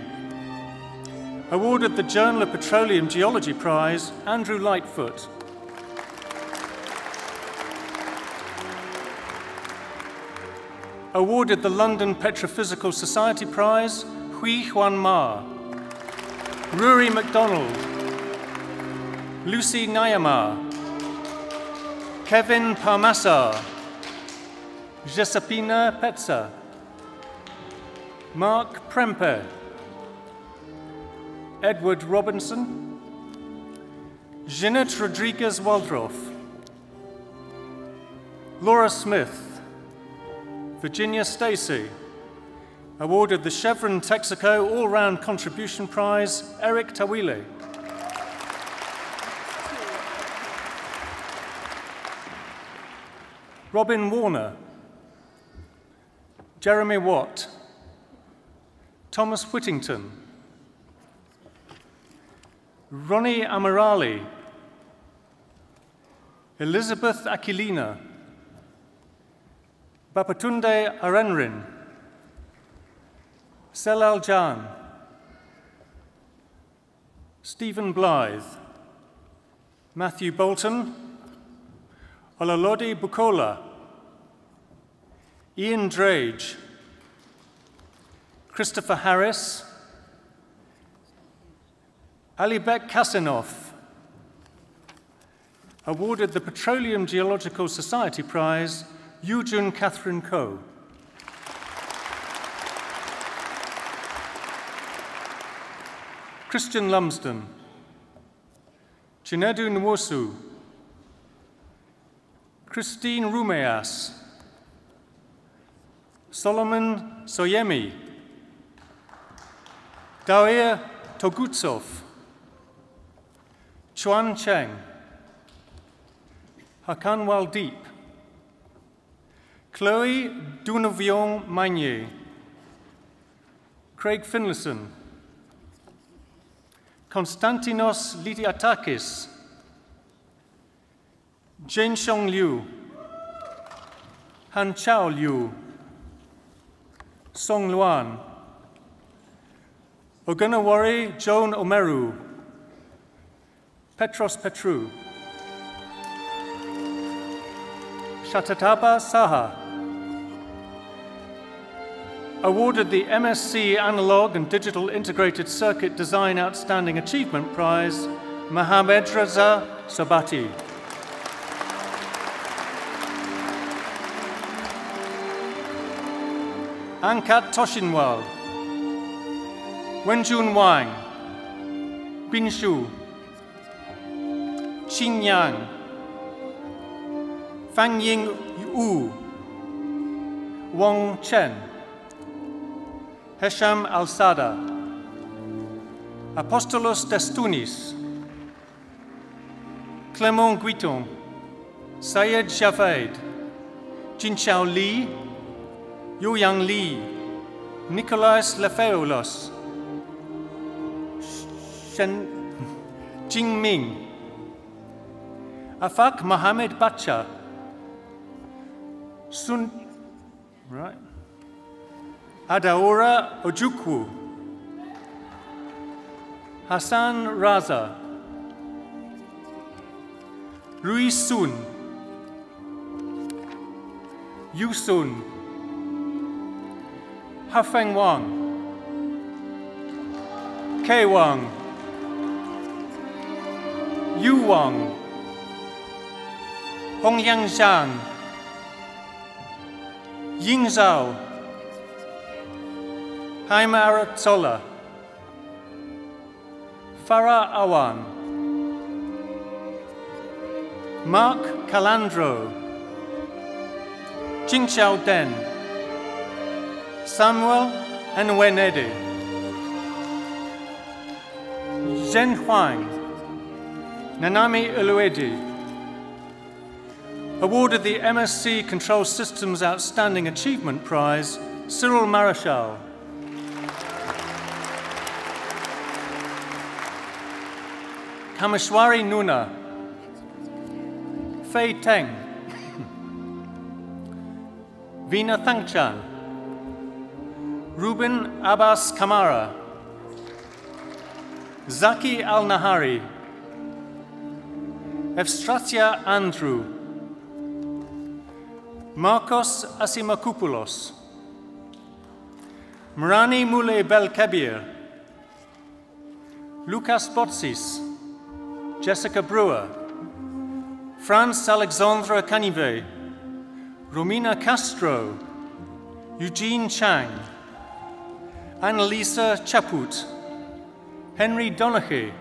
Awarded the Journal of Petroleum Geology Prize, Andrew Lightfoot. Awarded the London Petrophysical Society Prize, Hui Huan Ma. Rory MacDonald. Lucy Nyamar. Kevin Parmassa. Jessapina Petza. Mark Prempe. Edward Robinson. Jeanette Rodriguez Waldroff. Laura Smith. Virginia Stacey. Awarded the Chevron Texaco All-Round Contribution Prize, Eric Tawile. Robin Warner. Jeremy Watt. Thomas Whittington. Ronnie Amirali. Elizabeth Aquilina. Bapatunde Arenrin. Selal Jan. Stephen Blythe. Matthew Bolton. Olalodi Bukola. Ian Drage. Christopher Harris. Alibek Kasinoff. Awarded the Petroleum Geological Society Prize, Eugene Catherine Coe. Christian Lumsden. Chinedu Nwosu. Christine Rumeas. Solomon Soyemi. Dair Togutsov. Chuan Cheng. Hakan Waldeep. Chloe Dunavion Magnier. Craig Finlayson. Konstantinos Lidiatakis. Jane Xiong Liu. Han Chao Liu. Song Luan. Ogunawari Joan Omeru. Petros Petru. Shatataba Saha. Awarded the MSc Analog and Digital Integrated Circuit Design Outstanding Achievement Prize, Mohamed Reza Sabati. Ankat Toshinwal. Wenjun Wang. Bin Shu. Xin Yang. Fang Ying Wu. Wang Chen. Hesham Al-Sada. Apostolos Destunis. Clement Guiton. Syed Javed. Jinchao Li. Youyang Li. Nicolas Lefeolos. Jing Ming. Afak Mohamed Bacha. Right. Adaora Ojukwu. Hassan Raza. Rui Sun. Yu Sun. Hafeng Wang. Kei Wang. Yu Wang. Hongyang Zhang. Ying Zhao. Haim Aratsola, Farah Awan, Mark Calandro, Jingxiao Den, Samuel Nwenede, Zhen Huang, Nanami Uluedi. Awarded the MSc Control Systems Outstanding Achievement Prize, Cyril Marichal. Kameshwari Nuna, Fei Teng, Veena Thangchan, Ruben Abbas Kamara, Zaki Al-Nahari, Evstratia Andrew, Marcos Asimakopoulos, Marani Moulay Belkebir, Lucas Botsis, Jessica Brewer, France Alexandra Canivet, Romina Castro, Eugene Chang, Annalisa Chaput, Henry Donaghy,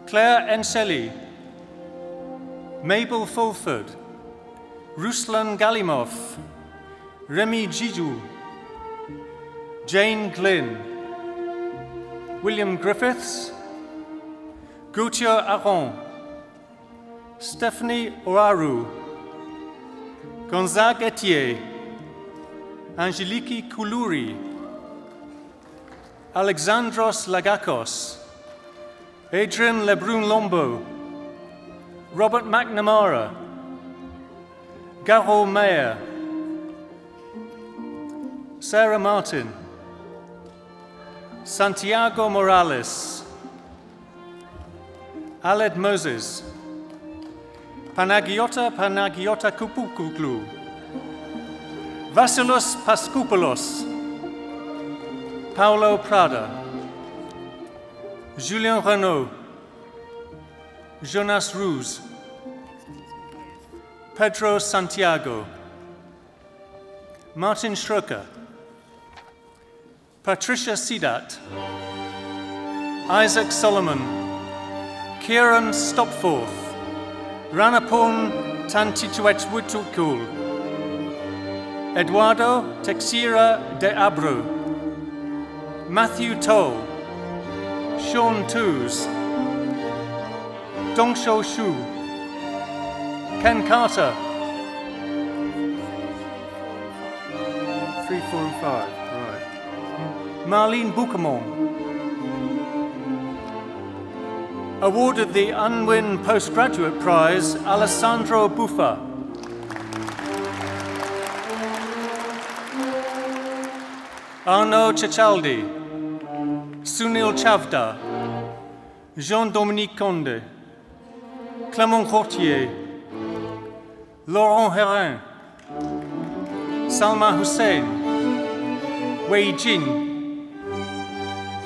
Claire Enseli, Mabel Fulford, Ruslan Galimov, Remy Jiju, Jane Glynn, William Griffiths, Gautier Aron, Stephanie Oaru, Gonzague Etier, Angeliki Koulouri, Alexandros Lagakos, Adrian Lebrun-Lombo, Robert McNamara, Garo Mayer, Sarah Martin, Santiago Morales, Aled Moses, Panagiota Kupukuglu, Vasilos Paskoupelos, Paulo Prada, Julien Renaud, Jonas Roux, Pedro Santiago, Martin Schroeker, Patricia Sidat, Isaac Solomon, Kieran Stopforth, Ranapon Tantituetwutukul, Eduardo Texira de Abro, Matthew Toll, Sean Toos, Dongsho Shu, Ken Carter, 3, 4, and 5, right. Marlene Boucamon. Awarded the Unwin Postgraduate Prize, Alessandro Buffa. Arnaud Cecaldi, Sunil Chavda, Jean-Dominique Conde, Clément Rotier, Laurent Herin, Salma Hussein, Wei Jin,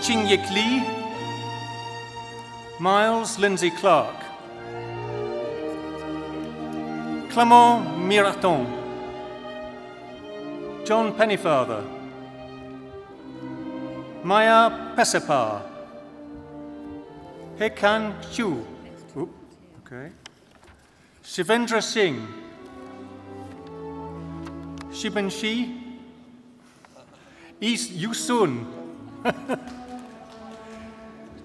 Qingyik Li, Miles Lindsay Clark, Clément Miraton, John Pennyfather, Maya Pesepar, Hekan Chu, okay. Shivendra Singh, Shiban Shi, East Yusun,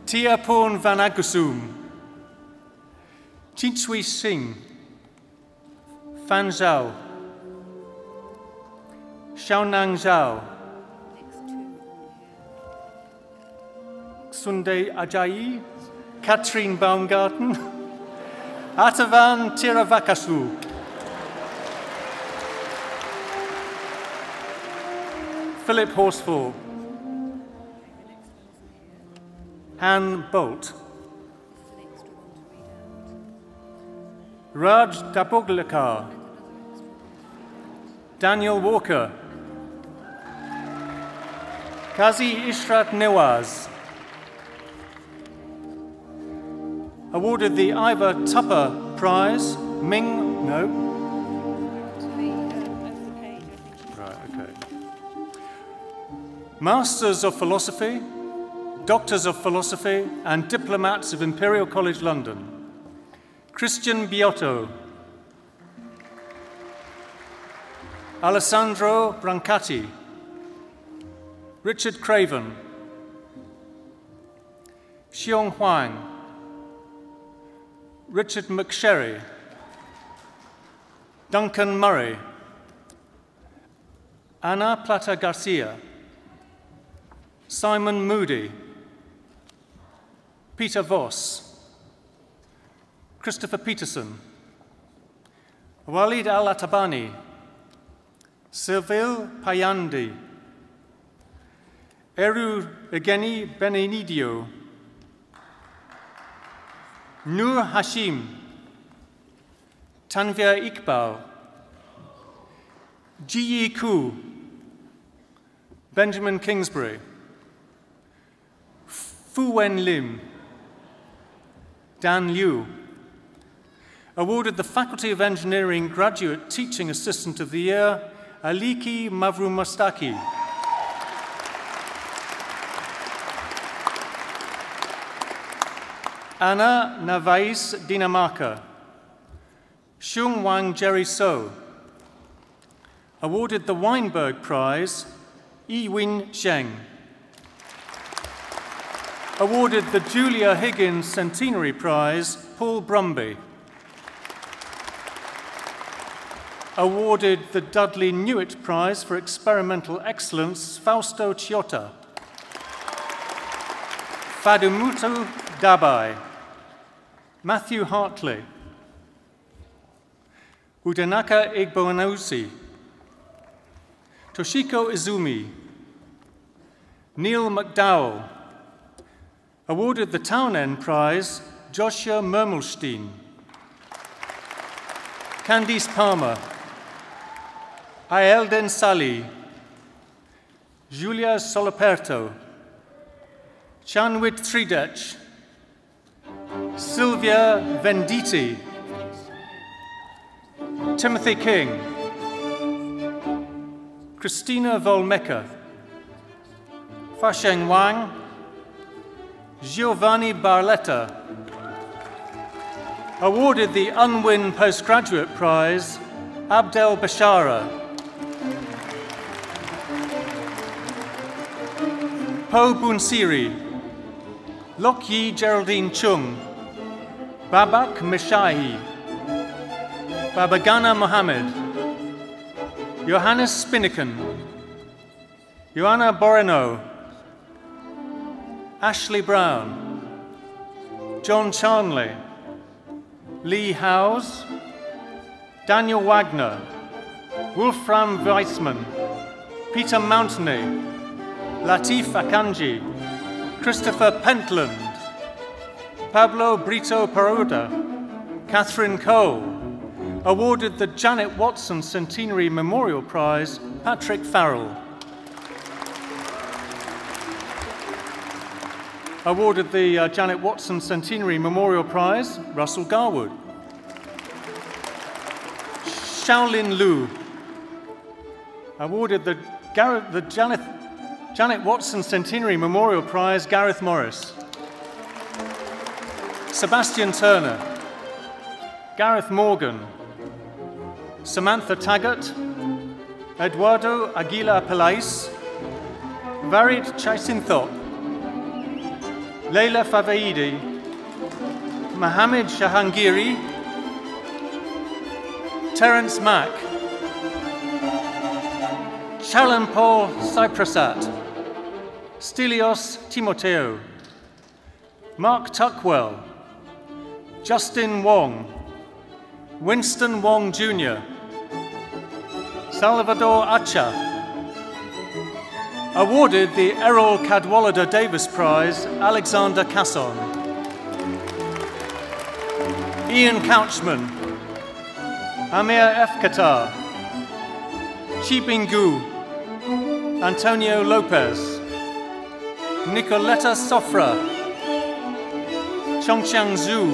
Tiapon Vanagusum, Chinsui Singh, Fan Zhao, Xiaonang Zhao, Sunday Ajayi, Katrin Baumgarten, Atavan Tiravakasu, Philip Horsfall, Han Bolt, Raj Dapoglekar, Daniel Walker, Kazi Ishrat Nawaz. Awarded the Ivor Tupper Prize, Ming, no. Right, okay. Masters of Philosophy, Doctors of Philosophy, and Diplomats of Imperial College London. Christian Biotto, Alessandro Brancati, Richard Craven, Xiong Huang, Richard McSherry, Duncan Murray, Ana Plata Garcia, Simon Moody, Peter Voss, Christopher Peterson, Walid Al-Atabani, Seville Payandi, Eru Egeni Benenidio, Nur Hashim, Tanvir Iqbal, Ji Ku, Benjamin Kingsbury, Fu Wen Lim, Dan Liu. Awarded the Faculty of Engineering Graduate Teaching Assistant of the Year, Aliki Mavrumastaki. Anna Navais Dinamarca. Xiong Wang Jerry So. Awarded the Weinberg Prize, Yi-Win Zheng. Awarded the Julia Higgins Centenary Prize, Paul Brumby. Awarded the Dudley Newitt Prize for Experimental Excellence, Fausto Ciotta. Fadumutu Dabai. Matthew Hartley. Udenaka Igboanausi. Toshiko Izumi. Neil McDowell. Awarded the Townend Prize, Joshua Mermelstein. Candice Palmer. Aelden Sali. Julia Soloperto. Chanwit Tridech. Sylvia Venditti. Timothy King. Christina Volmecca. Fasheng Wang. Giovanni Barletta. Awarded the Unwin Postgraduate Prize, Abdel Bashara. Po Bunsiri. Lok Yi Geraldine Chung. Babak Mishahi. Babagana Mohammed. Johannes Spinniken. Joanna Borino. Ashley Brown. John Charnley. Lee Howes. Daniel Wagner. Wolfram Weissman. Peter Mountney. Latif Akanji. Christopher Pentland. Pablo Brito Peroda. Catherine Cole. Awarded the Janet Watson Centenary Memorial Prize, Patrick Farrell. Awarded the Janet Watson Centenary Memorial Prize, Russell Garwood. Shaolin Liu. Awarded the Janet Watson Centenary Memorial Prize, Gareth Morris. Sebastian Turner. Gareth Morgan. Samantha Taggart. Eduardo Aguilar Pelais. Varid Chaisinthop. Leila Faveidi. Mohammed Shahangiri. Terence Mack. Chalan Paul Cyprasat. Stelios Timoteo. Mark Tuckwell. Justin Wong. Winston Wong Jr. Salvador Acha. Awarded the Errol Cadwallader Davis Prize, Alexander Casson. Ian Couchman. Amir F. Qatar. Chibingu. Antonio Lopez. Nicoletta Sofra. Chongqiang Zhu.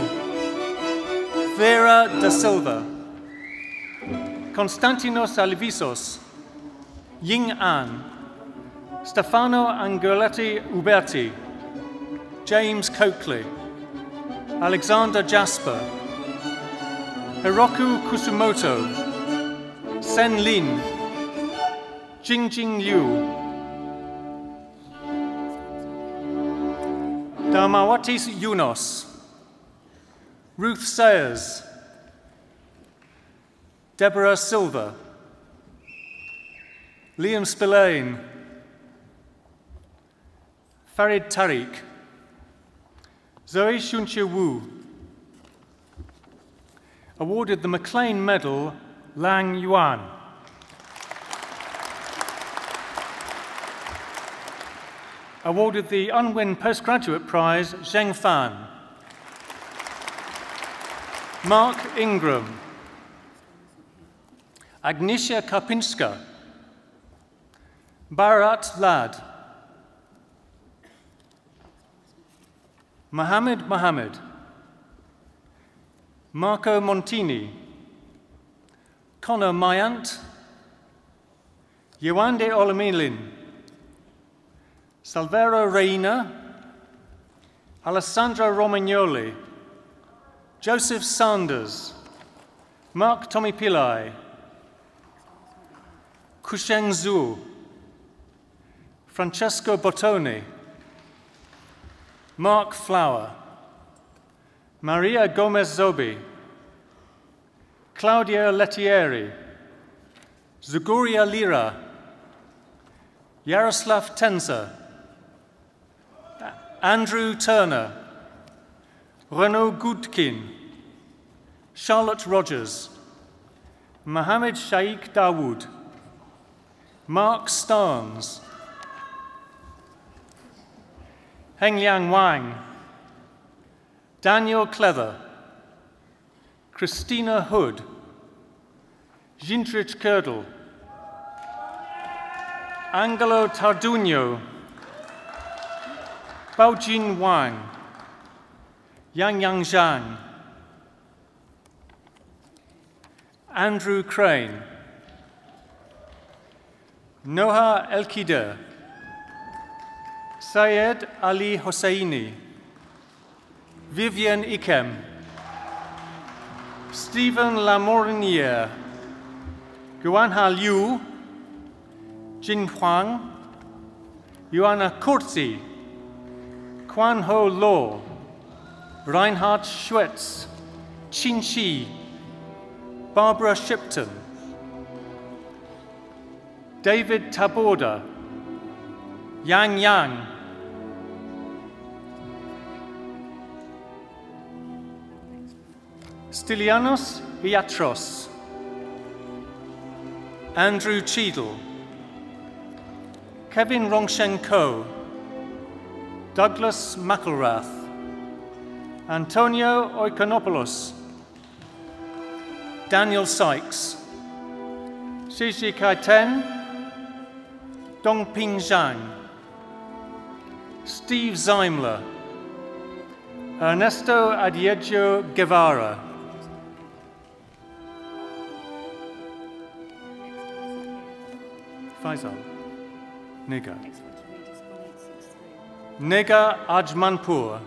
Vera da Silva. Konstantinos Alivisos. Ying An. Stefano Angoletti Uberti, James Coakley, Alexander Jasper, Hiroku Kusumoto, Sen Lin, Jingjing Liu, Dharmawatis Yunos, Ruth Sayers, Deborah Silver, Liam Spillane, Farid Tariq, Zoe Shunxia Wu. Awarded the Maclean Medal, Lang Yuan. Awarded the Unwin Postgraduate Prize, Zheng Fan. Mark Ingram. Agnieszka Karpinska. Bharat Lad. Mohammed. Marco Montini. Connor Mayant. Yewande Olomilin. Salvero Reina. Alessandra Romagnoli. Joseph Sanders. Mark Tomipillai. Kusheng Zhu. Francesco Bottoni. Mark Flower. Maria Gomez-Zobi. Claudia Lettieri. Zuguria Lira. Yaroslav Tenza. Andrew Turner. Renaud Gudkin. Charlotte Rogers. Mohammed Shaikh Dawood. Mark Starnes. Hengliang Wang. Daniel Cleather. Christina Hood. Gintrich Kerdel. Angelo Tarduno. Baojin Wang. Yang Zhang. Andrew Crane. Noha Elkida. Syed Ali Hosseini. Vivian Ikem. Stephen Lamorinier. Guanha Liu. Jin Huang. Joanna Kurzi. Quan Ho Lo. Reinhard Schwetz. Qin Shi. Barbara Shipton. David Taborda. Yang. Stylianos Iatros. Andrew Cheadle. Kevin Rongsheng Ko. Douglas McElrath. Antonio Oikonopoulos. Daniel Sykes. Shishi Kaiten. Dongping Zhang. Steve Zeimler. Ernesto Adiejo Guevara. Faisal. Nigar. Nigar Ajmanpur.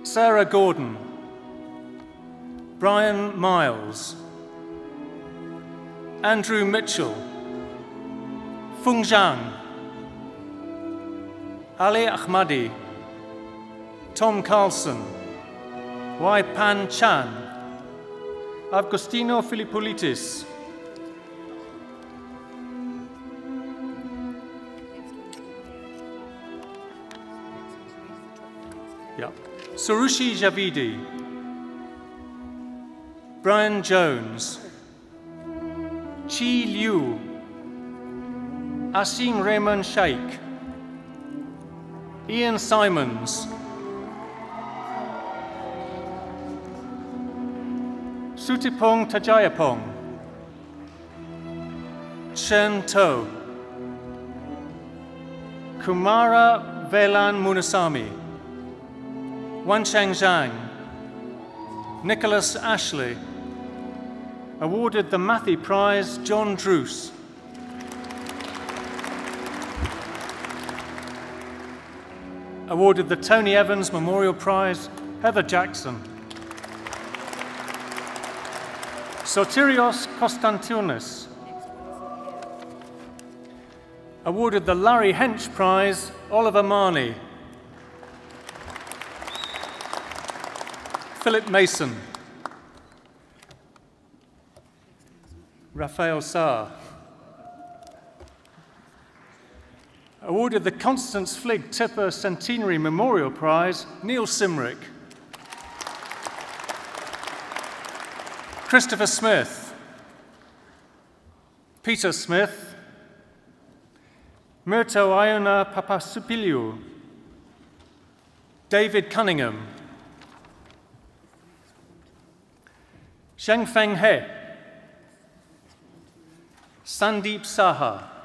Sarah Gordon. Brian Miles. Andrew Mitchell. Feng Zhang. Ali Ahmadi. Tom Carlson. Wai Pan Chan. Avgostino Filippolitis. Surushi Javidi. Brian Jones. Chi Liu. Asim Raymond Sheikh. Ian Simons. Sutipong Tajayapong. Chen To. Kumara Velan Munasamy. Wanchang Zhang. Nicholas Ashley. Awarded the Matthey Prize, John Druce. awarded the Tony Evans Memorial Prize, Heather Jackson. Sotirios Konstantiounas awarded the Larry Hench Prize, Oliver Marney. Philip Mason. Raphael Saar. Awarded the Constance Fligg Tipper Centenary Memorial Prize, Neil Simrick. Christopher Smith. Peter Smith. Myrto Iona Papasupiliou. David Cunningham. Shengfeng He. Sandeep Saha.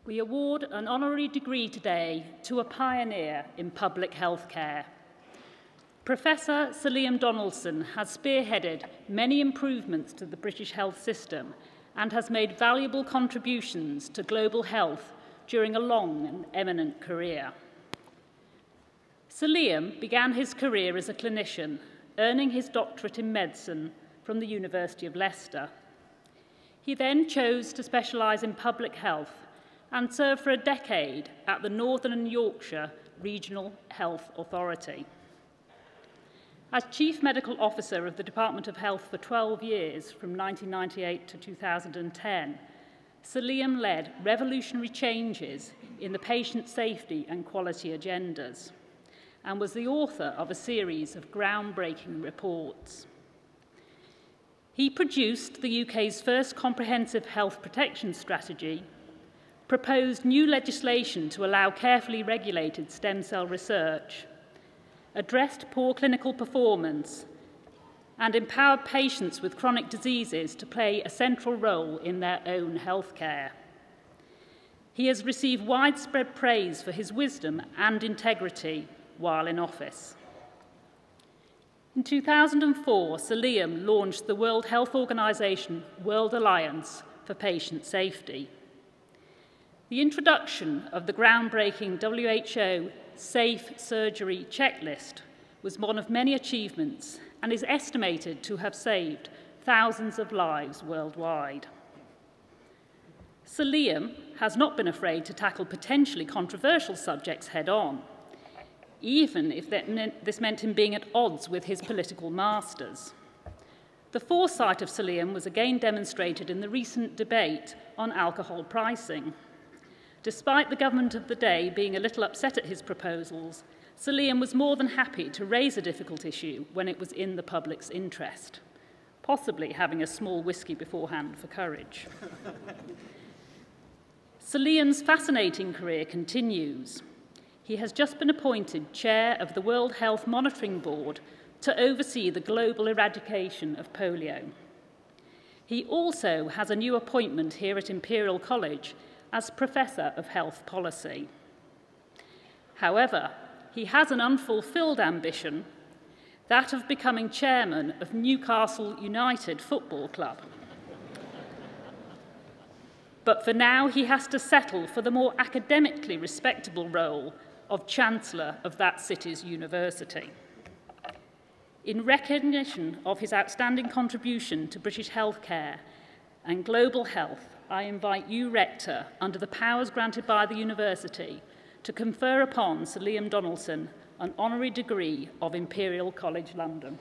We award an honorary degree today to a pioneer in public health care. Professor Sir Liam Donaldson has spearheaded many improvements to the British health system and has made valuable contributions to global health during a long and eminent career. Sir Liam began his career as a clinician, earning his doctorate in medicine from the University of Leicester. He then chose to specialise in public health and served for a decade at the Northern and Yorkshire Regional Health Authority. As Chief Medical Officer of the Department of Health for 12 years, from 1998 to 2010, Sir Liam led revolutionary changes in the patient safety and quality agendas and was the author of a series of groundbreaking reports. He produced the UK's first comprehensive health protection strategy, proposed new legislation to allow carefully regulated stem cell research, addressed poor clinical performance, and empowered patients with chronic diseases to play a central role in their own healthcare. He has received widespread praise for his wisdom and integrity while in office. In 2004, Sir Liam launched the World Health Organization World Alliance for Patient Safety. The introduction of the groundbreaking WHO Safe Surgery Checklist was one of many achievements and is estimated to have saved thousands of lives worldwide. Sir Liam has not been afraid to tackle potentially controversial subjects head-on, even if this meant him being at odds with his political masters. The foresight of Sir Liam was again demonstrated in the recent debate on alcohol pricing. Despite the government of the day being a little upset at his proposals, Sir Liam was more than happy to raise a difficult issue when it was in the public's interest, possibly having a small whiskey beforehand for courage. Sir Liam's fascinating career continues. He has just been appointed chair of the World Health Monitoring Board to oversee the global eradication of polio. He also has a new appointment here at Imperial College as Professor of Health Policy. However, he has an unfulfilled ambition, that of becoming chairman of Newcastle United Football Club. But for now, he has to settle for the more academically respectable role of Chancellor of that city's university. In recognition of his outstanding contribution to British healthcare and global health, I invite you, Rector, under the powers granted by the university, to confer upon Sir Liam Donaldson an honorary degree of Imperial College London.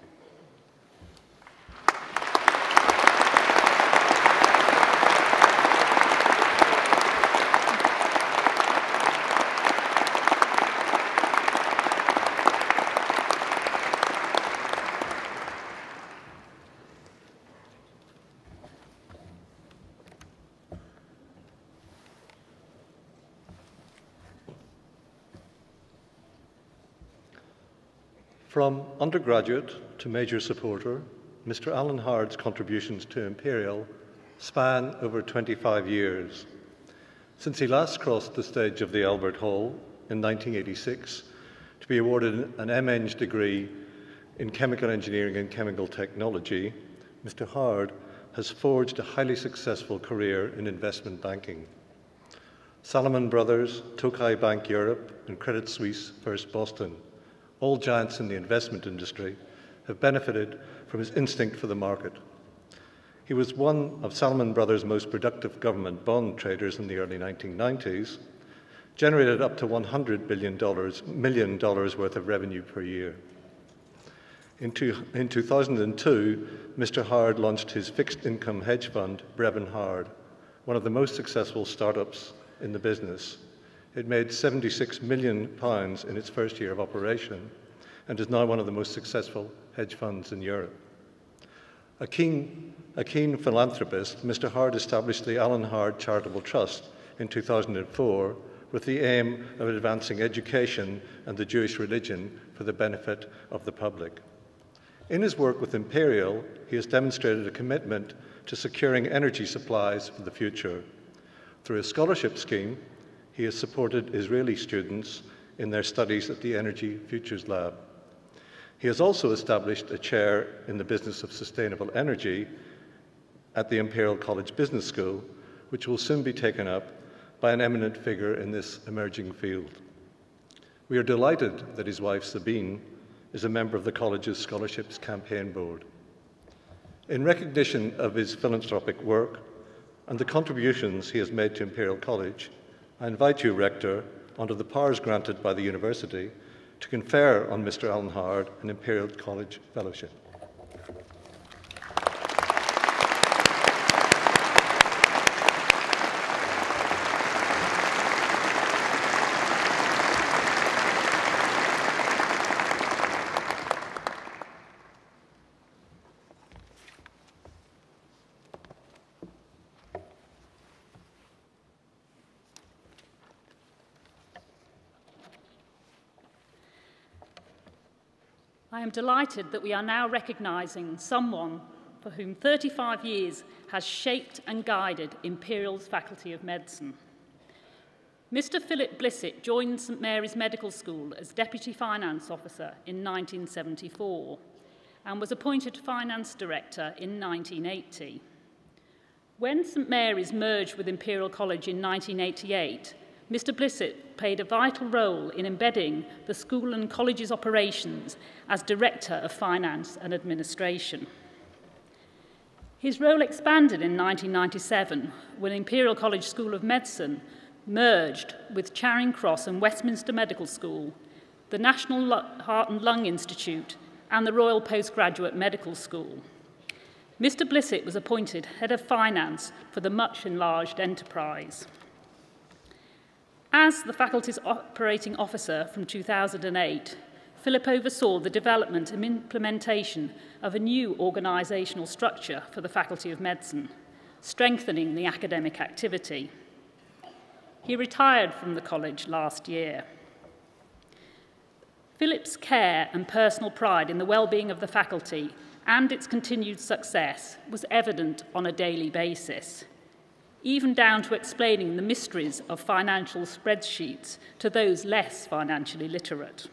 From undergraduate to major supporter, Mr. Alan Hard's contributions to Imperial span over 25 years. Since he last crossed the stage of the Albert Hall in 1986 to be awarded an MEng degree in chemical engineering and chemical technology, Mr. Hard has forged a highly successful career in investment banking. Salomon Brothers, Tokai Bank Europe, and Credit Suisse First Boston, all giants in the investment industry, have benefited from his instinct for the market. He was one of Salomon Brothers' most productive government bond traders in the early 1990s, generated up to $100 million worth of revenue per year. In 2002, Mr. Hard launched his fixed income hedge fund, Brevin Hard, one of the most successful startups in the business. It made £76 million in its first year of operation and is now one of the most successful hedge funds in Europe. A keen philanthropist, Mr. Hard established the Alan Hard Charitable Trust in 2004 with the aim of advancing education and the Jewish religion for the benefit of the public. In his work with Imperial, he has demonstrated a commitment to securing energy supplies for the future. Through a scholarship scheme, he has supported Israeli students in their studies at the Energy Futures Lab. He has also established a chair in the business of sustainable energy at the Imperial College Business School, which will soon be taken up by an eminent figure in this emerging field. We are delighted that his wife, Sabine, is a member of the college's Scholarships Campaign Board. In recognition of his philanthropic work and the contributions he has made to Imperial College, I invite you, Rector, under the powers granted by the University, to confer on Mr. Alan Howard an Imperial College Fellowship. I am delighted that we are now recognising someone for whom 35 years has shaped and guided Imperial's Faculty of Medicine. Mr. Philip Blissett joined St Mary's Medical School as Deputy Finance Officer in 1974 and was appointed Finance Director in 1980. When St Mary's merged with Imperial College in 1988, Mr. Blissett played a vital role in embedding the school and college's operations as Director of Finance and Administration. His role expanded in 1997 when Imperial College School of Medicine merged with Charing Cross and Westminster Medical School, the National Heart and Lung Institute, and the Royal Postgraduate Medical School. Mr. Blissett was appointed Head of Finance for the much enlarged enterprise. As the faculty's operating officer from 2008, Philip oversaw the development and implementation of a new organisational structure for the Faculty of Medicine, strengthening the academic activity. He retired from the college last year. Philip's care and personal pride in the well-being of the faculty and its continued success was evident on a daily basis, even down to explaining the mysteries of financial spreadsheets to those less financially literate.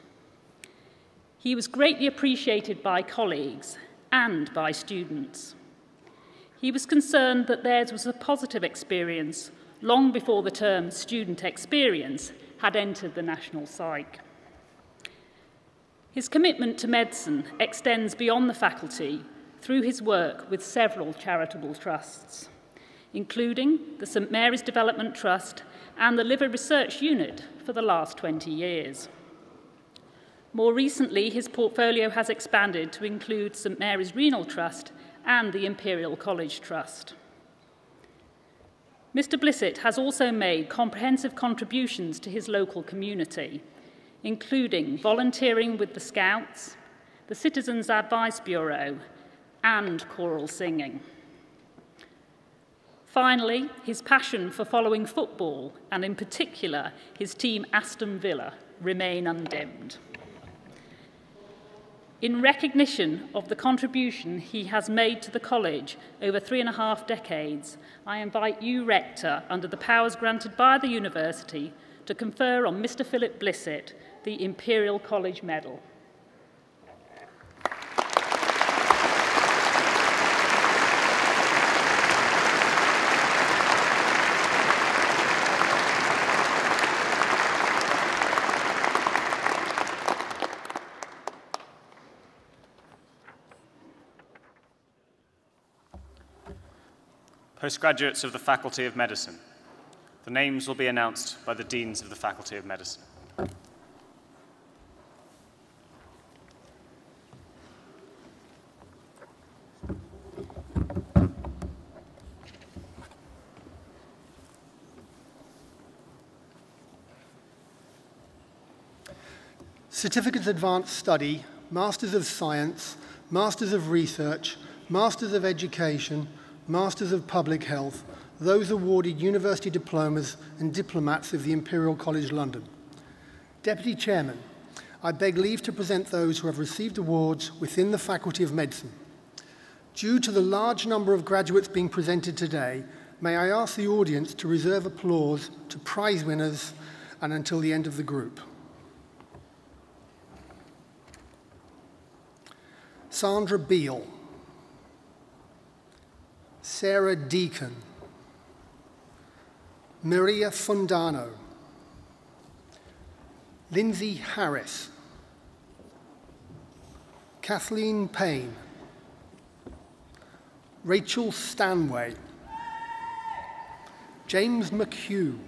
He was greatly appreciated by colleagues and by students. He was concerned that theirs was a positive experience long before the term student experience had entered the national psyche. His commitment to medicine extends beyond the faculty through his work with several charitable trusts, including the St Mary's Development Trust and the Liver Research Unit for the last 20 years. More recently, his portfolio has expanded to include St Mary's Renal Trust and the Imperial College Trust. Mr. Blissett has also made comprehensive contributions to his local community, including volunteering with the Scouts, the Citizens Advice Bureau, and choral singing. Finally, his passion for following football, and in particular his team Aston Villa, remain undimmed. In recognition of the contribution he has made to the college over 3.5 decades, I invite you, Rector, under the powers granted by the University, to confer on Mr. Philip Blissett the Imperial College Medal. Postgraduates of the Faculty of Medicine. The names will be announced by the Deans of the Faculty of Medicine. Certificates Advanced Study, Masters of Science, Masters of Research, Masters of Education, Masters of Public Health, those awarded university diplomas and diplomats of the Imperial College London. Deputy Chairman, I beg leave to present those who have received awards within the Faculty of Medicine. Due to the large number of graduates being presented today, may I ask the audience to reserve applause to prize winners and until the end of the group. Sandra Beale, Sarah Deacon, Maria Fundano, Lindsay Harris, Kathleen Payne, Rachel Stanway, James McHugh,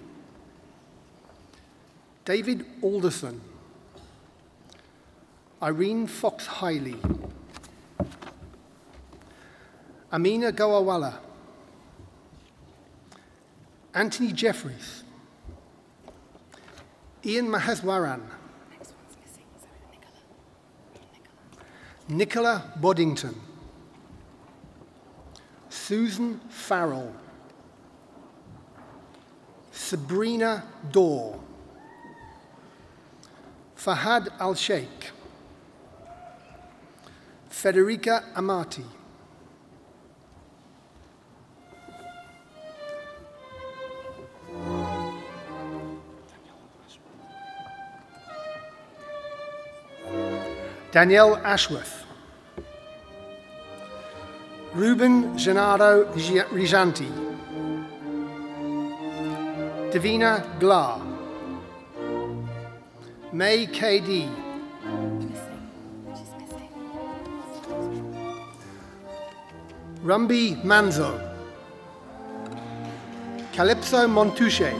David Alderson, Irene Fox-Hiley, Amina Gowawala, Anthony Jeffries, Ian Maheswaran, Nicola Boddington, Susan Farrell, Sabrina Dorr, Fahad Al-Sheikh, Federica Amati, Danielle Ashworth, Ruben Gennaro Rijanti, Davina Glar, May KD, Rumbi Manzo, Calypso Montuche,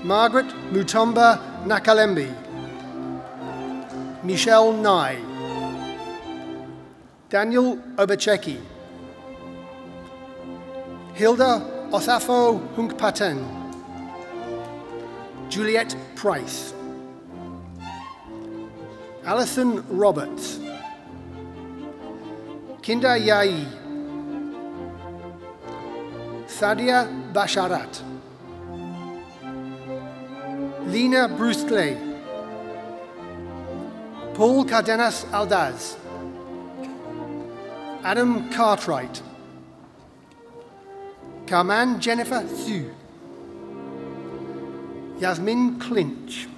Margaret Mutomba Nakalembi, Michelle Nye, Daniel Obacheki, Hilda Osafo Hunkpaten, Juliet Price, Alison Roberts, Kinda Yai, Sadia Basharat, Lena Brustley, Paul Cardenas Aldaz, Adam Cartwright, Carman Jennifer Su, Yasmin Clinch,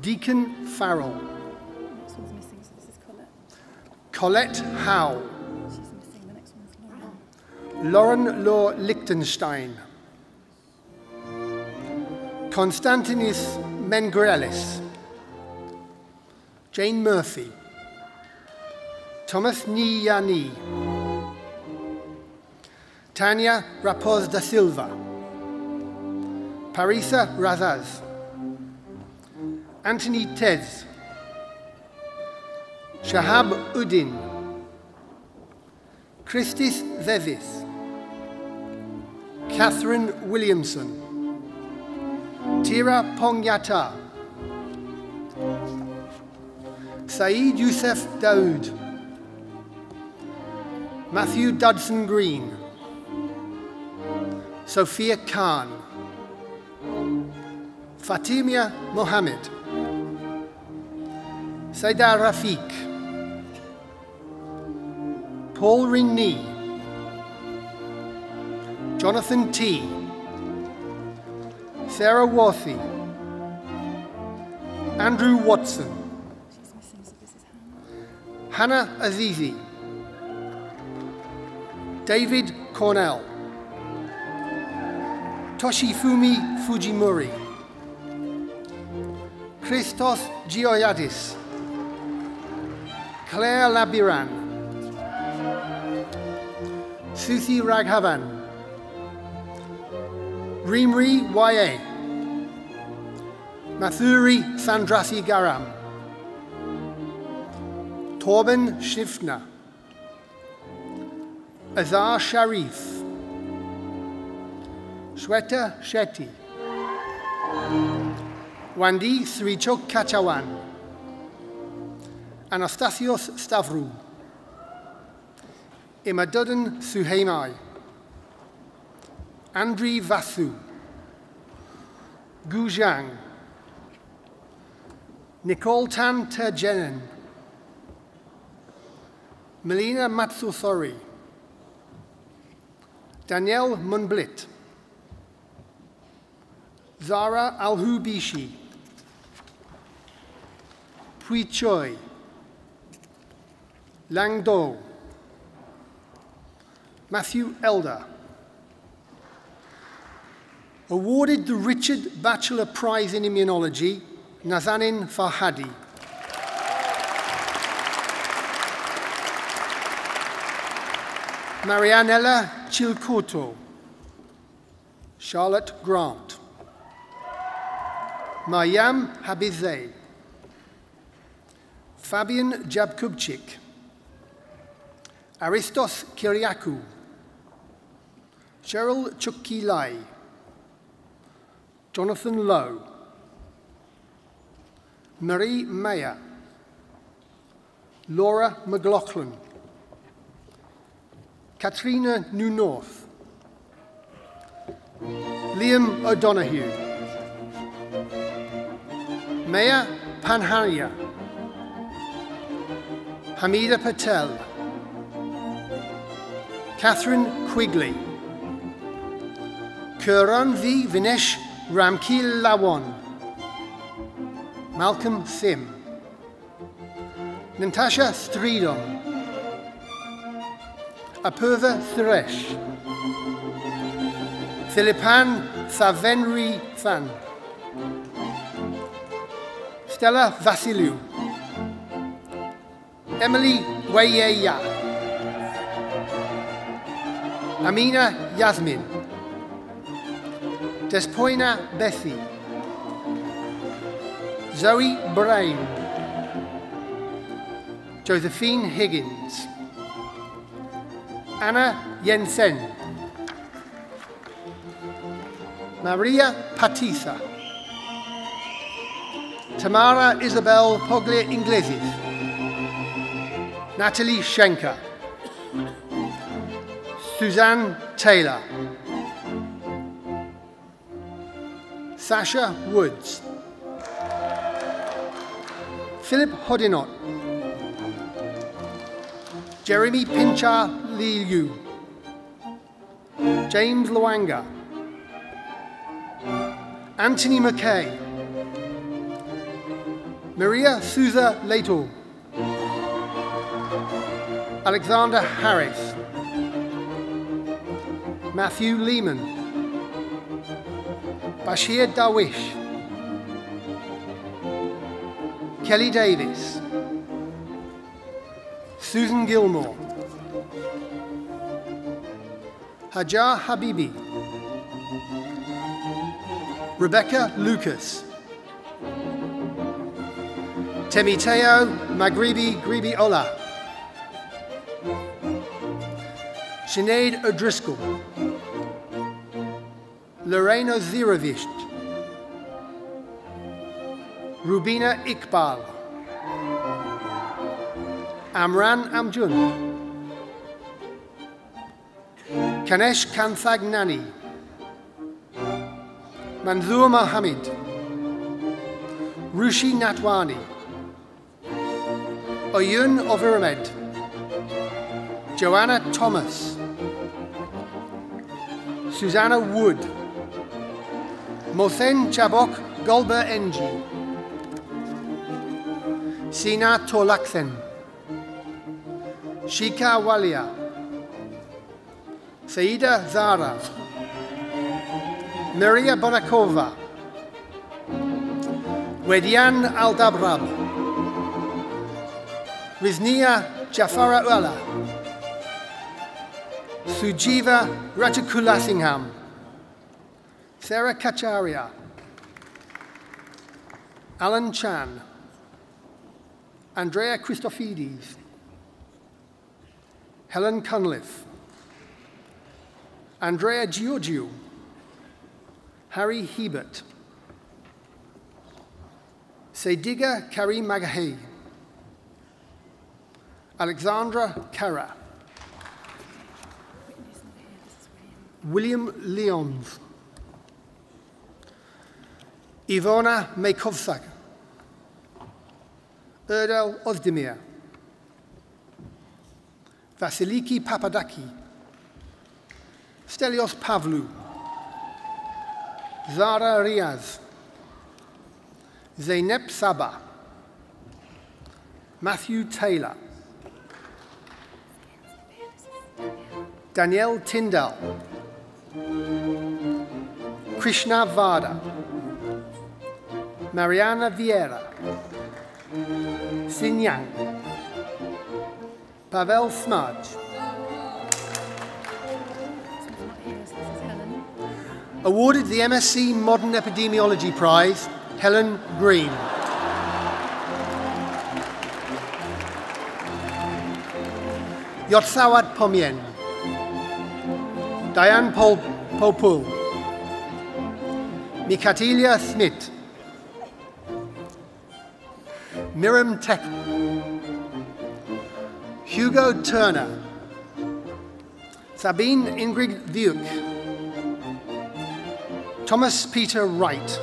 Deacon Farrell, Colette Howe, Lauren Law Lichtenstein, Constantinis Mengrelis, Jane Murphy, Thomas Niyani, Tanya Rapoz da Silva, Parisa Razaz, Anthony Tez, Shahab Uddin, Christis Zevis, Catherine Williamson, Tira Pongyata, Saeed Youssef Daoud, Matthew Dudson Green, Sophia Khan, Fatimia Mohammed, Saida Rafiq, Paul Rinni, Jonathan T, Sarah Worthy, Andrew Watson, Hannah Azizi, David Cornell, Toshifumi Fujimori, Christos Gioiadis, Claire Labiran, Susi Raghavan, Rimri YA, Mathuri Sandrasi Garam, Torben Schiffner, Azar Sharif, Shweta Shetty, Wandi Srichok Kachawan, Anastasios Stavru, Imaduddin Suhaimai, Andri Vasu, Gu Zhang, Nicole Tan Terjenen, Melina Matsusori, Danielle Munblit, Zara Alhubishi, Pui Choi, Lang Do, Matthew Elder. Awarded the Richard Batchelor Prize in Immunology, Nazanin Farhadi. Marianella Chilcoto, Charlotte Grant, Mayam Habizeh, Fabian Jabkubchik, Aristos Kyriakou, Cheryl Chukkilai, Jonathan Lowe, Marie Mayer, Laura McLaughlin, Katrina Newnorth, Liam O'Donoghue, Maya Panharia, Hamida Patel, Catherine Quigley, Kuran V. Vinesh Ramkil Lawan, Malcolm Sim, Natasha Stridom, Apurva Suresh, Philippan Savenri Fan, Stella Vasiliou, Emily Wayeya, Amina Yasmin, Despoina Bessie, Zoe Brain, Josephine Higgins, Anna Jensen, Maria Patisa, Tamara Isabel Poglia Ingleses, Natalie Schenker, Suzanne Taylor, Sasha Woods, Philip Hodinot, Jeremy Pinchar Liu, James Luanga, Anthony McKay, Maria Souza Leto, Alexander Harris, Matthew Lehman, Bashir Darwish, Kelly Davis, Susan Gilmore, Hajar Habibi, Rebecca Lucas, Temiteo Magribi Ola, Sinead O'Driscoll, Lorena Zirovich, Rubina Iqbal, Amran Amjun, Kanesh Kanthagnani, Manzoor Mohammed, Rushi Natwani, Oyun Oviramed, Joanna Thomas, Susanna Wood, Mothen Chabok Golber Enji, Sina Tolaksen, Shika Walia, Saida Zara, Maria Bonakova, Wedian Aldabrab, Riznia Jafara Ula, Sujiva Rajakulasingham, Sarah Kacharia, Alan Chan, Andrea Christofides, Helen Cunliffe, Andrea Giorgio, Harry Hebert, Sediga Karim Magahi, Alexandra Kara, William Leons, Ivona Maikovsak, Erdal Ozdemir, Vasiliki Papadaki, Stelios Pavlou, Zara Riaz, Zeynep Sabah, Matthew Taylor, Danielle Tyndall, Krishna Vada, Mariana Vieira, Xin Yang, Pavel Smudge. Awarded the MSc Modern Epidemiology Prize, Helen Green. Yotsawat Pomien, Diane Popul, Mikatilia Smith, Miriam Tech, Hugo Turner, Sabine Ingrid Viuk, Thomas Peter Wright,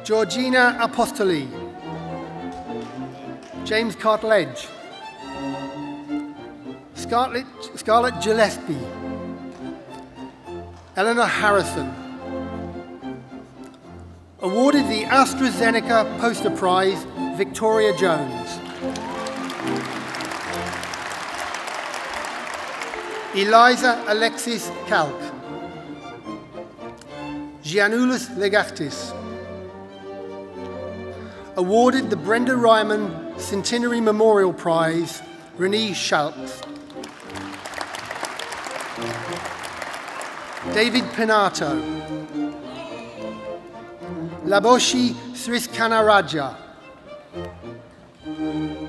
Georgina Apostoli, James Cartledge, Scarlett Gillespie, Eleanor Harrison. Awarded the AstraZeneca Poster Prize, Victoria Jones. Eliza Alexis Kalk, Gianoulis Legastis. Awarded the Brenda Ryman Centenary Memorial Prize, Renee Schultz. David Pinato, Laboshi Sriskanaraja,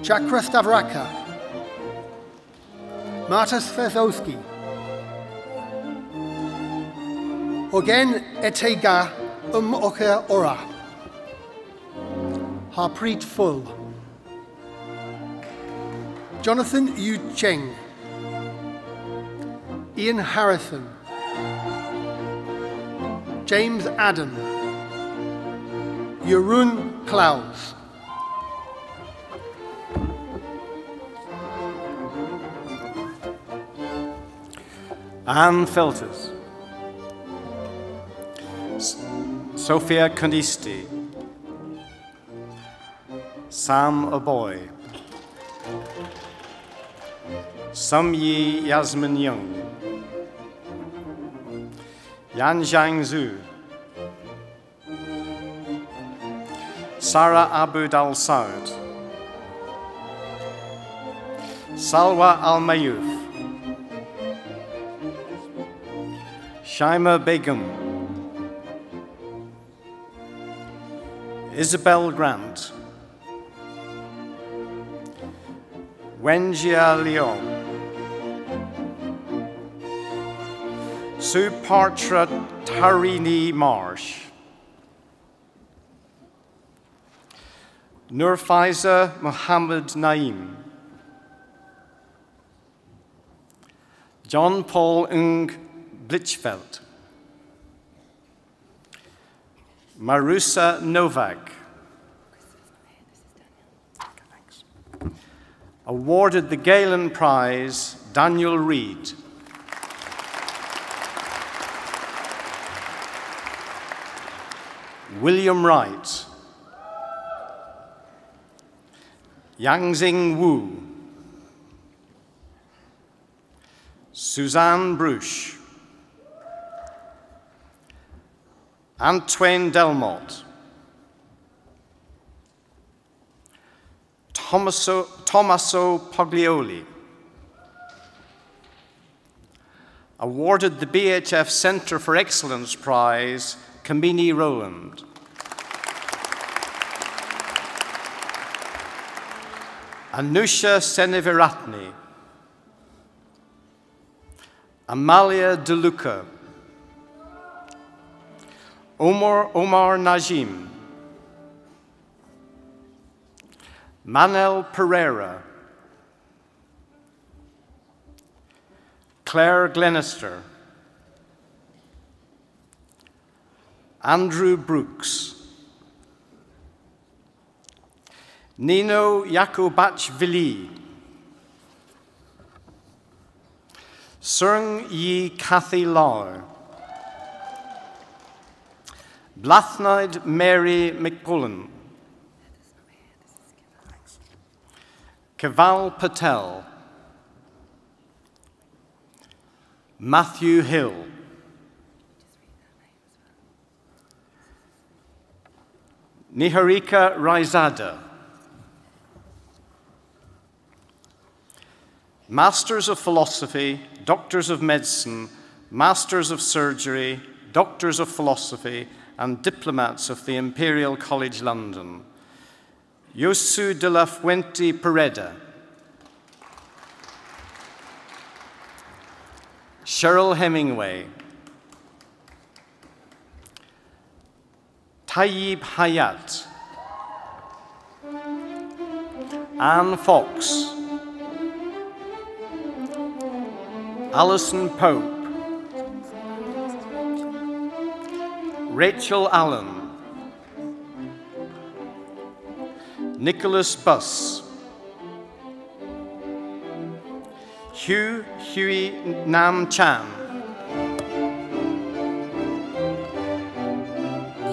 Chakra Stavraka, Marta Svezowski, Ogen Etega Oka Ora, Harpreet Full, Jonathan Yu Cheng, Ian Harrison, James Adam, Jeroen Klaus. Anne Filters, Sophia Condisti, Sam Aboy, Sumyi Yasmin Young, Yan Zhangzhu, Sarah Abud Al-Saud, Salwa Al-Mayouf, Shaima Begum, Isabel Grant, Wenjia Leon, Supartra Tarini Marsh, Nurfaiza Mohammed Naim, John Paul Ng Blichfeld, Marusa Novak, awarded the Galen Prize, Daniel Reed. William Wright, Yangxing Wu, Suzanne Bruche, Antoine Delmotte, Tommaso Paglioli, awarded the BHF Centre for Excellence Prize, Kamini Rowland. Anusha Seneviratne, Amalia DeLuca, Omar Najim, Manel Pereira, Claire Glenister, Andrew Brooks, Nino Yakubachvili, Sung Yi Cathy Lau, Blathnaid Mary McCullen, Keval Patel, Matthew Hill, Niharika Raizada, Masters of Philosophy, Doctors of Medicine, Masters of Surgery, Doctors of Philosophy, and diplomats of the Imperial College London. Yosu de la Fuente Pereda, Cheryl Hemingway, Tayyib Hayat, Anne Fox, Alison Pope, Rachel Allen, Nicholas Buss, Huey Nam Chan,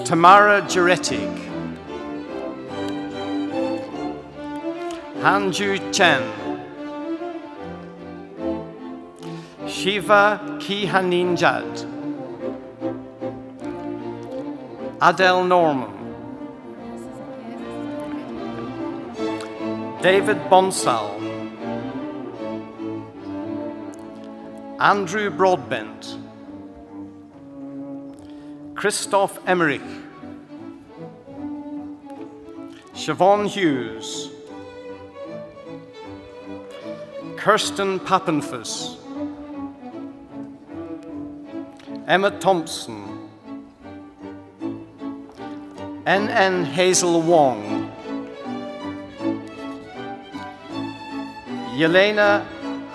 Tamara Juretic, Hanju Chen, Shiva Kihaninjad, Adele Norman, David Bonsall, Andrew Broadbent, Christoph Emmerich, Siobhan Hughes, Kirsten Pappenfuss, Emma Thompson, N.N. Hazel Wong, Yelena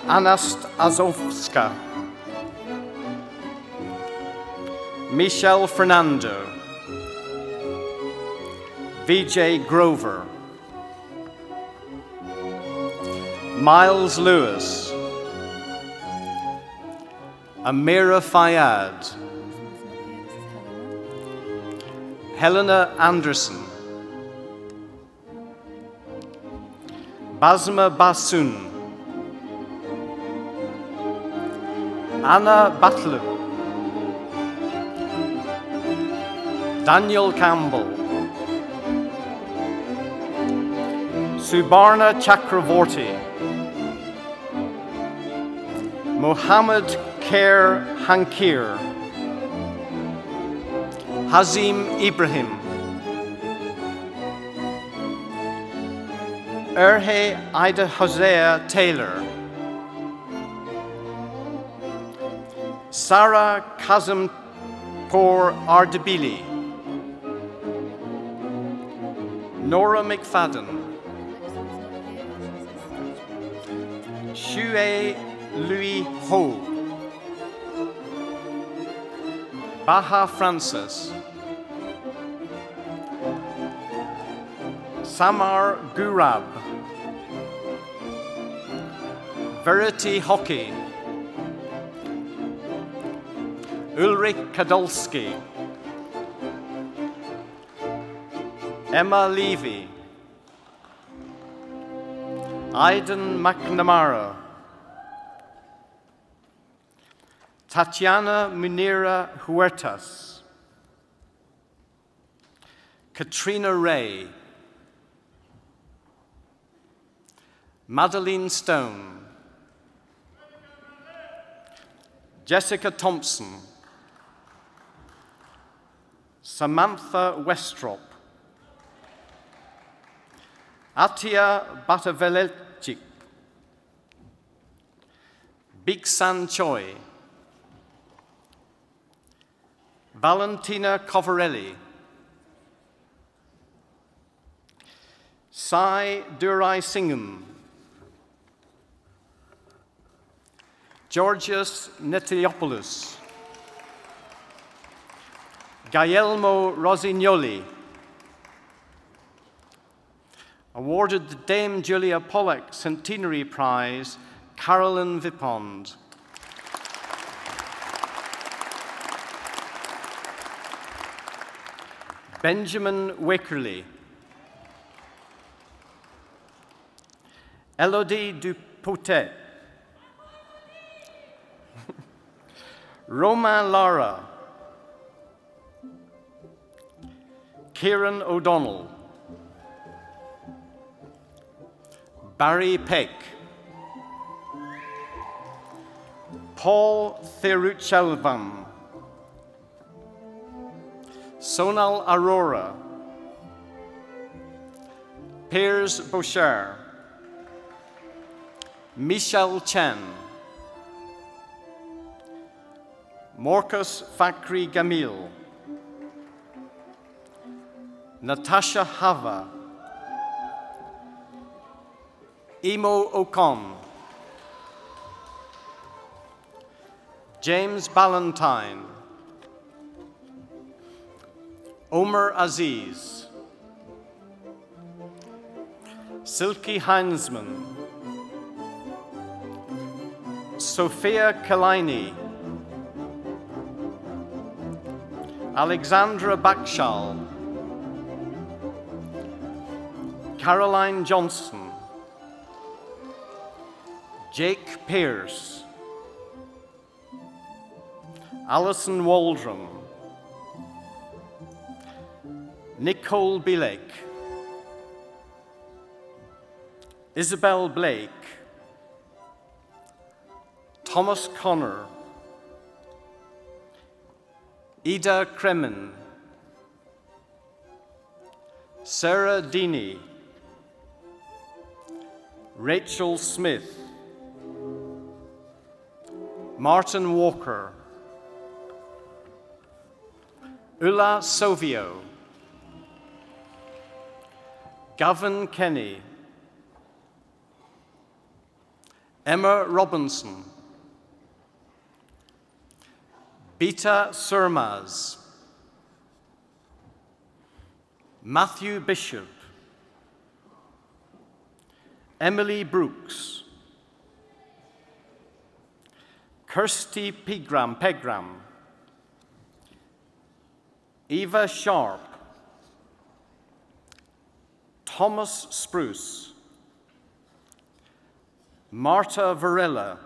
Anastazowska, Michelle Fernando, Vijay Grover, Miles Lewis, Amira Fayyad, Helena Anderson, Basma Basun, Anna Butler, Daniel Campbell, Subarna Chakravorty, Mohammed Khair Hankir, Hazim Ibrahim, Erhe Ida Hosea Taylor, Sarah Kazimpour Ardebili, Nora McFadden, Xue Louis Ho, Baha Francis, Samar Gurab, Verity Hockey, Ulrich Kadolski, Emma Levy, Aiden McNamara, Tatiana Munira Huertas, Katrina Ray, Madeline Stone, Jessica Thompson, Samantha Westrop, Atia Batavelechik, Big San Choi, Valentina Covarelli, Sai Durai Singham, Georgios Netiopoulos, Guglielmo Rosignoli, awarded the Dame Julia Pollock Centenary Prize, Carolyn Vipond. Benjamin Wakerley, Elodie Dupotet, Romain Lara, Kieran O'Donnell, Barry Peck, Paul Theruchelvam, Sonal Arora, Piers Bouchard, Michelle Chen, Morkus Fakri Gamil, Natasha Hava, Emo Ocon, James Ballantyne, Omer Aziz, Silke Heinsman, Sophia Kalini, Alexandra Bakshal, Caroline Johnson, Jake Pierce, Alison Waldron, Nicole Bilek, Isabel Blake, Thomas Connor, Ida Kremen, Sarah Deeney, Rachel Smith, Martin Walker, Ulla Sovio, Gavin Kenny, Emma Robinson, Beta Surmaz, Matthew Bishop, Emily Brooks, Kirsty Pegram, Eva Sharp, Thomas Spruce, Marta Varela,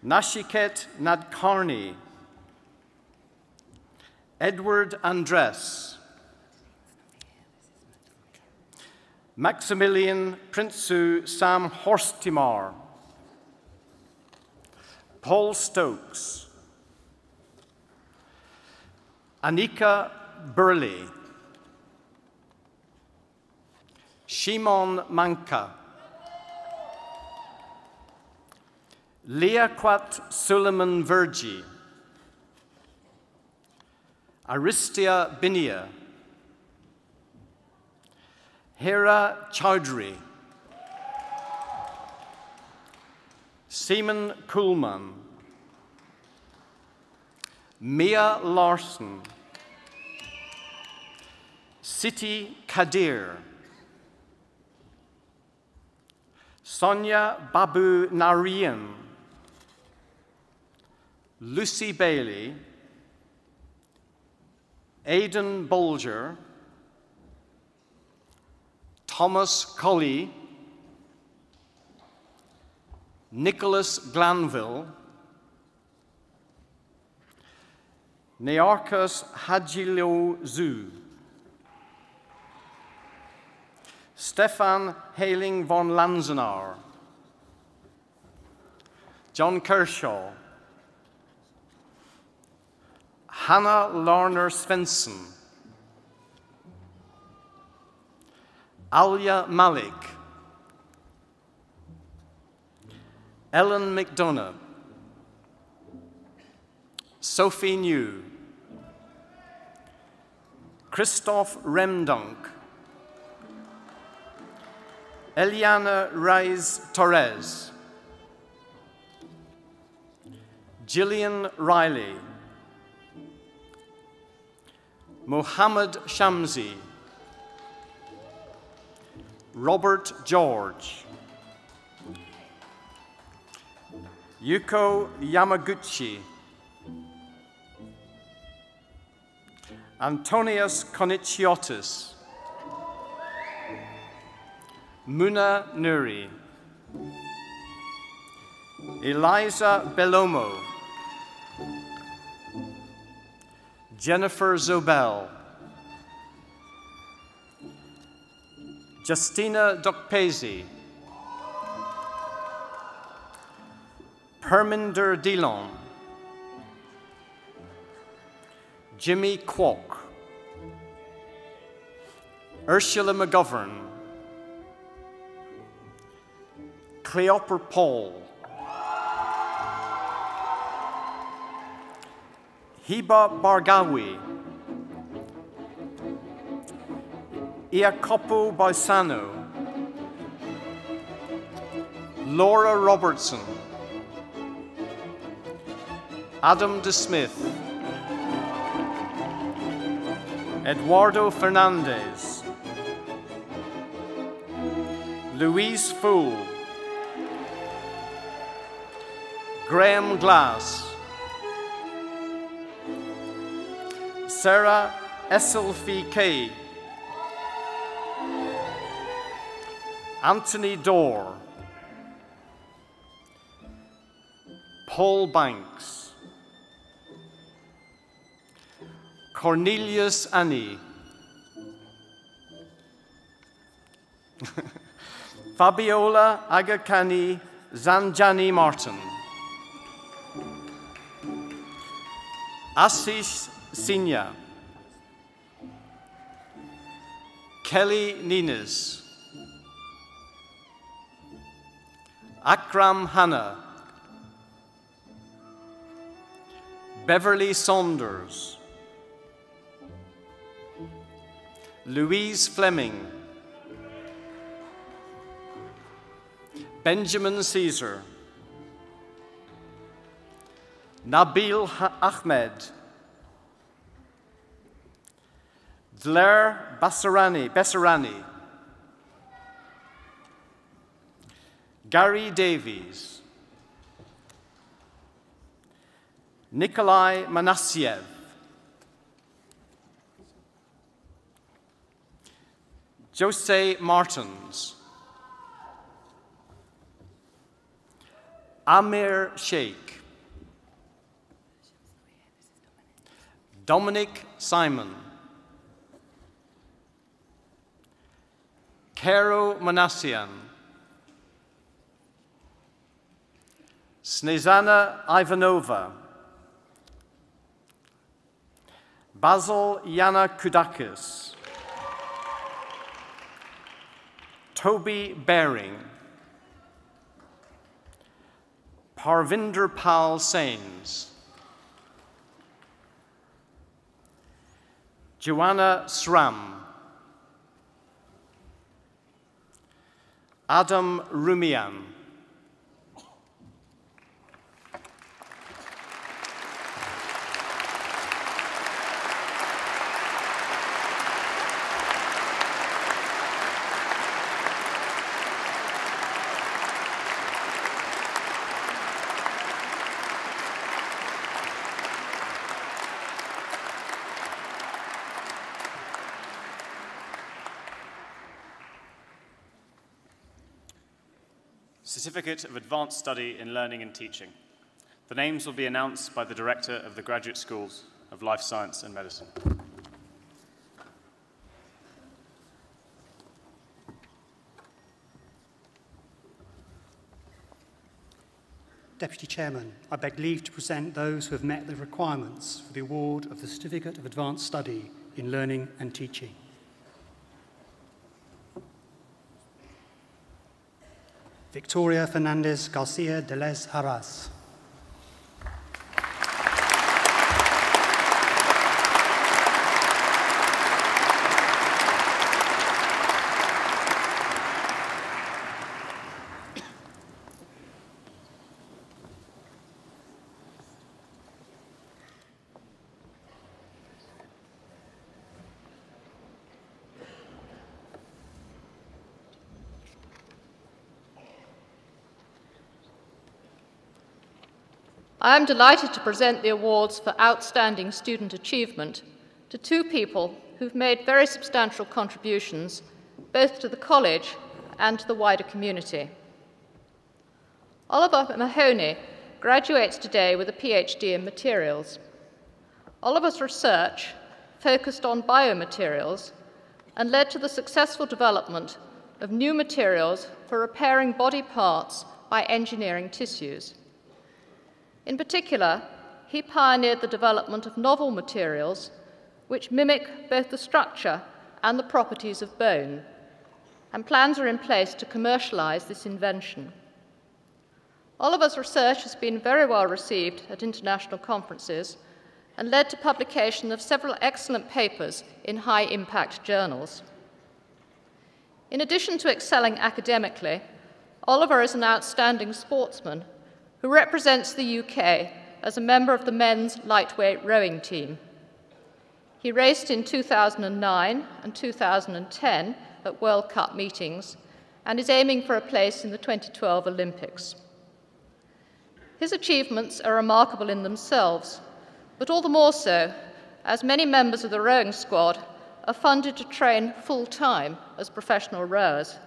Nashiket Nadkarni, Edward Andres, Maximilian Prinsu Sam Horstimar, Paul Stokes, Anika Burley, Shimon Manka, Liaquat Suleiman Verji, Aristia Binia, Hera Chowdhury, Seaman Kuhlman, Mia Larson, Siti Kadir, Sonia Babu Narayan, Lucy Bailey, Aidan Bolger, Thomas Colley, Nicholas Glanville, Nearchus Hagilou, Stefan Haling von Lanzenauer, John Kershaw, Hannah Larner Svensson, Alia Malik, Ellen McDonough, Sophie New, Christoph Remdonk, Eliana Reyes Torres, Gillian Riley, Mohammed Shamsi, Robert George, Yuko Yamaguchi, Antonius Konichiotis, Muna Nuri, Eliza Belomo, Jennifer Zobel, Justina Dokpesi, Perminder Dillon, Jimmy Kwok, Ursula McGovern, Cleoper Paul, Hiba Bargawi, Iacopo Baisano, Laura Robertson, Adam De Smith, Eduardo Fernandez, Louise Fool, Graham Glass, Sarah Esselfie Kay, Anthony Dorr, Paul Banks, Cornelius Annie, Fabiola Agakani Zanjani Martin, Ashish Sinya, Kelly Nines, Akram Hanna, Beverly Saunders, Louise Fleming, Benjamin Caesar, Nabil Ahmed, Dler Bessarani, Gary Davies, Nikolai Manassiev, Jose Martins, Amir Sheikh, Dominic Simon, Kero Manassian, Snezana Ivanova, Basil Yana Kudakis, Toby Baring, Parvinder Pal Sains, Joanna Sram, Adam Rumian, Certificate of Advanced Study in Learning and Teaching. The names will be announced by the Director of the Graduate Schools of Life Science and Medicine. Deputy Chairman, I beg leave to present those who have met the requirements for the award of the Certificate of Advanced Study in Learning and Teaching. Victoria Fernandez Garcia de Les Haras. I am delighted to present the awards for Outstanding Student Achievement to two people who've made very substantial contributions both to the college and to the wider community. Oliver Mahoney graduates today with a PhD in materials. Oliver's research focused on biomaterials and led to the successful development of new materials for repairing body parts by engineering tissues. In particular, he pioneered the development of novel materials which mimic both the structure and the properties of bone, and plans are in place to commercialize this invention. Oliver's research has been very well received at international conferences and led to publication of several excellent papers in high-impact journals. In addition to excelling academically, Oliver is an outstanding sportsman who represents the UK as a member of the men's lightweight rowing team. He raced in 2009 and 2010 at World Cup meetings and is aiming for a place in the 2012 Olympics. His achievements are remarkable in themselves, but all the more so as many members of the rowing squad are funded to train full-time as professional rowers.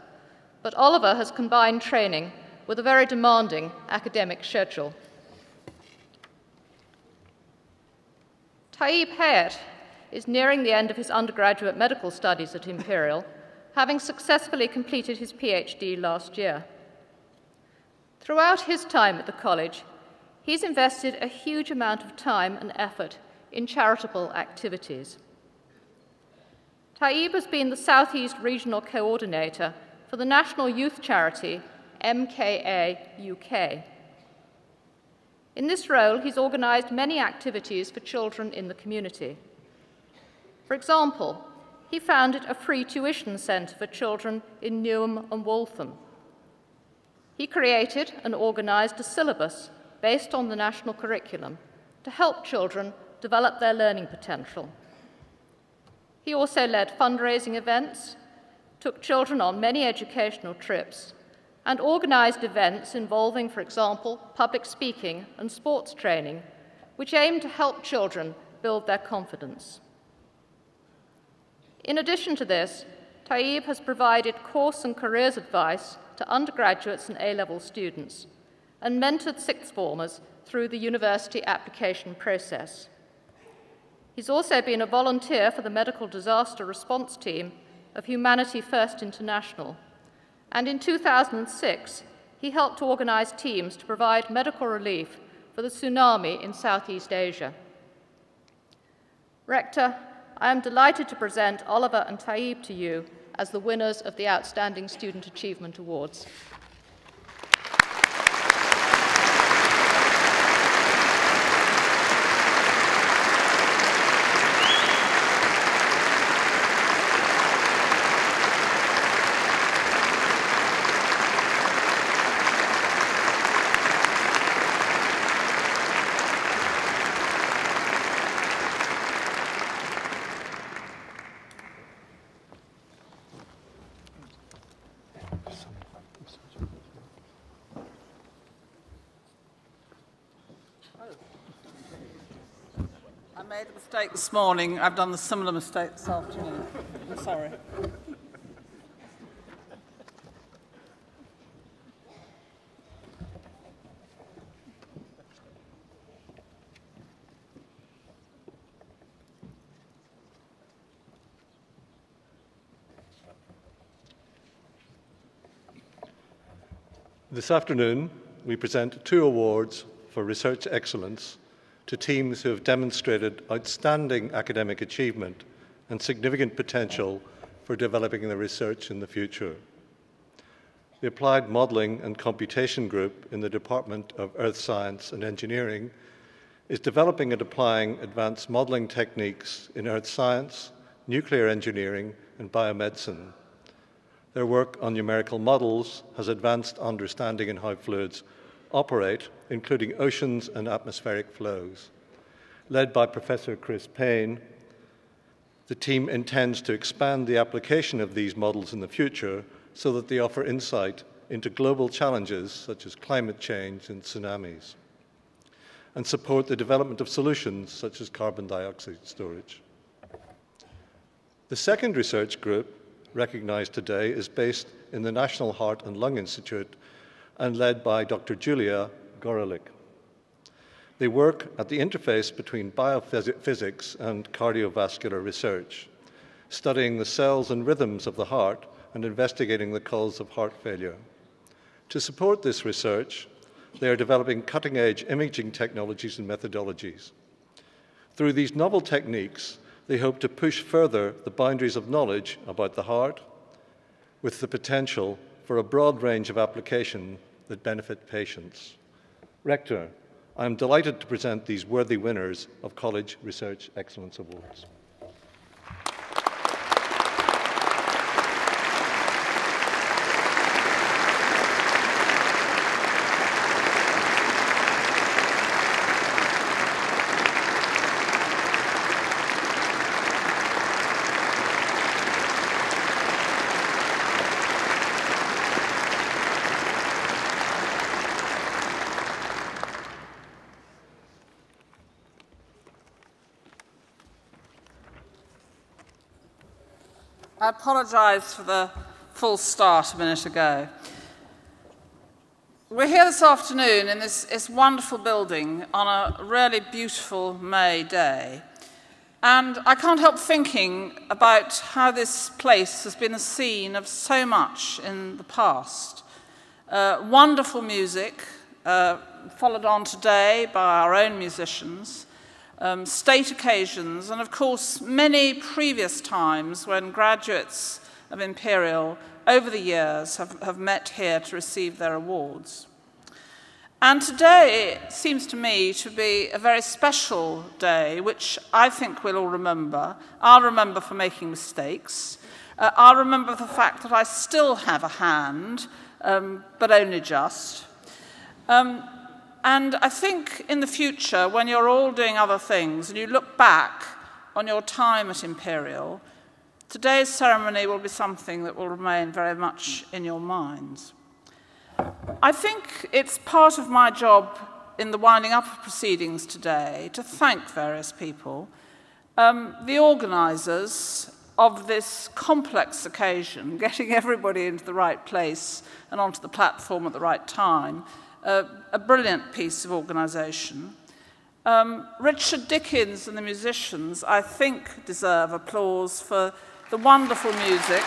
But Oliver has combined training with a very demanding academic schedule. Taib Hayat is nearing the end of his undergraduate medical studies at Imperial, having successfully completed his PhD last year. Throughout his time at the college, he's invested a huge amount of time and effort in charitable activities. Taib has been the Southeast Regional Coordinator for the national youth charity MKA UK. In this role, he's organised many activities for children in the community. For example, he founded a free tuition centre for children in Newham and Waltham. He created and organised a syllabus based on the national curriculum to help children develop their learning potential. He also led fundraising events, took children on many educational trips, and organised events involving, for example, public speaking and sports training, which aimed to help children build their confidence. In addition to this, Taib has provided course and careers advice to undergraduates and A-level students, and mentored sixth formers through the university application process. He's also been a volunteer for the medical disaster response team of Humanities First International, and in 2006, he helped to organise teams to provide medical relief for the tsunami in Southeast Asia. Rector, I am delighted to present Oliver and Taib to you as the winners of the Outstanding Student Achievement Awards. I made a mistake this morning. I've done a similar mistake this afternoon. I'm sorry. This afternoon, we present 2 awards for research excellence to teams who have demonstrated outstanding academic achievement and significant potential for developing their research in the future. The Applied Modelling and Computation Group in the Department of Earth Science and Engineering is developing and applying advanced modelling techniques in earth science, nuclear engineering, and biomedicine. Their work on numerical models has advanced understanding in how fluids operate, including oceans and atmospheric flows. Led by Professor Chris Payne, the team intends to expand the application of these models in the future so that they offer insight into global challenges such as climate change and tsunamis, and support the development of solutions such as carbon dioxide storage. The second research group recognised today is based in the National Heart and Lung Institute and led by Dr. Julia Gorolik. They work at the interface between biophysics and cardiovascular research, studying the cells and rhythms of the heart and investigating the cause of heart failure. To support this research, they are developing cutting-edge imaging technologies and methodologies. Through these novel techniques, they hope to push further the boundaries of knowledge about the heart, with the potential for a broad range of application that benefit patients. Rector, I am delighted to present these worthy winners of College Research Excellence Awards. I apologise for the false start a minute ago. We're here this afternoon in this wonderful building on a really beautiful May day. And I can't help thinking about how this place has been a scene of so much in the past. Wonderful music, followed on today by our own musicians, state occasions, and of course many previous times when graduates of Imperial over the years have met here to receive their awards. And today seems to me to be a very special day, which I think we'll all remember. I'll remember for making mistakes. I'll remember the fact that I still have a hand, but only just. And I think in the future, when you're all doing other things and you look back on your time at Imperial, today's ceremony will be something that will remain very much in your minds. I think it's part of my job in the winding up of proceedings today to thank various people, the organisers of this complex occasion, getting everybody into the right place and onto the platform at the right time, a brilliant piece of organisation. Richard Dickens and the musicians, I think, deserve applause for the wonderful music.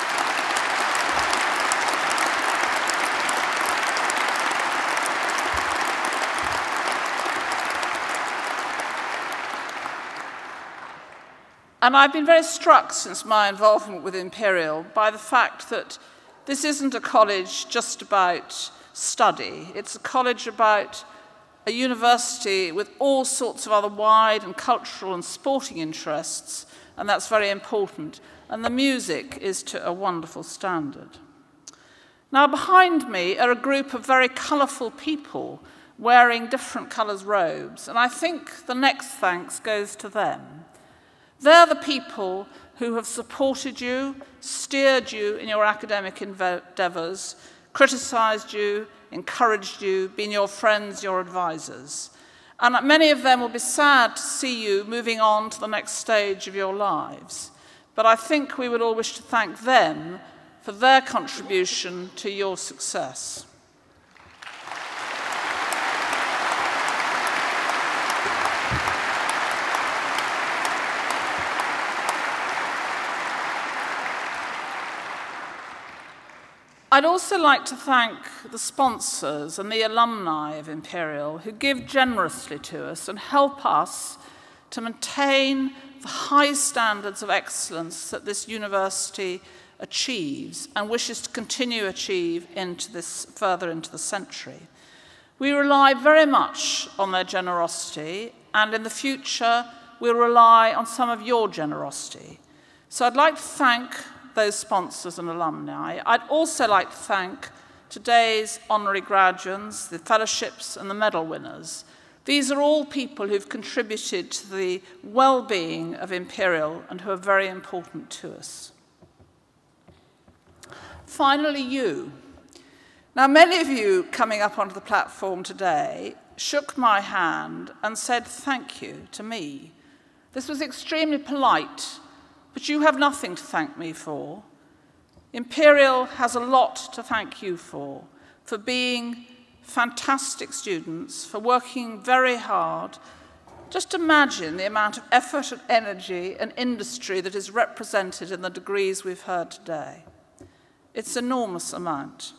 And I've been very struck since my involvement with Imperial by the fact that this isn't a college just about study. It's a college about a university with all sorts of other wide and cultural and sporting interests, and that's very important. And the music is to a wonderful standard. Now, behind me are a group of very colourful people wearing different colours robes, and I think the next thanks goes to them. They're the people who have supported you, steered you in your academic endeavours, criticised you, encouraged you, been your friends, your advisors. And many of them will be sad to see you moving on to the next stage of your lives. But I think we would all wish to thank them for their contribution to your success. I'd also like to thank the sponsors and the alumni of Imperial who give generously to us and help us to maintain the high standards of excellence that this university achieves and wishes to continue to achieve further into the century. We rely very much on their generosity, and in the future we'll rely on some of your generosity. So I'd like to thank those sponsors and alumni. I'd also like to thank today's honorary graduates, the fellowships and the medal winners. These are all people who've contributed to the well-being of Imperial and who are very important to us. Finally, you. Now, many of you coming up onto the platform today shook my hand and said thank you to me. This was extremely polite But you have nothing to thank me for. Imperial has a lot to thank you for being fantastic students, for working very hard. Just imagine the amount of effort and energy and industry that is represented in the degrees we've heard today. It's an enormous amount.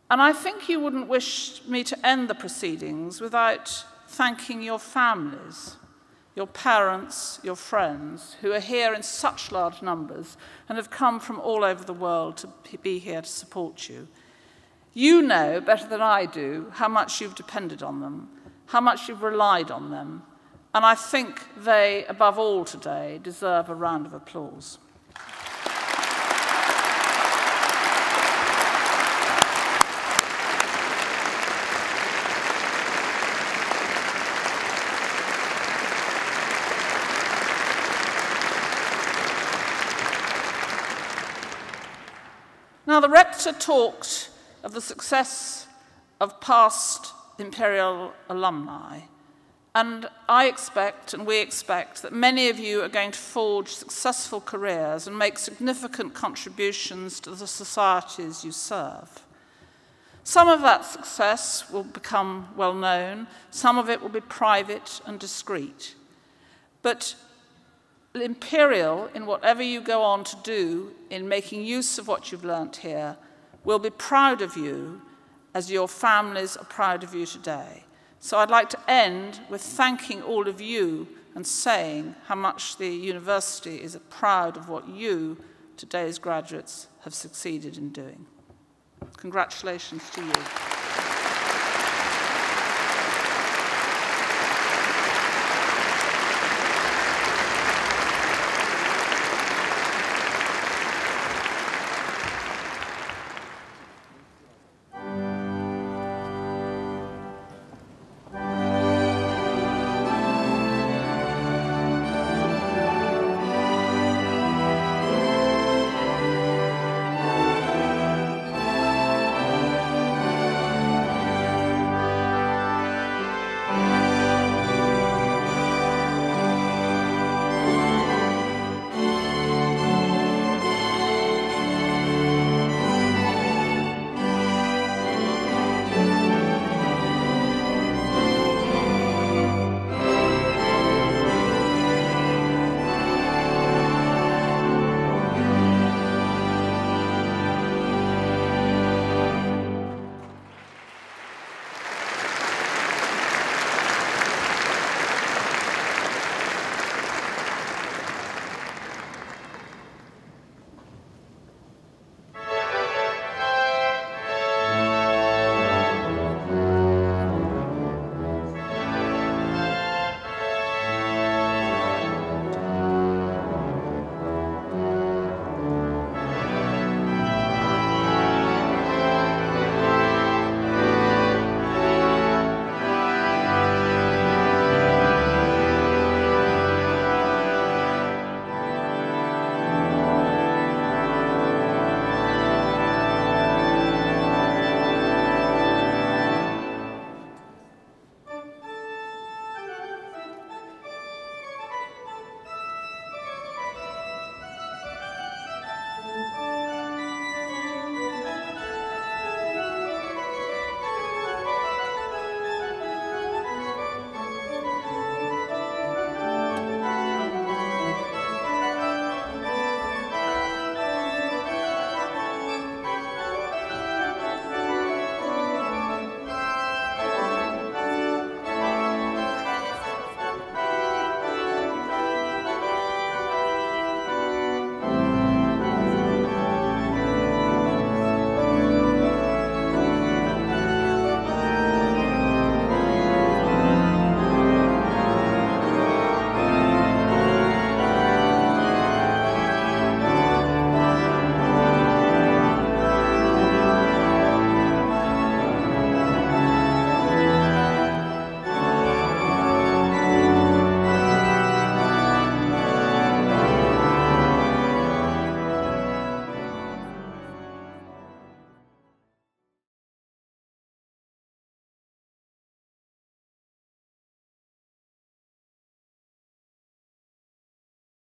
And I think you wouldn't wish me to end the proceedings without thanking your families, your parents, your friends, who are here in such large numbers and have come from all over the world to be here to support you. You know better than I do how much you've depended on them, how much you've relied on them, and I think they, above all today, deserve a round of applause. Now, the rector talked of the success of past Imperial alumni, and I expect, and we expect, that many of you are going to forge successful careers and make significant contributions to the societies you serve. Some of that success will become well known, some of it will be private and discreet. But Imperial, in whatever you go on to do in making use of what you've learnt here, will be proud of you as your families are proud of you today. So I'd like to end with thanking all of you and saying how much the university is proud of what you, today's graduates, have succeeded in doing. Congratulations to you.